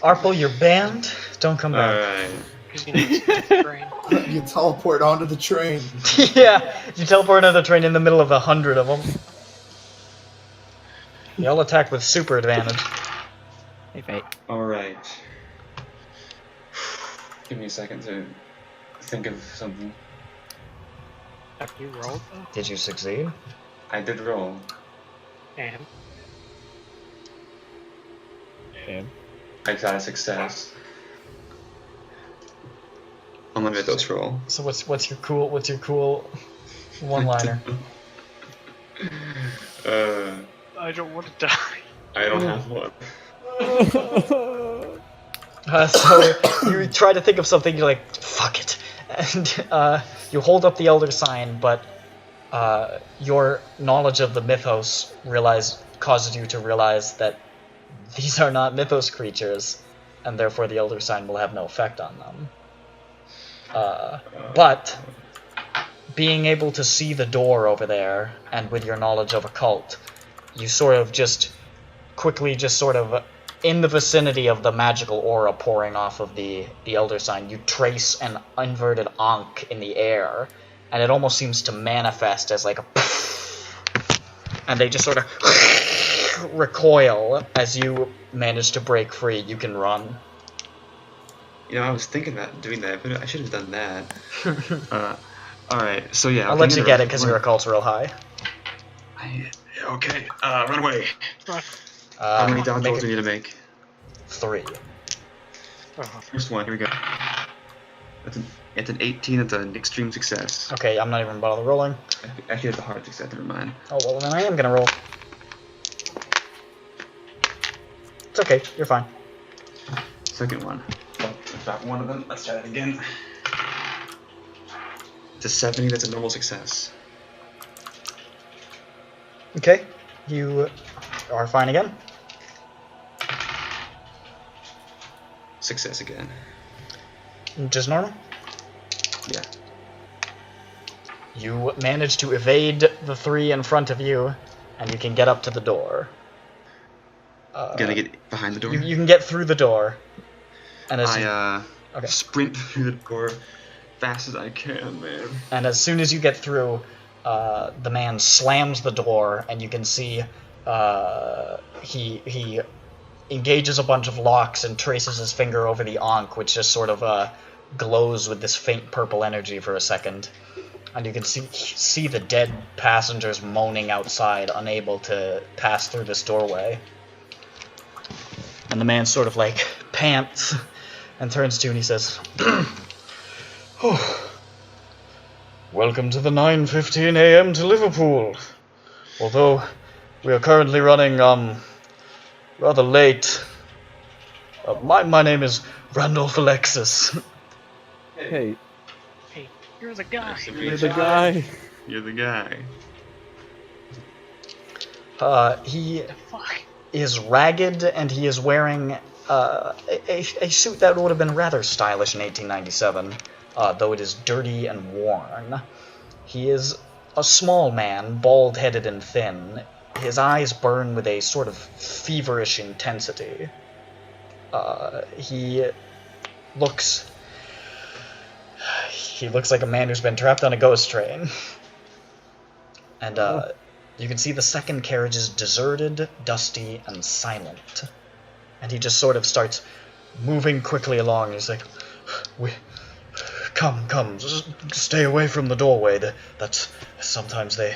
Arpo, you're banned. Don't come back. Alright. Because you need to train. You teleport onto the train. Yeah, you teleport another train in the middle of 100 of them. You all attack with super advantage. Hey, Fate. Alright. Give me a second to think of something. Have you rolled though? Did you succeed? I did roll. And And I got a success. On my mythos roll. So what's your cool one-liner? I don't want to die. I don't have one. So you try to think of something, you're like, fuck it. And you hold up the Elder Sign, but your knowledge of the mythos causes you to realize that these are not mythos creatures, and therefore the Elder Sign will have no effect on them. But being able to see the door over there, and with your knowledge of occult, you sort of quickly in the vicinity of the magical aura pouring off of the Elder Sign, you trace an inverted ankh in the air, and it almost seems to manifest as like a and they just sort of recoil as you manage to break free. You can run. You know, I was thinking about doing that, but I should have done that. Alright, so yeah. I'll let you get it because your occult's real high. Okay, run away. How many dodge rolls do you need to make? 3. First one, here we go. It's an 18, it's an extreme success. Okay, I'm not even bother rolling. Actually, it's a hard success, never mind. Oh, well, then I am gonna roll. It's okay, you're fine. Second one. Oh, I got one of them. Let's try that again. It's a 70, that's a normal success. Okay, you are fine again. Success again. Just normal. Yeah. You manage to evade the 3 in front of you, and you can get up to the door. Gonna get behind the door? You can get through the door. And as okay. Sprint through the door fast as I can, man. And as soon as you get through, the man slams the door, and you can see he engages a bunch of locks and traces his finger over the ankh, which just sort of glows with this faint purple energy for a second. And you can see the dead passengers moaning outside, unable to pass through this doorway. And the man sort of like pants and turns to you and he says, oh, welcome to the 9:15 a.m. to Liverpool. Although we are currently running rather late. My name is Randolph Alexis. hey, Hey, you're the guy. you're the guy. You're the guy. He Fuck. is ragged, and he is wearing a suit that would have been rather stylish in 1897, though it is dirty and worn. He is a small man, bald-headed and thin. His eyes burn with a sort of feverish intensity. He looks like a man who's been trapped on a ghost train. And you can see the second carriage is deserted, dusty, and silent. And he just sort of starts moving quickly along. He's like, Come, just stay away from the doorway. That's sometimes the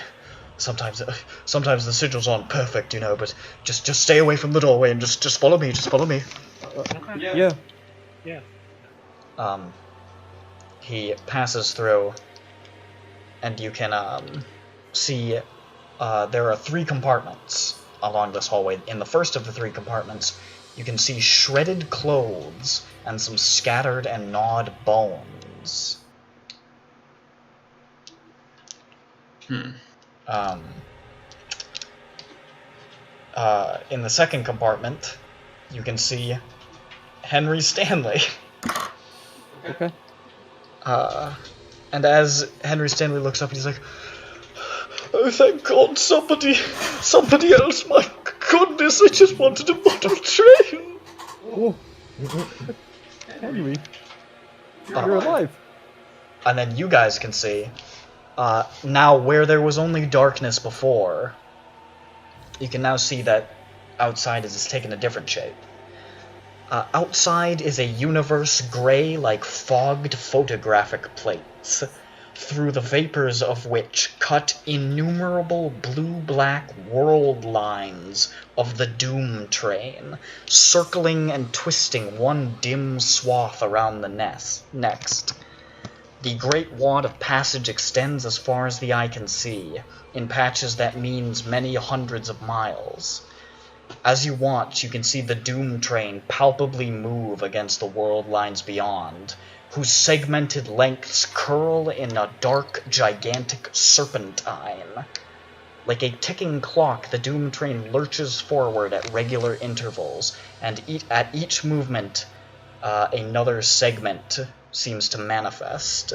sigils aren't perfect, you know, but just stay away from the doorway and just follow me, Okay. Yeah. He passes through, and you can see there are 3 compartments along this hallway. In the first of the 3 compartments, you can see shredded clothes and some scattered and gnawed bones. In the second compartment, you can see Henry Stanley. Okay. And as Henry Stanley looks up, he's like, "Oh, thank God, somebody else! My goodness, I just wanted a model train." Oh. Henry, you're alive. And then you guys can see, now where there was only darkness before, you can now see that outside has taken a different shape. Outside is a universe gray like fogged photographic plates, through the vapors of which cut innumerable blue-black world lines of the doom train, circling and twisting one dim swath around the next. The great wad of passage extends as far as the eye can see, in patches that means many hundreds of miles. As you watch, you can see the doom train palpably move against the world lines beyond, whose segmented lengths curl in a dark, gigantic serpentine. Like a ticking clock, the doom train lurches forward at regular intervals, and at each movement, another segment seems to manifest.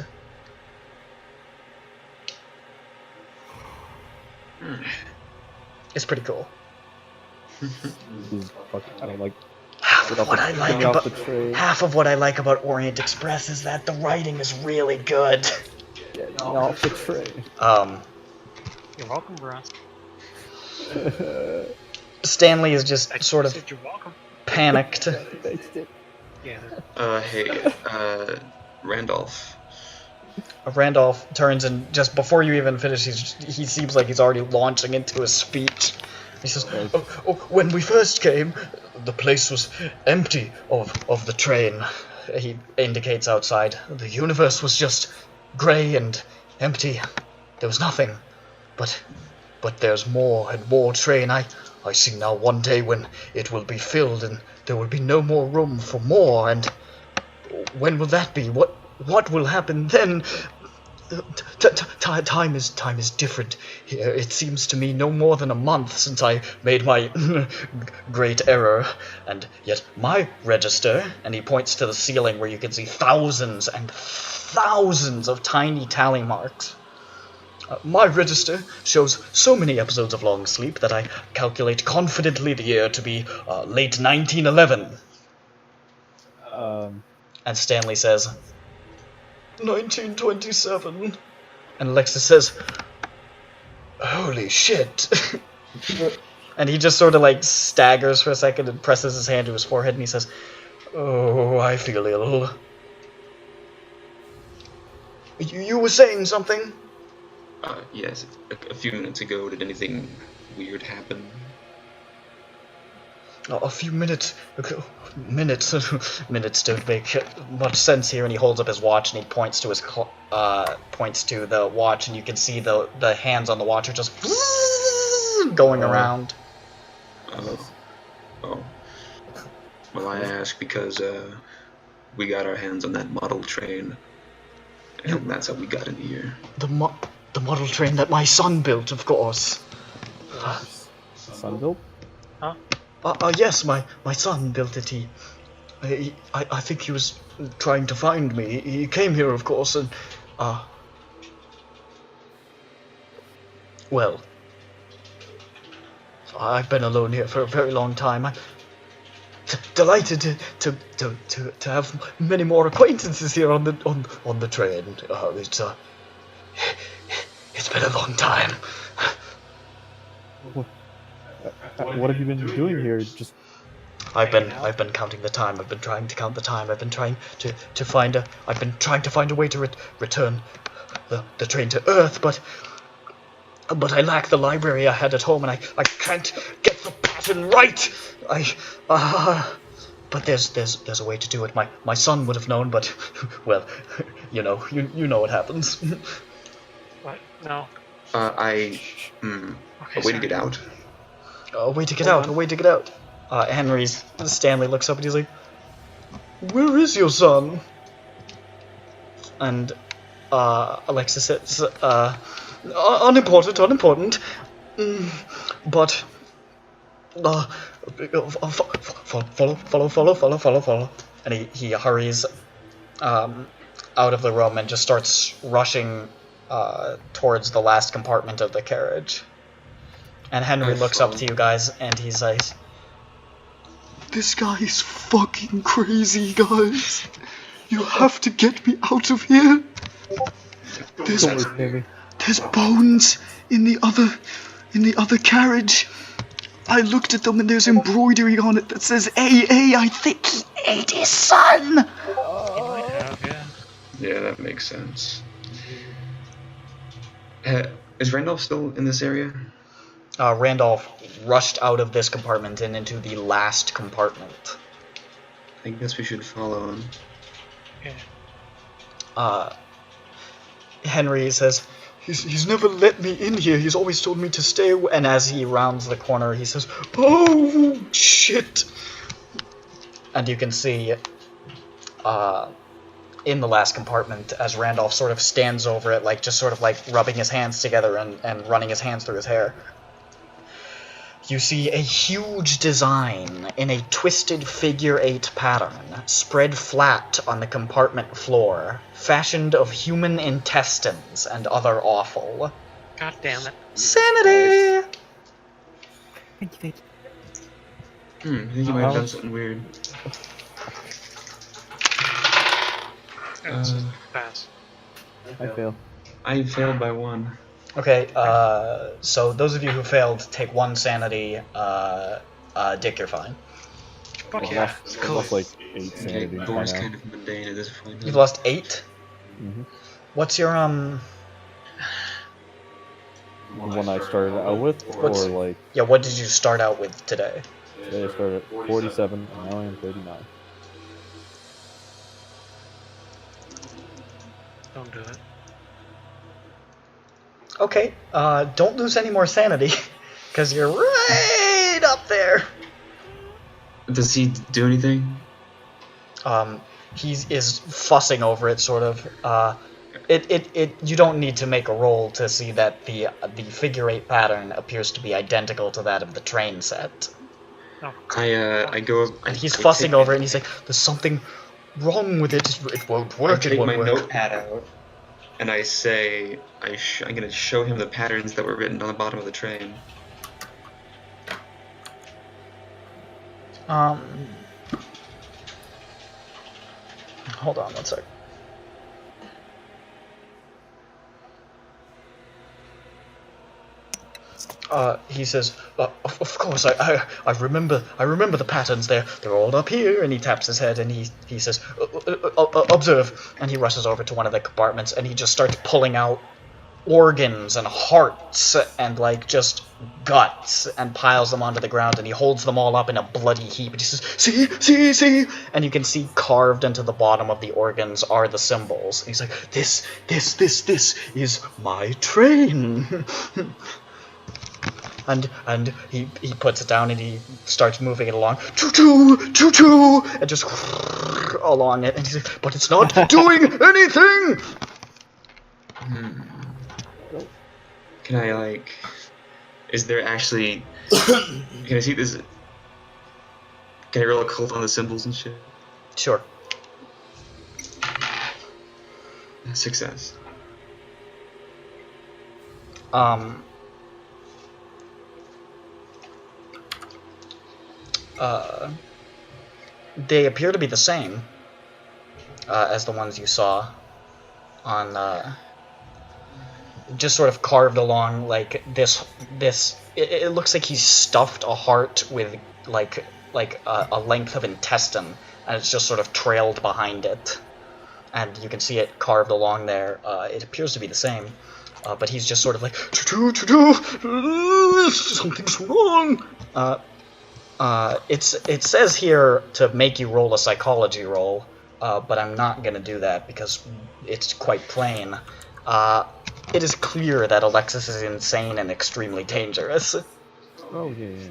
It's pretty cool. I don't like. Half of what I like about Orient Express is that the writing is really good. Get off the train. You're welcome, bro. Stanley is just sort of You're welcome. panicked. Yeah. Hey, Randolph. Randolph turns and just before you even finish, he seems like he's already launching into a speech. He says, when we first came, the place was empty of the train. He indicates outside. The universe was just grey and empty. There was nothing. But there's more and more train. I see now one day when it will be filled and there will be no more room for more. And when will that be? What will happen then? Time is different here. It seems to me no more than a month since I made my great error, and yet my register, and he points to the ceiling where you can see thousands and thousands of tiny tally marks. My register shows so many episodes of Long Sleep that I calculate confidently the year to be late 1911. And Stanley says, 1927. And Alexis says, holy shit. And he just sort of like staggers for a second and presses his hand to his forehead and he says, oh, I feel ill. You were saying something? Yes, a few minutes ago, did anything weird happen? A few minutes ago. Minutes don't make much sense here. And he holds up his watch and he points to the watch, and you can see the hands on the watch are just going around. Oh. Well, I ask because we got our hands on that model train, and that's how we got in here. The model train that my son built, of course. Son built? Huh? Yes, my son built it. I think he was trying to find me. He came here, of course, and Well, I've been alone here for a very long time. I'm delighted to have many more acquaintances here on the train. It's been a long time. What have you been doing here? Just I've been counting the time. I've been trying to count the time. I've been trying to find a way to return the train to Earth, but I lack the library I had at home, and I can't get the pattern right. But there's a way to do it. My son would have known, but well, you know what happens. What? No. A way to get out. A way to get out. A way to get out. Stanley looks up and he's like, "Where is your son?" And Alexa says, unimportant, but follow. And he hurries out of the room and just starts rushing towards the last compartment of the carriage. And Henry looks up to you guys and he says, "This guy is fucking crazy, guys. You have to get me out of here. There's bones in the other carriage. I looked at them and there's embroidery on it that says AA. I think he ate his son." He might have, yeah. Yeah, that makes sense. Is Randolph still in this area? Randolph rushed out of this compartment and into the last compartment. I guess we should follow him. Yeah. Henry says, he's never let me in here. He's always told me to stay away. And as he rounds the corner, he says, "Oh, shit." And you can see in the last compartment as Randolph sort of stands over it, like just sort of like rubbing his hands together and running his hands through his hair. You see a huge design in a twisted figure 8 pattern, spread flat on the compartment floor, fashioned of human intestines and other offal. God damn it. Sanity! I think you might have done something weird. Pass. I fail. I failed by 1. Okay, so those of you who failed, take 1 sanity. Dick, you're fine. Fuck yeah. I lost like 8 sanity. Okay, Bour's kind of mundane at this point. You've lost 8? Mm-hmm. What's your, The one I started out with, or like... Yeah, what did you start out with today? Today I started at 47, and now I am 39. Don't do it. Okay, don't lose any more sanity, because you're right up there. Does he do anything? He is fussing over it, sort of. You don't need to make a roll to see that the figure 8 pattern appears to be identical to that of the train set. Oh, I go up... And he's fussing over it, and he's like, "There's something wrong with it. It won't work. I take my notepad out, and I say, I'm going to show him the patterns that were written on the bottom of the train. Hold on 1 sec. He says, of course, I remember the patterns. They're all up here. And he taps his head and he says, observe. And he rushes over to one of the compartments and he just starts pulling out organs and hearts and like just guts and piles them onto the ground, and he holds them all up in a bloody heap and he says, see, and you can see carved into the bottom of the organs are the symbols. And he's like, this is my train. And he puts it down and he starts moving it along, choo-choo, and just along it, and he's like, but it's not doing anything. Can I, like, is there actually, can I see this, can I roll a cult on the symbols and shit? Sure. Success. They appear to be the same as the ones you saw on, just sort of carved along like this. It looks like he's stuffed a heart with like a length of intestine, and it's just sort of trailed behind it. And you can see it carved along there. It appears to be the same, but he's just sort of like, something's wrong. It says here to make you roll a psychology roll, but I'm not gonna do that because it's quite plain. It is clear that Alexis is insane and extremely dangerous. Oh, yeah.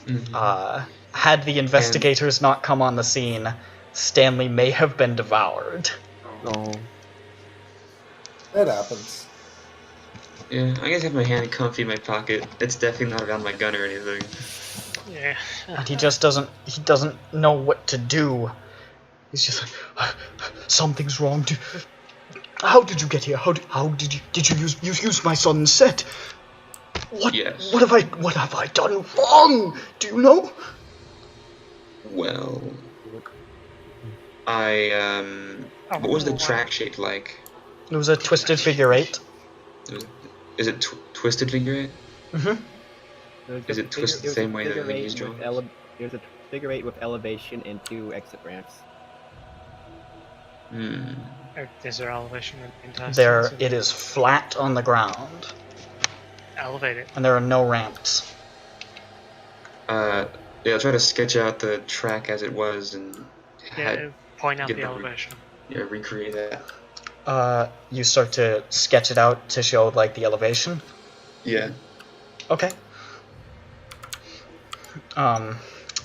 Mm-hmm. Had the investigators not come on the scene, Stanley may have been devoured. Oh. It happens. Yeah, I guess I have my hand comfy in my pocket. It's definitely not around my gun or anything. Yeah. And he doesn't know what to do. He's just like, something's wrong. How did you get here? How did you use my son's set? Yes. What have I done wrong? Do you know? Well, what was the track shaped like? It was a twisted figure 8. Is it twisted figure 8? Mm-hmm. Is it twisted the same way that he's drawn? There's a figure 8 with elevation and 2 exit ramps. Is there elevation in intestines? There, it is flat on the ground, Elevated. and there are no ramps. Yeah, I'll try to sketch out the track as it was and Point out get the the elevation. recreate that. You start to sketch it out to show, like, the elevation. Yeah. Okay.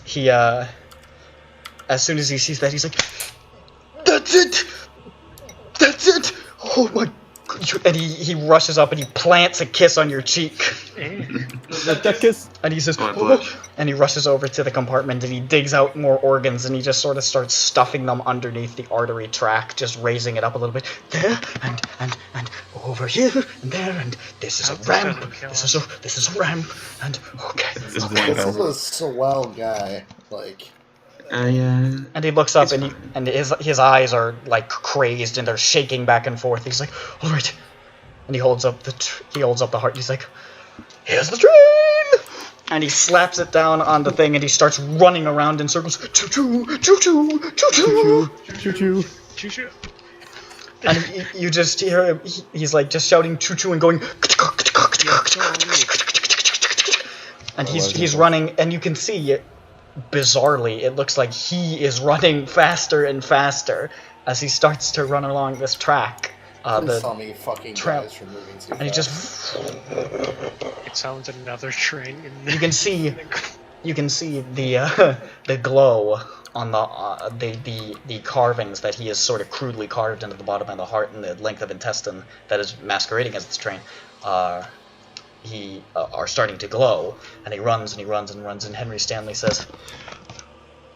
He, as soon as he sees that, he's like, That's it! That's it! Oh my... And he rushes up and he plants a kiss on your cheek. That kiss. And he says, Oh, I blush. and he rushes over to the compartment and he digs out more organs and he just sort of starts stuffing them underneath the artery track, just raising it up a little bit. There, and over here, and there, and this is a ramp, this is a ramp, and okay. This is This is a swell guy. Like, And he looks up and his eyes are like crazed and they're shaking back and forth. He's like, all right, and he holds up the heart. And he's like, here's the train, and he slaps it down on the thing and he starts running around in circles. Choo choo, choo choo, choo choo, Choo choo. Choo choo. and you just hear him. He's like just shouting choo choo and going. And he's running, and you can see it. Bizarrely, it looks like he is running faster and faster as he starts to run along this track. please tell me fucking tramp. guys from moving too And he fast. just It sounds another train. you can see the glow on the carvings that he has sort of crudely carved into the bottom of the heart and the length of intestine that is masquerading as this train. Are starting to glow, and he runs and he runs and runs, and Henry Stanley says,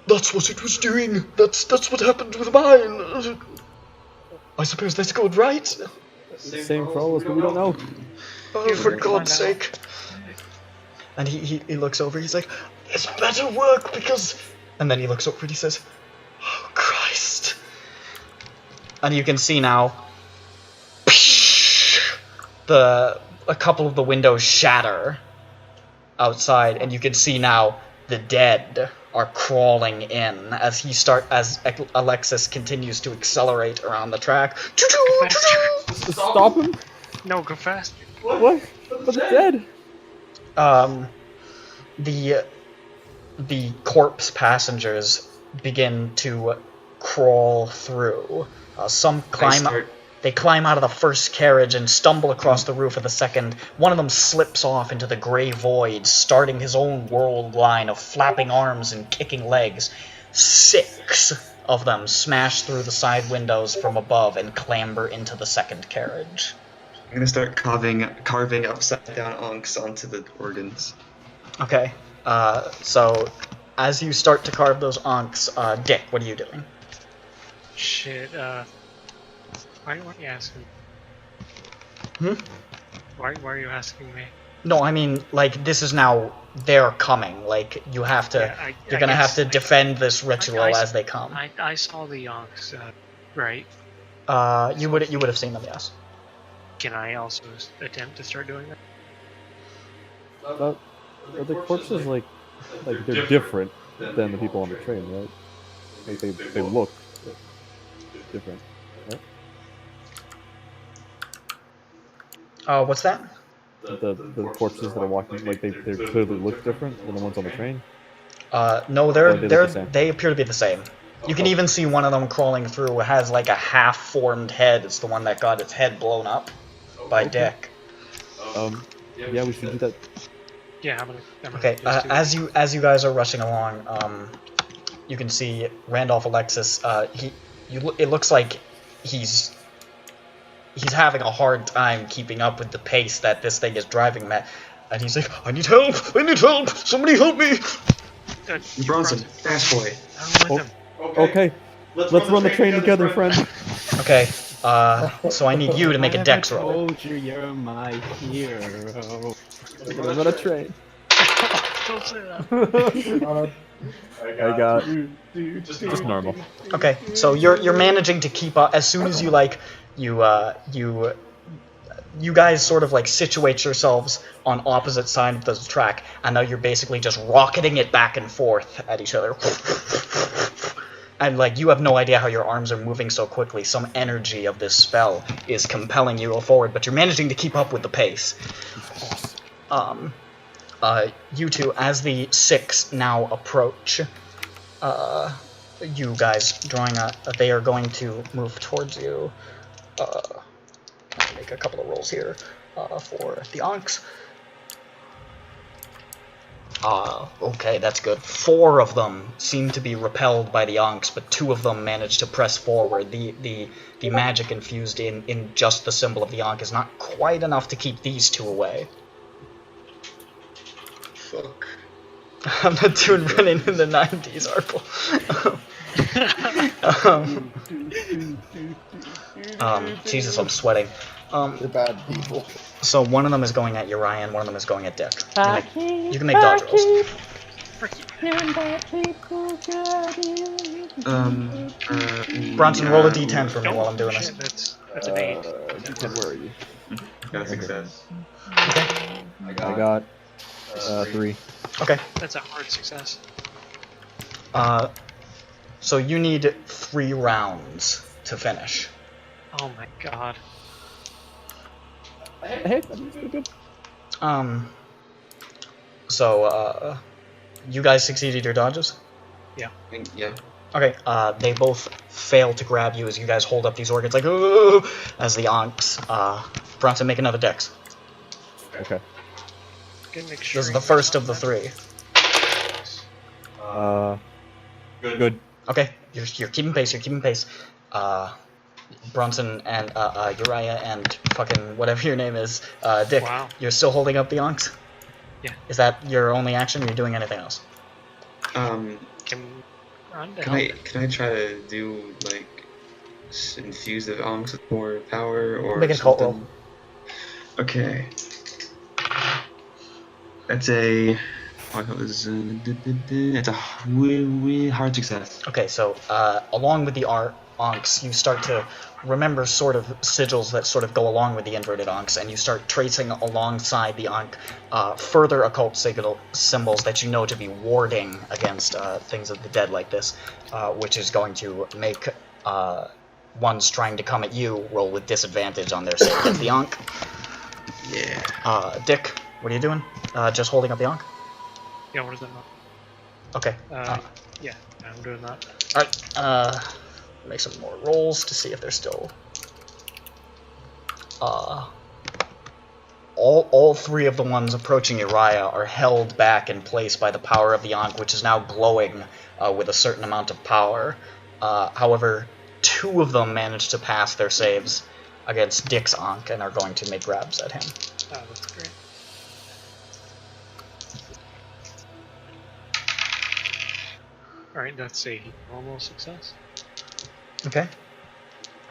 "That's what it was doing. That's what happened with mine. I suppose that's good, right? Same for all of us, but we don't know. Oh, for God's sake!" And he looks over. He's like, "This better work because," and then he looks over and he says, "Oh Christ!" And you can see now a couple of the windows shatter outside, and you can see now the dead are crawling in as Alexis continues to accelerate around the track. Stop him. No, go faster. What? But they're dead. The corpse passengers begin to crawl through. Some climb. They climb out of the first carriage and stumble across the roof of the second. One of them slips off into the gray void, starting his own world line of flapping arms and kicking legs. 6 of them smash through the side windows from above and clamber into the second carriage. I'm gonna start carving upside down onks onto the organs. Okay, so as you start to carve those onks, Dick, what are you doing? Shit, why are you asking? Hmm? Why are you asking me? No, I mean, like, this is now they're coming. Like, you have to. Yeah, you're I gonna have guess, to like, defend this ritual I as they come. I saw the Yonks, right? You would have seen them, yes. Can I also attempt to start doing that? But the corpses, like they're different than the people on the train, right? Like they look different, right? What's that? The corpses that are walking, like they clearly look different than the ones on the train. No, Or they look the same? they appear to be the same. You can even see one of them crawling through. It has like a half-formed head. It's the one that got its head blown up by Dick. Yeah, we should do that. Yeah, I'm gonna Okay, just do as you guys are rushing along, you can see Randolph Alexis. It looks like he's having a hard time keeping up with the pace that this thing is driving at, and he's like, "I need help! I need help! Somebody help me!" Bronson, fast boy. I'm with him. Okay, let's run the train together, friend. Okay, so I need you to make a dex roll. I told you you're my hero. We're gonna run a train. Don't say that. I got just normal. Okay, so you're managing to keep up. As soon as you like you guys sort of like situate yourselves on opposite sides of the track, and now you're basically just rocketing it back and forth at each other. And like you have no idea how your arms are moving so quickly. Some energy of this spell is compelling you forward, but you're managing to keep up with the pace. You two, as the six now approach, you guys drawing they are going to move towards you. Make a couple of rolls here for the Ankhs. Okay, that's good. 4 of them seem to be repelled by the Ankhs, but 2 of them managed to press forward. The magic infused in just the symbol of the Ankh is not quite enough to keep these 2 away. Fuck. I'm not doing running in the 90s, Arple. Jesus, I'm sweating. They're bad people. So one of them is going at Uriah and one of them is going at Dick. You can make dodge rolls. Bronson, roll a d10 for me while I'm doing this. That's an 8. D10, where are you? Got a success. Okay. I got 3. Okay. That's a hard success. So you need 3 rounds to finish. Oh my god. Hey, that's good. So, you guys succeeded your dodges? Yeah. Okay, they both fail to grab you as you guys hold up these organs like, "Ooh," as the Ankhs. Bronson, make another dex. Okay. This is the first of the 3. Good. Okay, you're keeping pace, Bronson and Uriah and fucking whatever your name is, Dick, Wow. You're still holding up the Ankhs? Yeah. Is that your only action, or are you doing anything else? Can Can I try to do like infuse the Ankhs with more power or Make a cult roll. something? Okay. That's a. It's a really hard success. Okay, so along with the Ankhs, you start to remember sort of sigils that sort of go along with the inverted Ankhs, and you start tracing alongside the Ankh further occult symbols that you know to be warding against things of the dead like this, which is going to make ones trying to come at you roll with disadvantage on their save against the Ankh. Yeah. Dick, what are you doing? Just holding up the Ankh? Yeah, what is that not? Okay. Yeah, I'm doing that. Alright, make some more rolls to see if they're still... All 3 of the ones approaching Uriah are held back in place by the power of the Ankh, which is now glowing with a certain amount of power. However, 2 of them managed to pass their saves against Dick's Ankh and are going to make grabs at him. Oh, that's great. Alright, that's a normal success. Okay.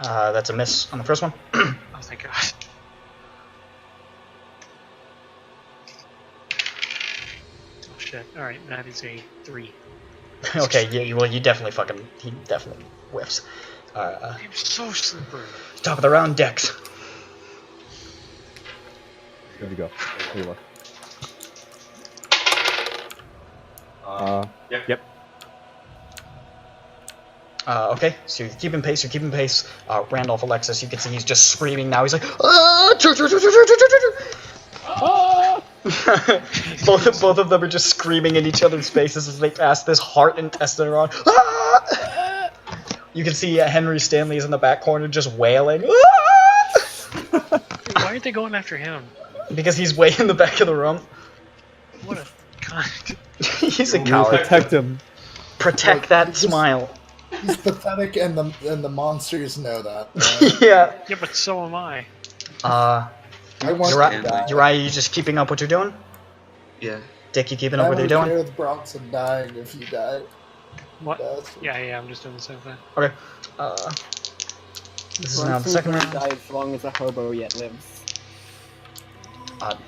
That's a miss on the first one. Oh, thank god. shit. Alright, that is a 3. Okay, yeah, well, he definitely whiffs. I'm so slippery. Top of the round, Dex. Where'd you go? There you are. Yep. Okay, so you're keeping pace, Randolph Alexis, you can see he's just screaming now. He's like, ah! both of them are just screaming in each other's faces as they pass this heart-intestine around. Ah! You can see Henry Stanley is in the back corner just wailing. Ah! Why aren't they going after him? Because he's way in the back of the room. What a cunt. He's a coward. Protect him. Protect that smile. He's pathetic, and the monsters know that. Yeah. Yeah, but so am I. I want Uriah, you just keeping up what you're doing? Yeah. Dick, you keeping up what you're doing? I would with Bronson dying if you die. What? Yeah, I'm just doing the same thing. Okay. This is now the second round. Die as long as a hobo yet lives.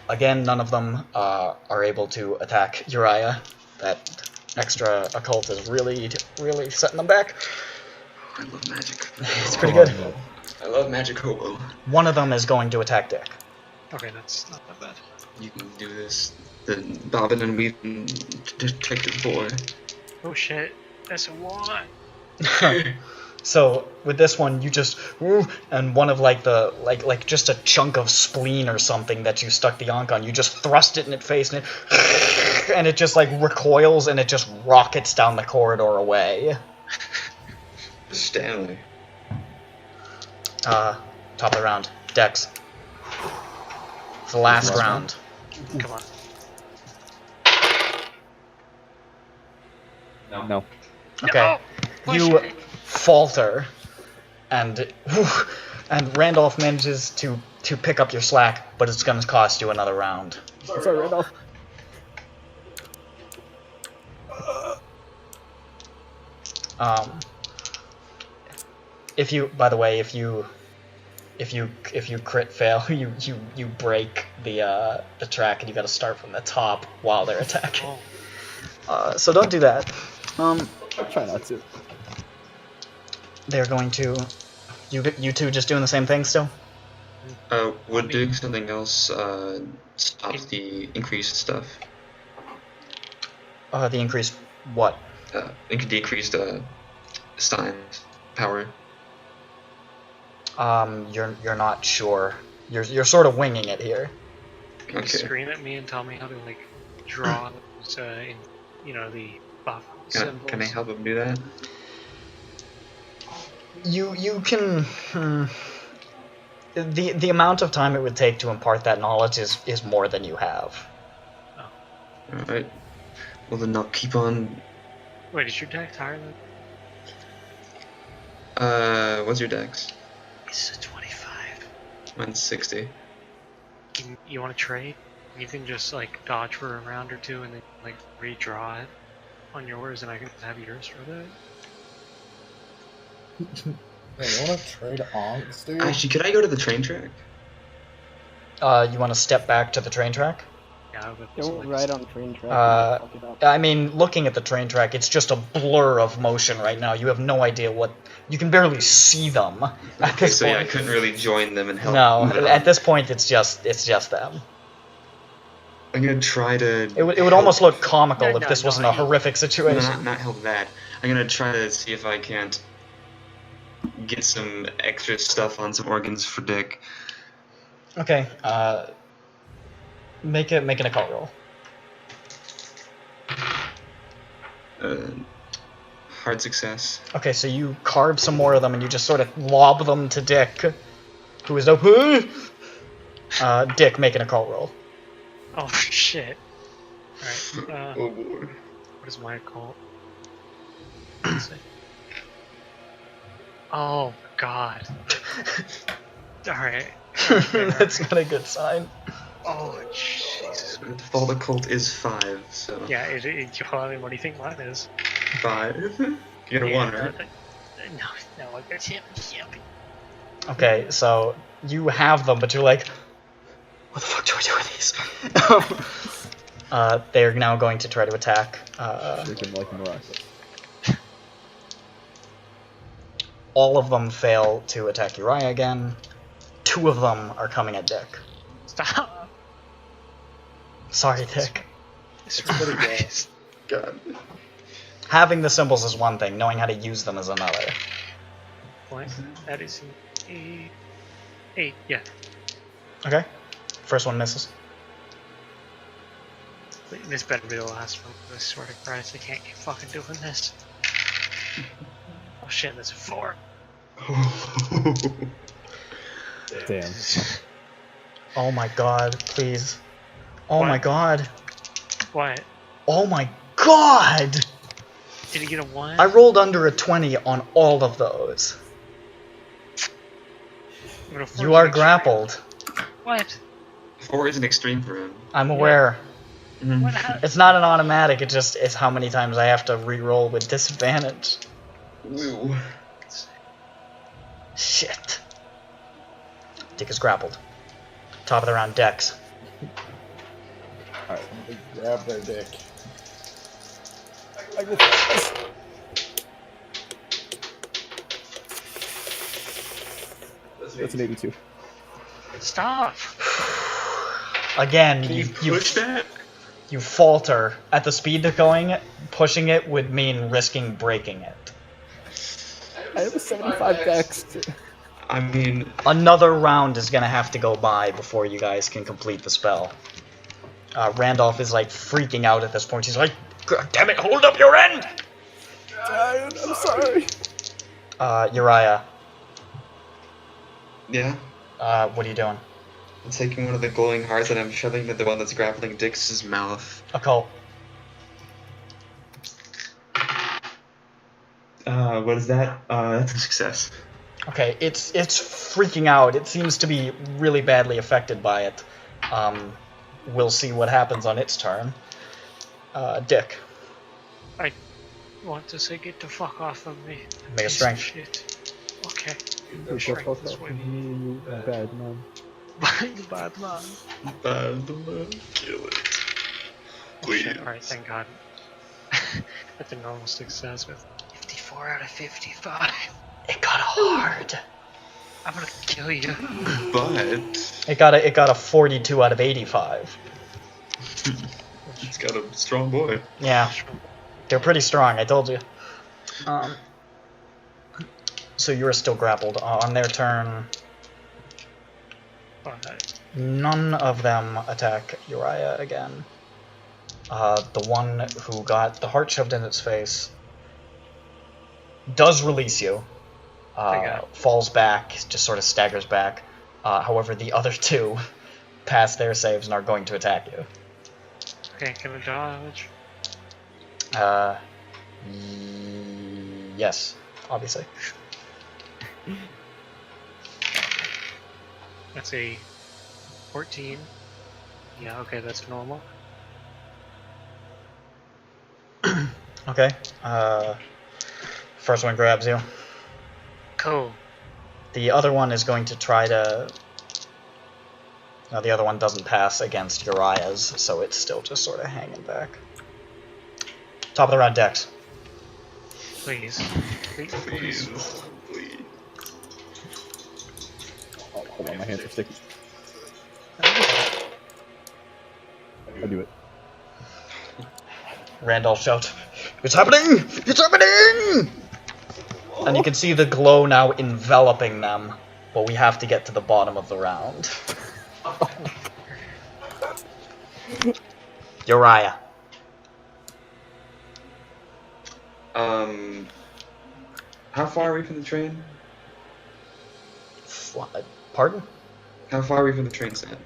Again, none of them are able to attack Uriah. That extra occult is really setting them back. I love magic. It's pretty good. I love magic hobo. One of them is going to attack Dick. Okay, that's not that bad. You can do this. The bobbin and weaving detective boy. Oh shit, that's a lot. So with this one, you just and one of like just a chunk of spleen or something that you stuck the Ankh on, you just thrust it in its face and it just like recoils and it just rockets down the corridor away. Stanley. Top of the round, Dex. It's the last round. Come on. No. Okay. No! You falter, and Randolph manages to pick up your slack, but it's going to cost you another round. Sorry, Randolph. If you, by the way, if you crit fail, you break the track, and you got to start from the top while they're attacking. So don't do that. I'll try not to. They're going to. You two just doing the same thing still? Would doing something else stop the increased stuff? The increased what? Decreased Stein's power. You're not sure. You're sort of winging it here. Can you scream at me and tell me how to like draw those, the buff symbols? Can I help him do that? You can. The amount of time it would take to impart that knowledge is more than you have. Oh. Alright. Well then I'll keep on. Wait, is your dex higher than? What's your dex? It's a 25. Mine's 60. You want to trade? You can just like dodge for a round or two and then like redraw it on yours, and I can have yours for that. Hey, you want to trade onks, dude? Actually, could I go to the train track? You want to step back to the train track? Yeah, but Don't ride on train track. Fuck it up. I mean, looking at the train track, it's just a blur of motion right now. You have no idea what. You can barely see them at this So point. yeah, I couldn't really join them and help. No, them. at this point, it's just them. I'm gonna try to. It would almost look comical No, if no, this no, wasn't a horrific situation. Not help that. I'm gonna try to see if I can't get some extra stuff on some organs for Dick. Okay. Make an occult roll. Hard success. Okay, so you carve some more of them and you just sort of lob them to Dick, who is Dick, make an occult roll. Oh shit. Alright, Oh boy. what is my occult? Let's see. Oh god. Alright. That's not a good sign. Oh Jesus. The default occult is 5, so. Yeah, what do you think mine is? 5. You get a 1, right? No, I got him. Okay, so you have them, but you're like, what the fuck do I do with these? They are now going to try to attack. Freaking like miraculous. All of them fail to attack Uriah again. 2 of them are coming at Dick. Stop. Sorry, Dick. Christ. God. Having the symbols is one thing, knowing how to use them is another. Point. That is an 8. Yeah. Okay. First one misses. This better be the last one. I swear to Christ, I can't keep fucking doing this. Oh shit, that's a 4. Damn. Oh my god, please. Oh What? my god. What? Oh my god! Did he get a 1? I rolled under a 20 on all of those. But a 4 You is are extreme. grappled. What? 4 is an extreme for him. I'm aware. What happened? It's not an automatic, it just is how many times I have to re-roll with disadvantage. Woo. Shit. Dick is grappled. Top of the round, Dex. Alright, grab their dick. I go first. That's an 82. Stop! Again, Can you you push that? you falter. At the speed they're going, pushing it would mean risking breaking it. I have a 75 dex. I mean, Another round is gonna have to go by before you guys can complete the spell. Randolph is like freaking out at this point. He's like, "God damn it, hold up your end!" I'm sorry. Uriah, yeah. what are you doing? I'm taking one of the glowing hearts and I'm shoving the one that's grappling Dix's mouth. Occult. What is that? That's a success. Okay, it's freaking out. It seems to be really badly affected by it. We'll see what happens on its turn. Dick, I want to say get the fuck off of me. make a Piece of strength. Shit. Okay. You're Strength fucked this up. way. You bad man. You bad man. Kill it. Oh, shit. Alright, thank God. That's a normal success with 54 out of 55. It got hard. I'm gonna kill you. But It got a 42 out of 85. it's got a strong boy. Yeah, they're pretty strong. I told you. So you are still grappled. On their turn, none of them attack Uriah again. The one who got the heart shoved in its face does release you. Falls back, just sort of staggers back. However, the other 2 pass their saves and are going to attack you. Okay, can I dodge? Yes, obviously. That's a 14. Yeah, okay, that's normal. Okay. First one grabs you. Cool. The other one is going to try to... No, the other one doesn't pass against Uriah's, so it's still just sort of hanging back. Top of the round, Dex. Please. Please. Oh, hold on, my hands are sticky. I do it. Randolph shouts, "It's happening! It's happening!" And you can see the glow now enveloping them, but we have to get to the bottom of the round. Uriah. How far are we from the train? Pardon? How far are we from the train set?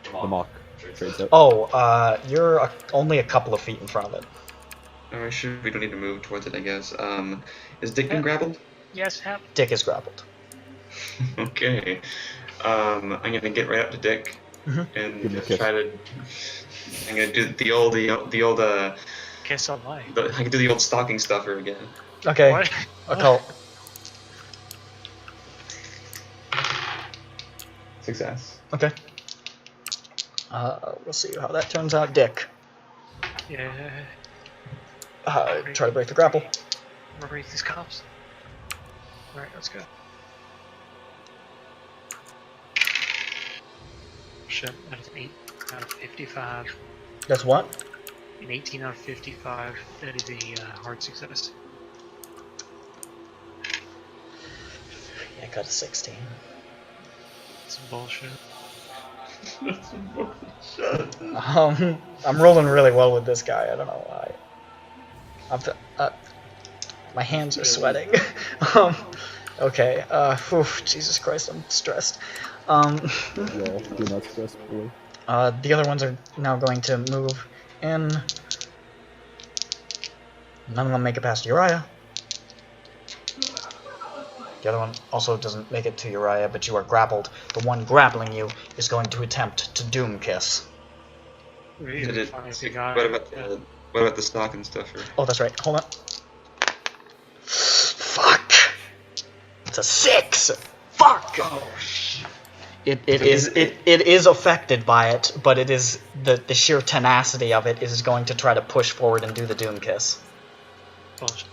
The mock trades out. Oh, you're only a couple of feet in front of it. Alright, sure, we don't need to move towards it, I guess. Is Dick been grappled? Yes, hap. Dick is grappled. Okay. I'm gonna get right up to Dick Mhm. and Give him a kiss. try to. I'm gonna do the old Kiss on life. I can do the old stocking stuffer again. Okay, What? occult. Success. Okay. We'll see how that turns out, Dick. Yeah. Try to break the grapple. I'm gonna break these cops. Alright, let's go. Shit, that is an 8 out of 55. That's what? An 18 out of 55. That is a hard success. Yeah, I got a 16. Some bullshit. I'm rolling really well with this guy. I don't know why. My hands are sweating. Okay. Jesus Christ, I'm stressed. Yeah, do not stress, boy. The other ones are now going to move in. None of them make it past Uriah. The other one also doesn't make it to Uriah, but you are grappled. The one grappling you is going to attempt to Doom Kiss. Did it, what about the stock and stuff? Or? Oh, that's right. Hold on. Fuck! It's a 6! Fuck! Oh, shit. It is affected by it, but it is the sheer tenacity of it is going to try to push forward and do the Doom Kiss. Bullshit.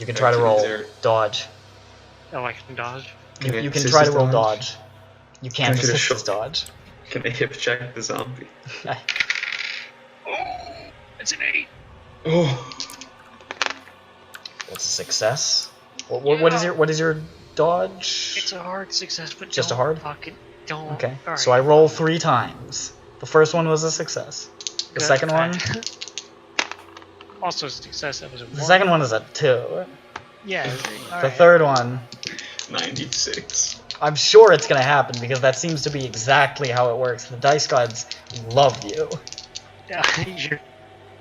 You can try to roll dodge. Oh, I can dodge. You can try to roll dodge. You can't assist his dodge. Can I hip check the zombie? It's an 8. Oh. That's a success. What is your dodge? It's a hard success, but just don't a hard. Fucking don't. Okay. Right. So I roll 3 times. The first one was a success. The second one. Also a success. That was a 1. The second one is a 2. Yeah. The third one. 96. I'm sure it's gonna happen because that seems to be exactly how it works. The dice gods love you. Yeah, you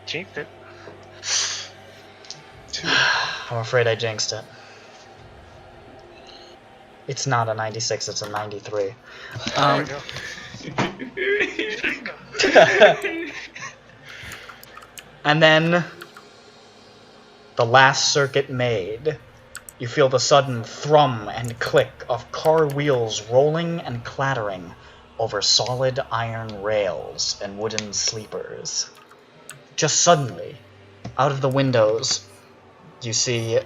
jinxed it. I'm afraid I jinxed it. It's not a 96, it's a 93. There we go. And then, the last circuit made, you feel the sudden thrum and click of car wheels rolling and clattering over solid iron rails and wooden sleepers. Just suddenly, out of the windows, you see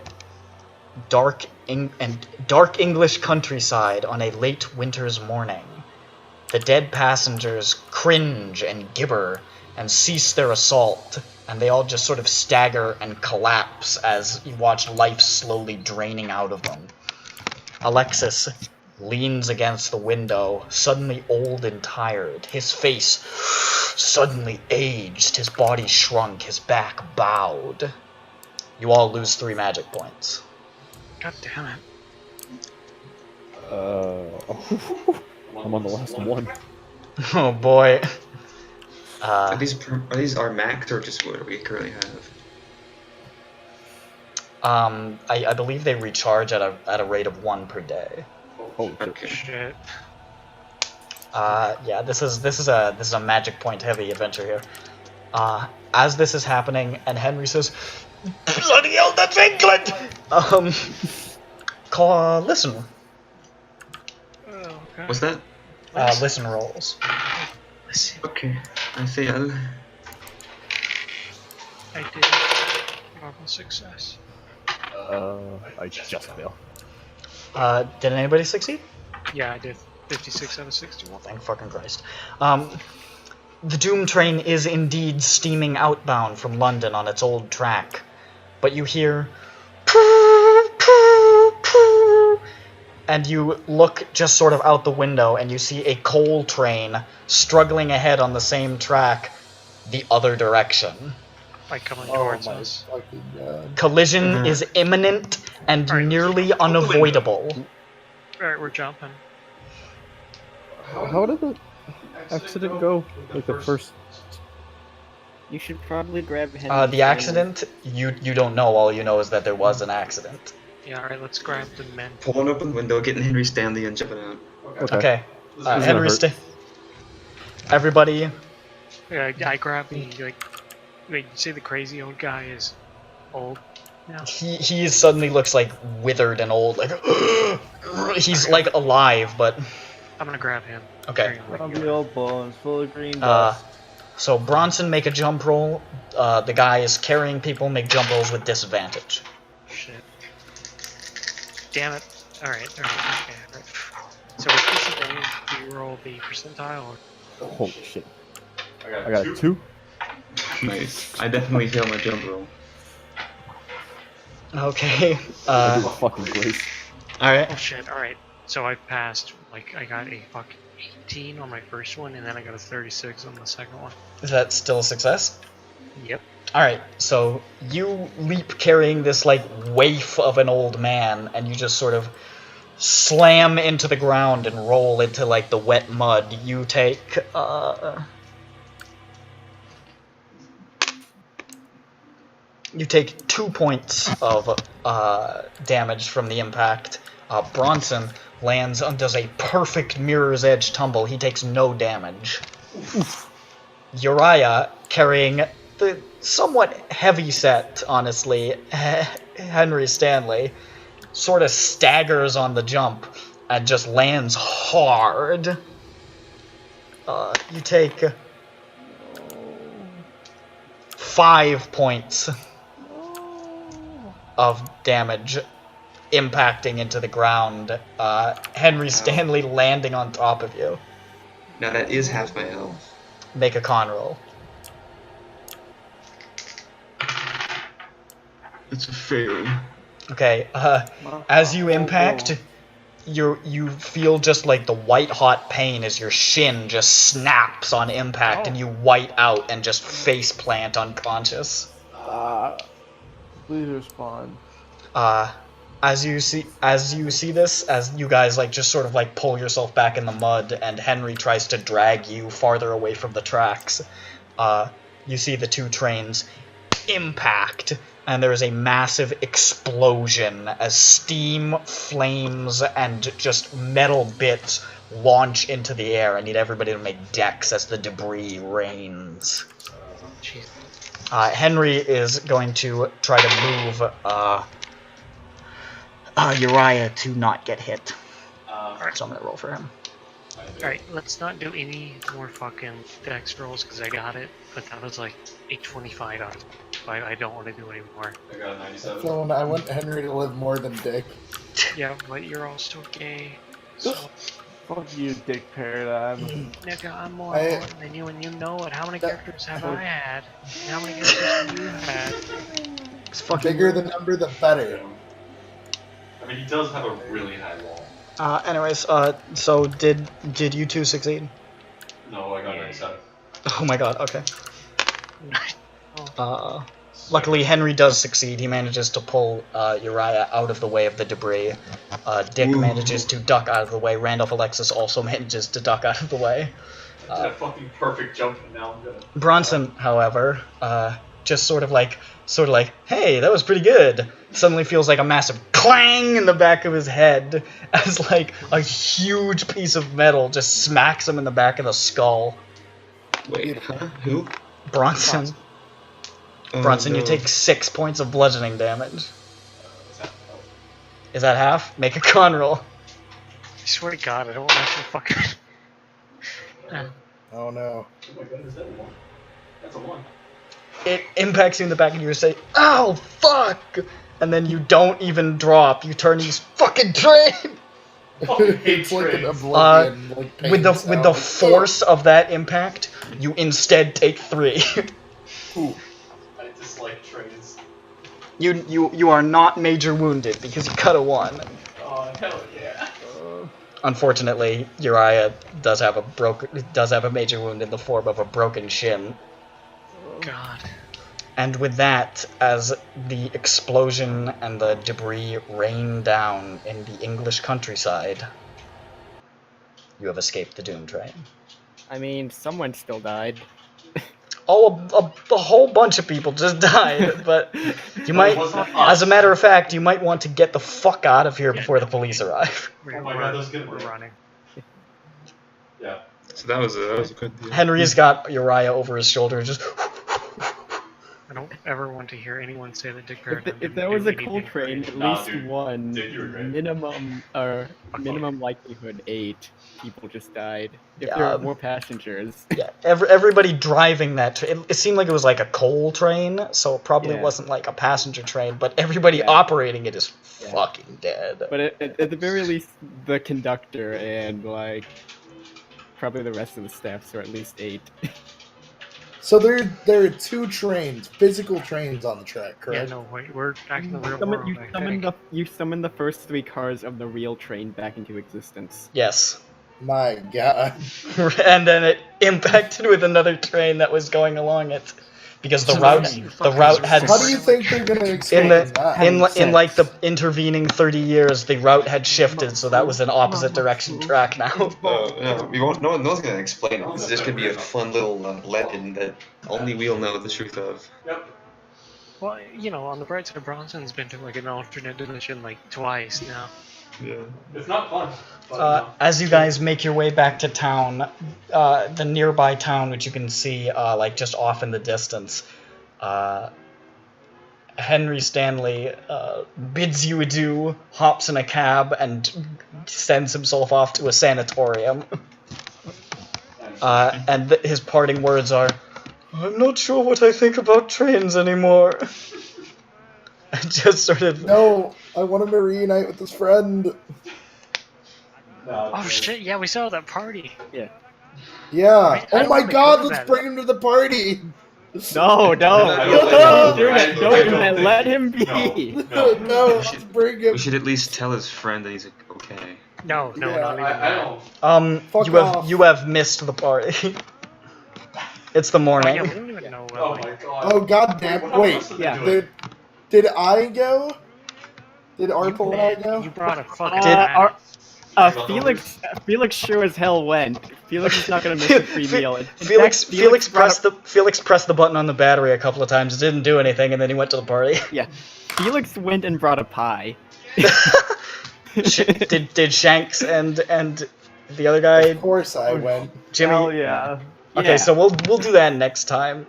dark English countryside on a late winter's morning. The dead passengers cringe and gibber and cease their assault, and they all just sort of stagger and collapse as you watch life slowly draining out of them. Alexis leans against the window, suddenly old and tired, his face suddenly aged, his body shrunk, his back bowed. You all lose 3 magic points. God damn it. I'm on the last one. Oh boy. Are these our max or just what we currently have? I believe they recharge at a rate of 1 per day. Holy shit. Okay. Shit. Yeah, this is a magic point heavy adventure here. As this is happening, and Henry says, "Bloody hell, that's England!" Listen. Oh, okay. What's that? Listen rolls. Listen. Okay, I fail. I did normal success. I just fail. Did anybody succeed? Yeah, I did 56 out of 61. Thank fucking Christ. The Doom train is indeed steaming outbound from London on its old track, but you hear and you look just sort of out the window and you see a coal train struggling ahead on the same track the other direction. Like coming Oh towards my us. fucking god. Collision is imminent and Alright. nearly unavoidable. Alright, we're jumping. How did the accident go? Like the first. You should probably grab Henry. The accident, you don't know. All you know is that there was an accident. Yeah, alright, let's grab the men. Pulling open the window, getting Henry Stanley and jumping out. Okay. This is gonna Henry, hurt. everybody. Yeah, I grab the, like, wait, you say the crazy old guy is old now? He suddenly looks like withered and old. Like he's like alive, but I'm gonna grab him. Okay. Carry him like Zombie you are. old bones full of green dust. So Bronson, make a jump roll. The guy is carrying people, make jump rolls with disadvantage. Shit. Damn it. Alright, okay, alright. So with disadvantage, do you roll the percentile or? Holy shit. I got a 2. Nice. I definitely failed my jump roll. Okay. I do a fucking grace. Alright. Oh shit, alright. So I passed, like, I got a fucking 18 on my first one, and then I got a 36 on the second one. Is that still a success? Yep. Alright, so you leap carrying this, like, waif of an old man, and you just sort of slam into the ground and roll into, like, the wet mud. You take, You take 2 points of damage from the impact. Bronson lands and does a perfect mirror's edge tumble. He takes no damage. Uriah, carrying the somewhat heavy-set, honestly, Henry Stanley, sort of staggers on the jump and just lands hard. You take 5 points of damage impacting into the ground. Henry Stanley landing on top of you. Now that is half my health. Make a con roll. It's a fail. Okay, as you impact, you feel just like the white-hot pain as your shin just snaps on impact and you white out and just face plant unconscious. Please respond. As you see this, as you guys like just sort of like pull yourself back in the mud and Henry tries to drag you farther away from the tracks, you see the two trains impact and there is a massive explosion as steam, flames, and just metal bits launch into the air. I need everybody to make decks as the debris rains. Henry is going to try to move Uriah to not get hit. So I'm going to roll for him. Alright, let's not do any more fucking dex rolls because I got it, but that was like a 25 out of 5. I don't want to do any more. I got a 97. Flown, I want Henry to live more than Dick. Yeah, but you're all still gay. So. Fuck you, Dick Paradigm. Nigga, I'm more important than you, and you know it. How many characters have I had? How many characters have you had? It's fucking bigger the number, the better. I mean, he does have a really high wall. Anyways, so did you two succeed? No, I got 97. Oh my god, okay. Luckily Henry does succeed. He manages to pull Uriah out of the way of the debris. Dick manages to duck out of the way. Randolph Alexis also manages to duck out of the way. I did a fucking perfect jump and now I'm gonna... Bronson, however, just sort of like, hey, that was pretty good. Suddenly feels like a massive clang in the back of his head as like a huge piece of metal just smacks him in the back of the skull. Wait, huh? Who? Bronson. Bronson, you take 6 points of bludgeoning damage. Is that half? Make a con roll. I swear to God, I don't want to fucking... Oh no. Oh my god, is that a 1? That's a 1. It impacts you in the back and you say, ow, fuck! And then you don't even drop. You turn these fucking train! It's like an oblivion, like with the force of that impact, you instead take 3. Ooh. I dislike trains. You are not major wounded because you cut a 1. Oh, hell yeah. Unfortunately, Uriah does have a major wound in the form of a broken shin. God. And with that, as the explosion and the debris rain down in the English countryside, you have escaped the Doom Train. I mean, someone still died. Oh, a whole bunch of people just died, but you might, as a matter of fact, you might want to get the fuck out of here before the police arrive. Oh my god, that was good. We're running. Yeah. So that was a good deal. Henry's got Uriah over his shoulder, just... I don't ever want to hear anyone say that Dick Paradigm If didn't there do was a anything coal train, great. at Nah, least dude. one, Dick, you were great. minimum likelihood 8 people just died. If Yeah. there were more passengers. Yeah, everybody driving that train. It seemed like it was like a coal train, so it probably Yeah. wasn't like a passenger train, but everybody Yeah. operating it is Yeah. fucking dead. But at the very least, the conductor and like probably the rest of the staffs are at least 8. So there are 2 trains, physical trains on the track, Yeah, correct? no, wait, we're back in the real world. You summon the first 3 cars of the real train back into existence. Yes. My God. And then it impacted with another train that was going along it. Because the So route you had How do you think they're gonna in explain the that? in like the intervening 30 years, the route had shifted, so that was an opposite direction track now. No, we won't. No one's gonna explain it. This is just gonna be a fun little legend that only we'll know the truth of. Yep. Well, you know, on the bright side, Bronson's been to like an alternate dimension like twice now. Yeah. It's not fun. But, As you guys make your way back to town, the nearby town, which you can see like just off in the distance, Henry Stanley bids you adieu, hops in a cab, and sends himself off to a sanatorium. And his parting words are, "I'm not sure what I think about trains anymore." Just sort of... No, I want him to reunite with his friend. Oh shit! Yeah, we saw that party. Yeah. I Oh don't my wanna God, go to let's that. bring him to the party. No, I don't do that. Don't do that. Let him be. No, let's bring him. We should at least tell his friend that he's okay. No, Yeah, not even. I don't. Fuck off. you have missed the party. It's the Oh, morning. yeah, we don't even know. Oh Like, my god. Oh goddamn! What Wait, else are they yeah. doing? did I go? Did Arpel and I go? you brought a fucking. Felix sure as hell went. Felix is not gonna miss a free meal. In Felix fact, Felix pressed the button on the battery a couple of times, didn't do anything, and then he went to the party. Yeah, Felix went and brought a pie. Did Shanks and the other guy, Of course I went. Jimmy? Hell yeah. Okay, Yeah. so we'll do that next time.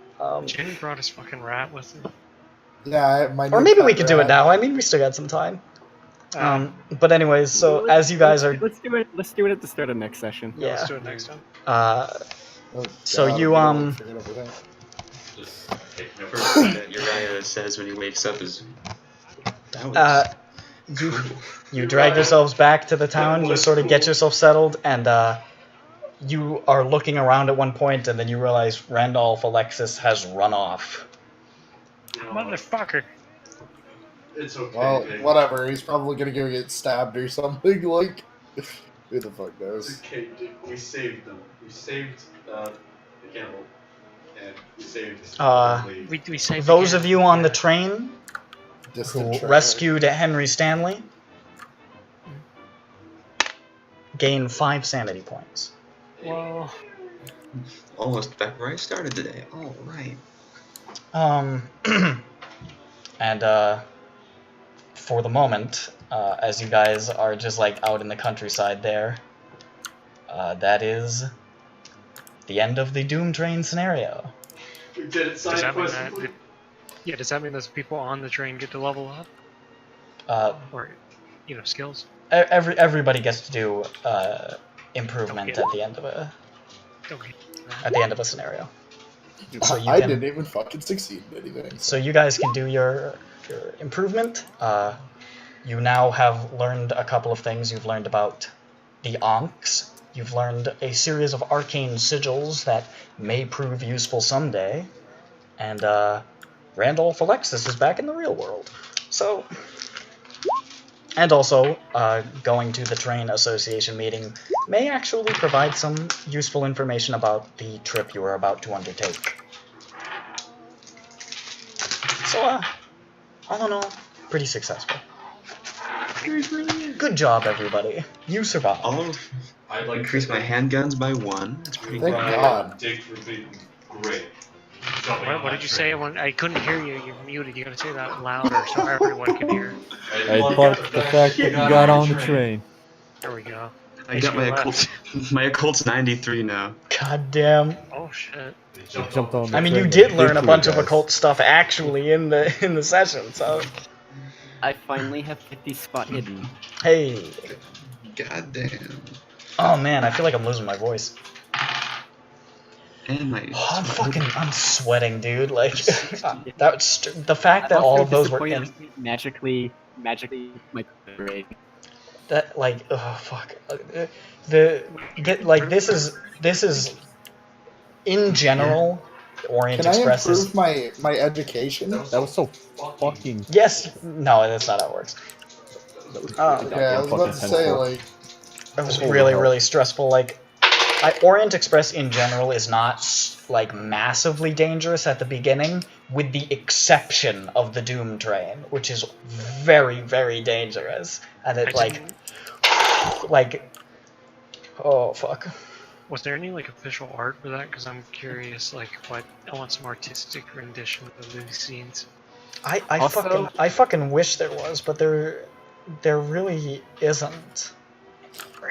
Jimmy brought his fucking rat with him. Yeah, my Or new maybe we pet could do it rat. now. I mean, we still got some time. But anyways, so as you guys are, let's do it at the start of next session. Yeah, let's yeah. do it next time. Oh, So God, you, I'm gonna forget everything. Just take me over. First thing that Uriah says when he wakes up is, "That was you drag yourselves back to the town. You sort of get yourself settled, and you are looking around at one point, and then you realize Randolph Alexis has run off. Motherfucker. It's okay. Well, Jake. whatever. He's probably gonna go get stabbed or something. Like, who the fuck It's knows? okay, Jake. We saved them. We saved the cannibal. And we saved We saved Those the of you on the train Distant who train. rescued Henry Stanley gain 5 sanity points. Well, almost back where I started today." All right. And for the moment, as you guys are just like out in the countryside there, that is the end of the Doom Train scenario. We did it. does Side that mean quest that? complete. Yeah, does that mean those people on the train get to level up, or, you know, skills? Everybody gets to do improvement Okay. at the end of Okay. a scenario. So you I can, didn't even fucking succeed in anything. so you guys can do your improvement. You now have learned a couple of things. You've learned about the Ankhs. You've learned a series of arcane sigils that may prove useful someday. And Randolph Alexis is back in the real world. So, and also, going to the Train Association meeting may actually provide some useful information about the trip you are about to undertake. So, all in all, pretty successful. Good job, everybody. You survived. I'd like Increase my handguns by 1. That's pretty Thank good. God. Dick for being great. Jumping on What that did you train. say? When I couldn't hear you, you're muted. You gotta say that louder so everyone can hear. I part the fact that you got on the train. There we go. I got my occult. My occult's 93 now. God damn. Oh shit. They jumped on the I mean, you train did and learn a hit bunch you of guys. occult stuff actually in the session, so I finally have 50 spot hidden. hey. Goddamn. Oh man, I feel like I'm losing my voice. And my I'm sweating, dude. Like that's the fact that I'm all also of those were disappointed in I can't magically my grade. that. Like, oh fuck. Like this is in general. Orient Can I Express is improve my education? That was so fucking. yes. No, that's not how it works. That was Oh. really Okay, I goddamn was about to fucking say, tense. like, It was Holy really, hell. really stressful. Like, Orient Express in general is not like massively dangerous at the beginning, with the exception of the Doom Train, which is very, very dangerous. And it like, oh fuck. Was there any like official art for that? Because I'm curious. Like, what I want some artistic rendition of these scenes. I fucking wish there was, but there really isn't.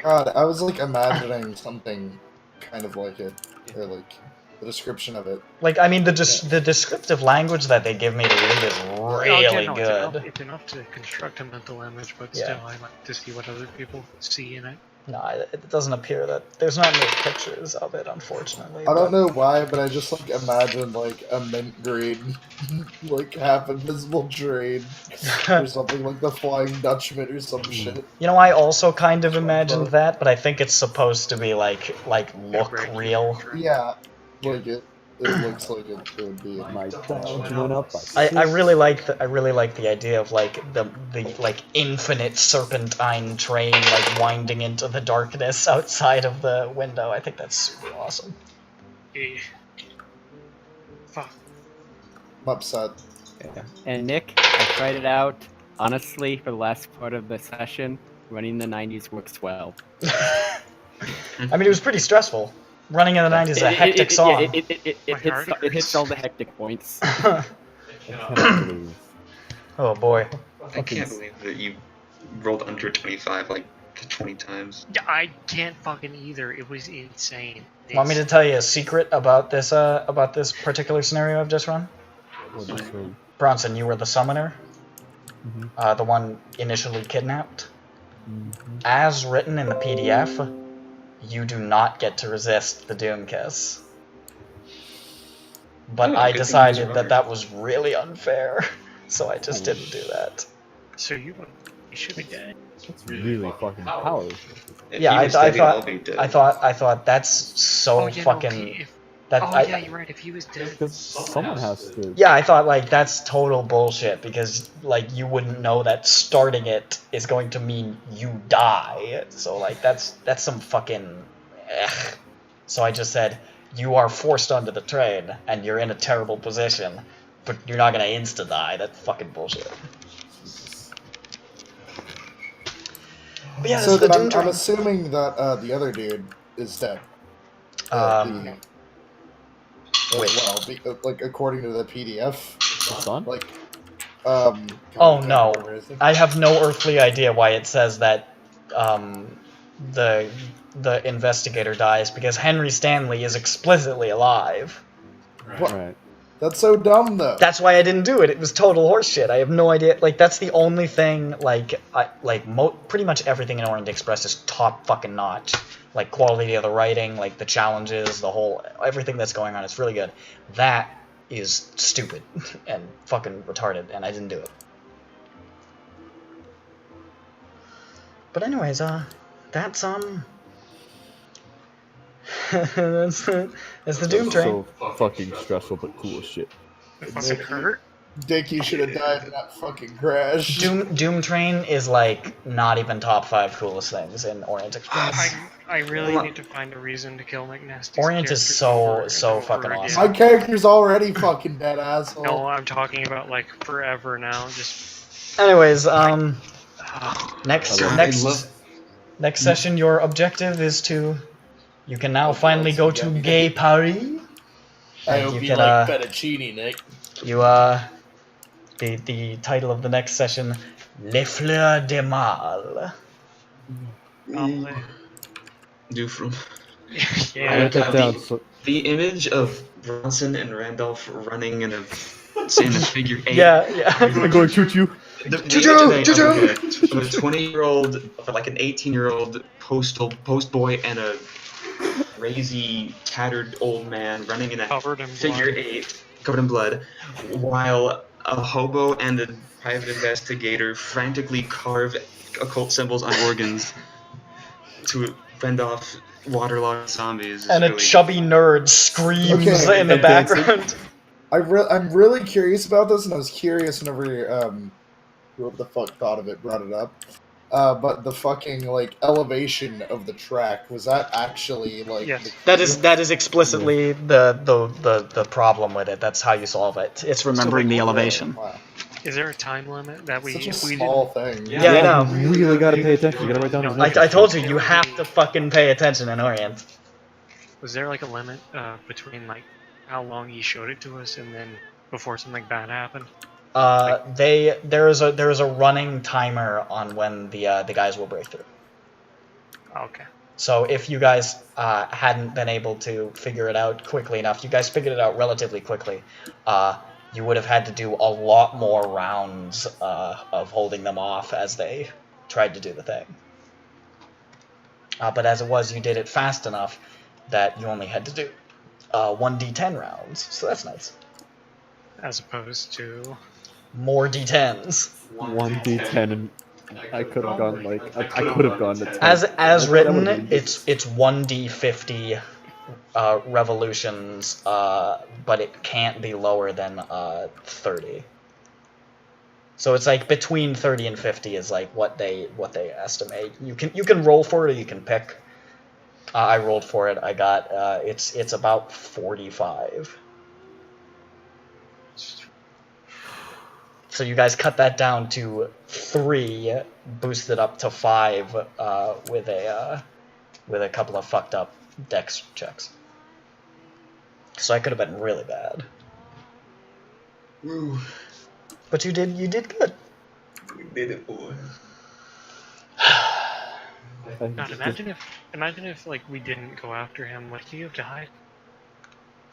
God, I was like imagining something kind of like it, or like the description of it. Like, I mean, the descriptive language that they give me to read is really no, good. It's enough to construct a mental image, but Yeah. still, I like to see what other people see in it. No, it doesn't appear that there's not any pictures of it, unfortunately. I don't know why, but I just like imagined like a mint green, like half invisible train, or something like the Flying Dutchman or some shit. You know, I also kind of imagined that, but I think it's supposed to be like look real. Yeah, like it looks like it would be. My badge went up by I really like the idea of like the like infinite serpentine train like winding into the darkness outside of the window. I think that's super awesome. Fuck. I'm upset. Yeah. And Nick, I tried it out. Honestly, for the last part of the session, running the 90s works well. I mean, it was pretty stressful. Running in the 90s is a hectic song. It hits all the hectic points. I cannot believe. Oh boy. I can't believe that you rolled under 25 like 20 times. Yeah, I can't fucking either. It was insane. Want me to tell you a secret about this particular scenario I've just run? What is it? Bronson, you were the summoner, Mhm. the one initially kidnapped. Mhm. As written in the PDF, you do not get to resist the Doom Kiss. But Oh, I good thing he's a decided runner. that was really unfair, so I just didn't do that. So you should be dead. That's really fucking powerful. If Yeah, he I was dead, we'd all thought be dead. I thought that's so fucking. Yeah, you're right. If he was dead. Because someone has to. Yeah, I thought like that's total bullshit because like you wouldn't know that starting it is going to mean you die. So like that's some fucking. Ugh. So I just said you are forced onto the train and you're in a terrible position, but you're not gonna insta die. That's fucking bullshit. But yeah, So this is the then Doom I'm Train. assuming that the other dude is dead. Like according to the PDF, The sun? like Oh no, I have no earthly idea why it says that the investigator dies because Henry Stanley is explicitly alive. What? Right. That's so dumb though. That's why I didn't do it. It was total horseshit. I have no idea. Like that's the only thing. Pretty much everything in Orient Express is top fucking notch. Like quality of the writing, like the challenges, everything that's going on. It's really good. That is stupid and fucking retarded, and I didn't do it. But anyways, that's that's the Doom Train. So fucking stressful but cool as shit. Fucking hurt. Dick, you should have died in that fucking crash. Doom Train is like not even top 5 coolest things in Orient Express. I really need to find a reason to kill McNasty's Orient is character so over fucking again. awesome. My character's already fucking dead, asshole. No, I'm talking about like forever now. Just Anyways, next God, next session, your objective is to. You can now finally go to Gay Paris. I And hope you you can, like fettuccine, Nick. The title of the next session, Les Fleurs de Mal. Do from. Yeah. Write that down. So The image of Bronson and Randolph running in a figure 8. Yeah. I'm going choo-choo. The Choo-choo, image choo-choo. of a 20-year-old, of like an 18-year-old post boy and a crazy, tattered old man running in a Covered in figure blood. 8, covered in blood, while a hobo and a private investigator frantically carve occult symbols on organs to fend off waterlogged zombies. And a really... chubby nerd screams Okay. in the And dancing. background. I'm really curious about this, and I was curious whenever whoever the fuck thought of it brought it up. But the fucking like elevation of the track, was that actually like Yes. That is explicitly the problem with it. That's how you solve it. It's remembering the elevation. Wow. Is there a time limit that we? Such a if we small thing. Yeah, I know. You really gotta pay attention. You gotta write down his notes. I told you, you have to fucking pay attention in Orient. Was there like a limit between like how long he showed it to us and then before something bad happened? There is a running timer on when the guys will break through. Okay. So if you guys hadn't been able to figure it out quickly enough, you guys figured it out relatively quickly. You would have had to do a lot more rounds of holding them off as they tried to do the thing. But as it was, you did it fast enough that you only had to do 1d10 rounds, so that's nice. As opposed to More d10s. 1d10, and I could have gone like I could have gone to 10. As written, it's 1d50 revolutions, but it can't be lower than 30. So it's like between 30 and 50 is like what they estimate. You can roll for it or you can pick. I rolled for it. I got it's about 45. So you guys cut that down to 3, boosted up to 5 with a couple of fucked up dex checks. So I could have been really bad. Woo. But you did good. We did it, boy. God, imagine if like we didn't go after him, would he have died?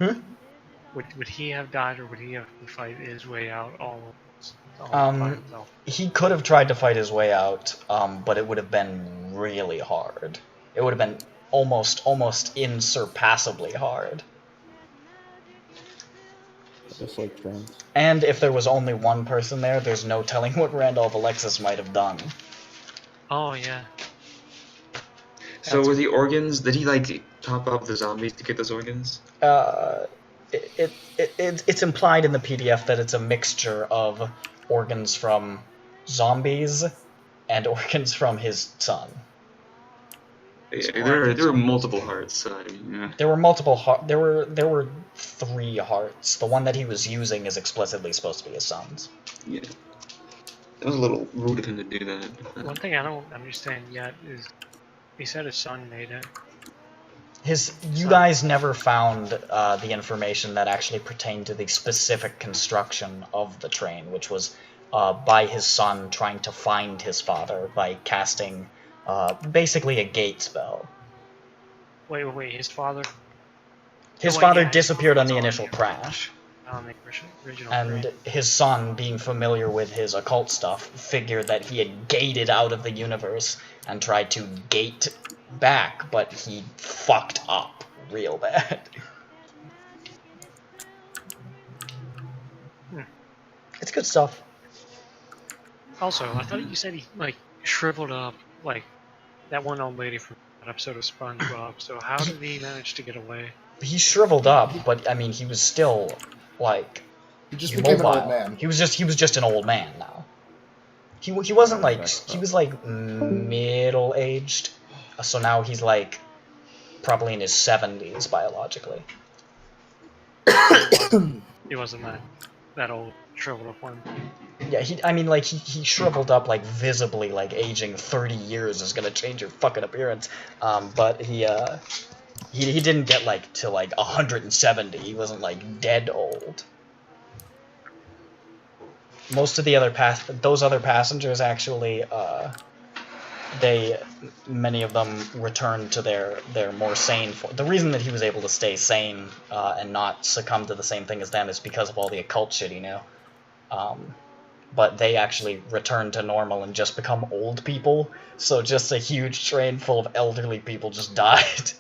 Would he have died, or would he have to fight his way out all by himself? He could have tried to fight his way out, but it would have been really hard. It would have been almost insurpassably hard. Just like friends. And if there was only one person there, there's no telling what Randolph Alexis might have done. Oh yeah. So were the organs? Did he like top up the zombies to get those organs? It's implied in the PDF that it's a mixture of organs from zombies and organs from his son. Yeah, there were multiple hearts. So I mean, yeah. There were multiple there were 3 hearts. The one that he was using is explicitly supposed to be his son's. Yeah. That was a little rude of him to do that. One thing I don't understand yet is he said his son made it. You guys never found the information that actually pertained to the specific construction of the train, which was by his son trying to find his father by casting basically a gate spell. Wait, his father? His father disappeared on the initial crash. On the original And train. his son, being familiar with his occult stuff, figured that he had gated out of the universe and tried to gate back, but he fucked up real bad. It's good stuff. Also, I thought you said he like shriveled up like that one old lady from that episode of SpongeBob. So how did he manage to get away? He shriveled up, but I mean, he was still like He just became an mobile. old man. He was just an old man now. He wasn't like he was like middle aged, so now he's like probably in his 70s biologically. He wasn't that old, shriveled up one. Yeah, he shriveled up like visibly, like aging 30 years is gonna change your fucking appearance. But he didn't get like to like 170. He wasn't like dead old. Most of the other those other passengers actually many of them returned to their more sane form. The reason that he was able to stay sane and not succumb to the same thing as them is because of all the occult shit he knew. But they actually returned to normal and just become old people. So just a huge train full of elderly people just died.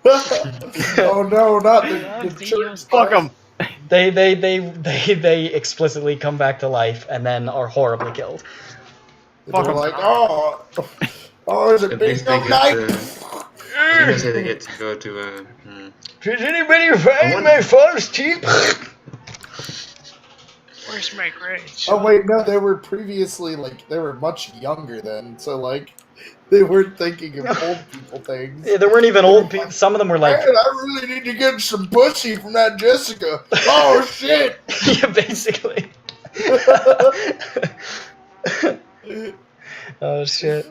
Oh no, not the church. Fuck them. They explicitly come back to life and then are horribly killed. They're like, oh, is it At least they bingo get night? to. I was gonna say they get to go to a. Did anybody find my false teeth? Where's my grades? Oh wait, no, they were previously they were much younger then, so they weren't thinking of old people things. Yeah, there weren't even old people. Some of them were like, Man, I really need to get some pussy from that Jessica. Oh shit! yeah, basically. Oh shit.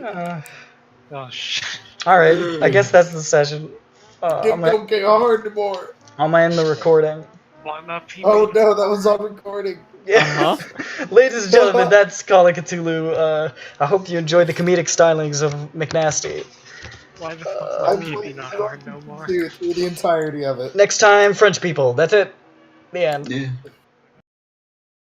Oh shit. All right, I guess that's the session. Dick don't get hard anymore. I'm gonna end the recording. Why not PB? Oh no, that was on recording. Yeah. Ladies and gentlemen, that's Call of Cthulhu. I hope you enjoyed the comedic stylings of McNasty. Why the fuck is PB not hard no more? Through the entirety of it. Next time, French people. That's it. The end. Yeah.